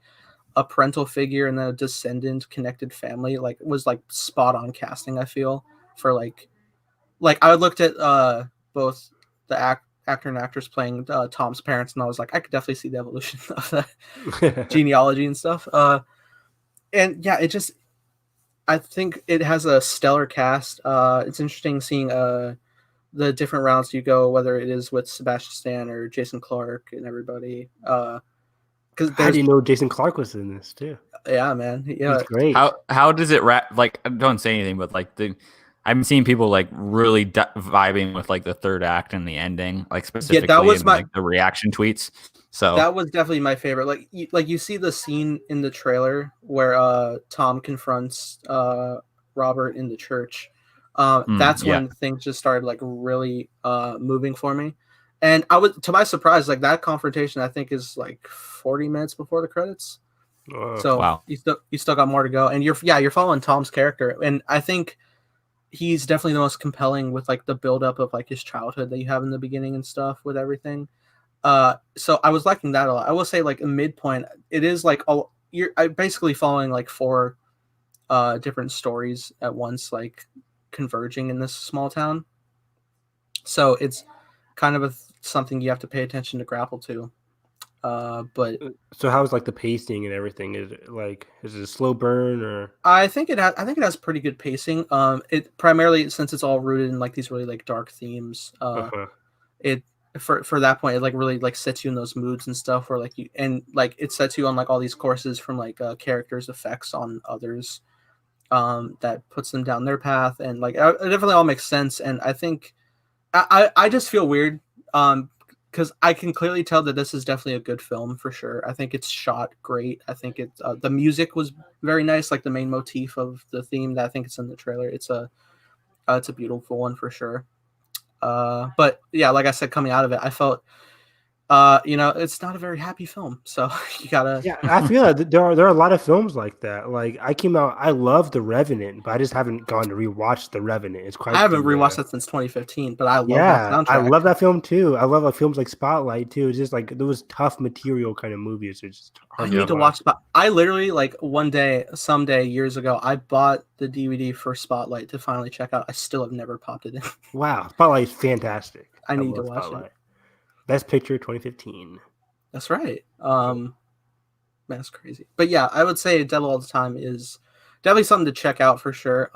[SPEAKER 2] a parental figure and then a descendant connected family, like was like spot on casting. I feel for like I looked at both the actor and actress playing Tom's parents, and I was like, I could definitely see the evolution of the genealogy and stuff. And yeah, I think it has a stellar cast. It's interesting seeing the different routes you go, whether it is with Sebastian Stan or Jason Clarke and everybody. Because
[SPEAKER 3] how do you know Jason Clarke was in this too?
[SPEAKER 2] Yeah, man. Yeah,
[SPEAKER 3] he's great.
[SPEAKER 1] How does it wrap? Like, don't say anything, but like I've seen people like really vibing with like the third act and the ending, like specifically
[SPEAKER 2] that was
[SPEAKER 1] like the reaction tweets. So
[SPEAKER 2] that was definitely my favorite. Like you see the scene in the trailer where Tom confronts Robert in the church. That's when things just started like really moving for me. And I was, to my surprise, like that confrontation I think is like 40 minutes before the credits. So
[SPEAKER 1] wow.
[SPEAKER 2] you still got more to go, and you're following Tom's character, and I think he's definitely the most compelling with like the buildup of like his childhood that you have in the beginning and stuff with everything. So I was liking that a lot. I will say like a midpoint, it is like you're basically following like 4 different stories at once, like converging in this small town. So it's kind of something you have to pay attention to grapple to. But
[SPEAKER 3] so how's like the pacing and everything? Is it a slow burn or?
[SPEAKER 2] I think it has pretty good pacing. It primarily, since it's all rooted in like these really like dark themes. It for that point, it like really like sets you in those moods and stuff where like it sets you on like all these courses from like characters' effects on others, that puts them down their path, and like it definitely all makes sense. And I think I just feel weird, because I can clearly tell that this is definitely a good film for sure. I think it's shot great. I think it's the music was very nice, like the main motif of the theme that I think it's in the trailer. It's a beautiful one for sure. But yeah, like I said, coming out of it, I felt it's not a very happy film. So you gotta.
[SPEAKER 3] Yeah, I feel like there are a lot of films like that. Like I love The Revenant, but I just haven't gone to rewatch The Revenant. It's quite.
[SPEAKER 2] I haven't rewatched that since 2015, but I love that soundtrack.
[SPEAKER 3] I love that film too. I love films like Spotlight too. It's just like those tough material kind of movies. It's just
[SPEAKER 2] hard I need to watch. I literally like someday years ago, I bought the DVD for Spotlight to finally check out. I still have never popped it in.
[SPEAKER 3] Wow, Spotlight is fantastic.
[SPEAKER 2] I need to watch Spotlight.
[SPEAKER 3] It. Best Picture 2015.
[SPEAKER 2] That's right. Man, that's crazy. But yeah, I would say Devil All the Time is definitely something to check out for sure.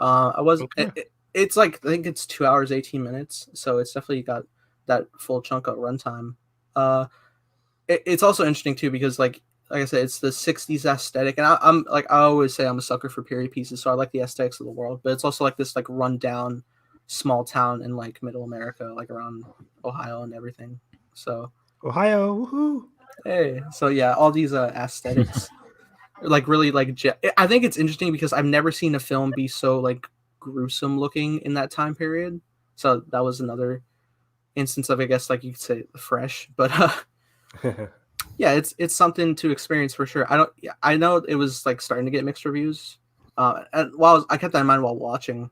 [SPEAKER 2] It's like, I think it's 2 hours 18 minutes, so it's definitely got that full chunk of runtime. It's also interesting too because like I said, it's the 60s aesthetic, and I'm like I always say I'm a sucker for period pieces, so I like the aesthetics of the world. But it's also like this like rundown small town in like middle America, like around Ohio and everything. So
[SPEAKER 3] Ohio, woohoo!
[SPEAKER 2] Hey, so yeah, all these aesthetics, like really like. I think it's interesting because I've never seen a film be so like gruesome looking in that time period. So that was another instance of, I guess, like you could say, fresh. But yeah, it's something to experience for sure. I know it was like starting to get mixed reviews, and I kept that in mind while watching.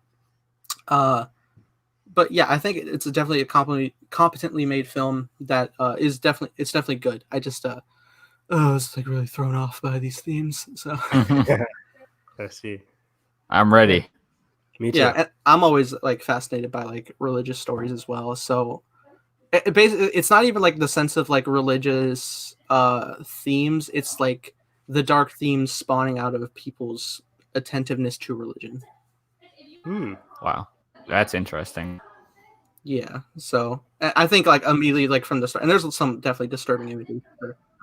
[SPEAKER 2] But yeah, I think it's definitely a competently made film that is definitely good. I just I was like really thrown off by these themes. So
[SPEAKER 3] I see.
[SPEAKER 1] I'm ready.
[SPEAKER 3] Me too.
[SPEAKER 2] Yeah, and I'm always like fascinated by like religious stories as well. So it's not even like the sense of like religious themes. It's like the dark themes spawning out of people's attentiveness to religion.
[SPEAKER 3] Hmm.
[SPEAKER 1] Wow. That's interesting.
[SPEAKER 2] Yeah, so I think like immediately like from the start, and there's some definitely disturbing images.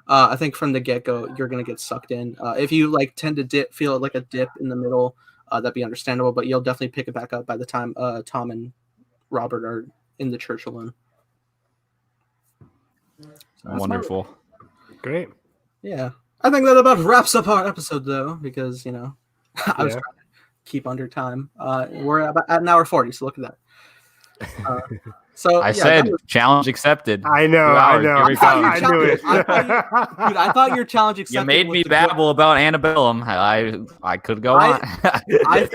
[SPEAKER 2] I think from the get go you're gonna get sucked in. If you like tend to feel like a dip in the middle, that'd be understandable. But you'll definitely pick it back up by the time Tom and Robert are in the church alone.
[SPEAKER 1] Wonderful.
[SPEAKER 3] Great.
[SPEAKER 2] Yeah, I think that about wraps up our episode though, because I was trying to keep under time. We're about at an hour 40, so look at that. So
[SPEAKER 1] I said challenge accepted.
[SPEAKER 3] I know.
[SPEAKER 1] Here we go.
[SPEAKER 3] I knew it.
[SPEAKER 2] Dude, I thought your challenge accepted.
[SPEAKER 1] You made me babble about Antebellum. I could go on.
[SPEAKER 2] I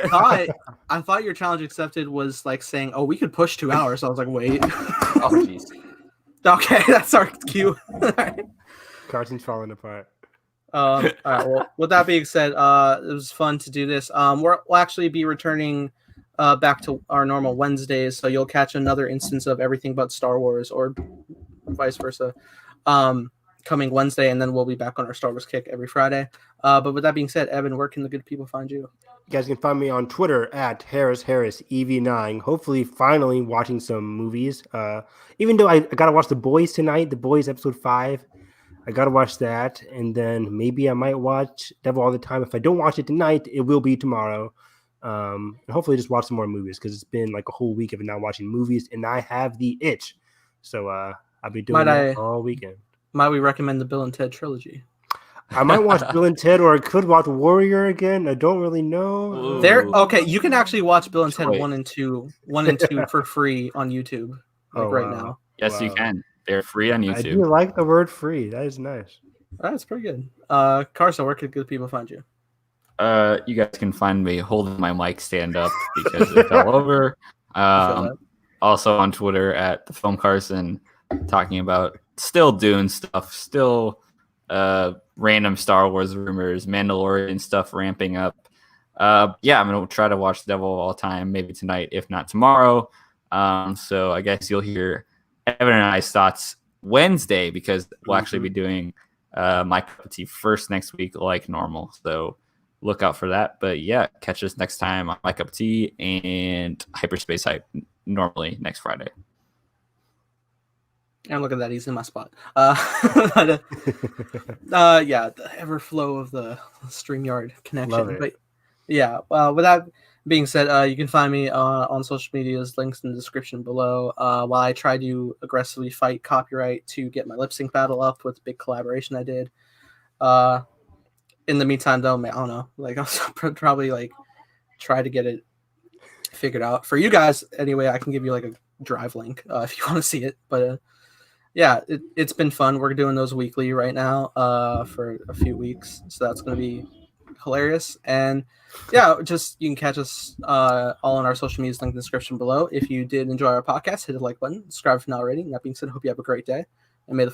[SPEAKER 2] thought your challenge accepted was like saying, "Oh, we could push 2 hours." I was like, "Wait."
[SPEAKER 1] Oh, jeez.
[SPEAKER 2] Okay, that's our cue.
[SPEAKER 3] Carton's falling apart.
[SPEAKER 2] All right. Well, with that being said, it was fun to do this. We'll actually be returning back to our normal Wednesdays, so you'll catch another instance of everything but Star Wars, or vice versa, coming Wednesday, and then we'll be back on our Star Wars kick every Friday. But with that being said, Evan, where can the good people find you?
[SPEAKER 3] You guys can find me on Twitter at HarrisEV9. Hopefully, finally watching some movies. Even though I gotta watch The Boys tonight, The Boys episode 5. I gotta watch that, and then maybe I might watch Devil All the Time. If I don't watch it tonight, it will be tomorrow. And hopefully just watch some more movies, because it's been like a whole week of not watching movies, and I have the itch. So I'll be doing that all weekend. Might
[SPEAKER 2] we recommend the Bill and Ted trilogy?
[SPEAKER 3] I might watch Bill and Ted, or I could watch Warrior again. I don't really know.
[SPEAKER 2] Okay, you can actually watch Bill and Ted 1 and 2 for free on YouTube right now.
[SPEAKER 1] Yes, you can. They're free on YouTube.
[SPEAKER 3] I do like the word free. That is nice.
[SPEAKER 2] That's pretty good. Carson, where could good people find you?
[SPEAKER 1] You guys can find me holding my mic stand up because it fell over. Also on Twitter at the Film Carson, talking about still Dune stuff, still random Star Wars rumors, Mandalorian stuff ramping up. I'm gonna try to watch Devil All Time maybe tonight, if not tomorrow. So I guess you'll hear Evan and I's thoughts Wednesday, because we'll actually be doing My Cup of Tea first next week like normal. So look out for that. But yeah, catch us next time on My Cup of Tea and Hyperspace Hype normally next Friday.
[SPEAKER 2] And look at that, he's in my spot. The everflow of the StreamYard connection. But yeah, with that being said, you can find me on social medias, links in the description below. While I try to aggressively fight copyright to get my lip sync battle up with the big collaboration I did. In the meantime, though, I don't know. Like, I'll probably try to get it figured out for you guys. Anyway, I can give you like a drive link if you want to see it. But it's been fun. We're doing those weekly right now for a few weeks, so that's going to be hilarious. And just you can catch us all on our social medias, link in the description below. If you did enjoy our podcast, hit the like button, subscribe if not already. And that being said, I hope you have a great day, and may the force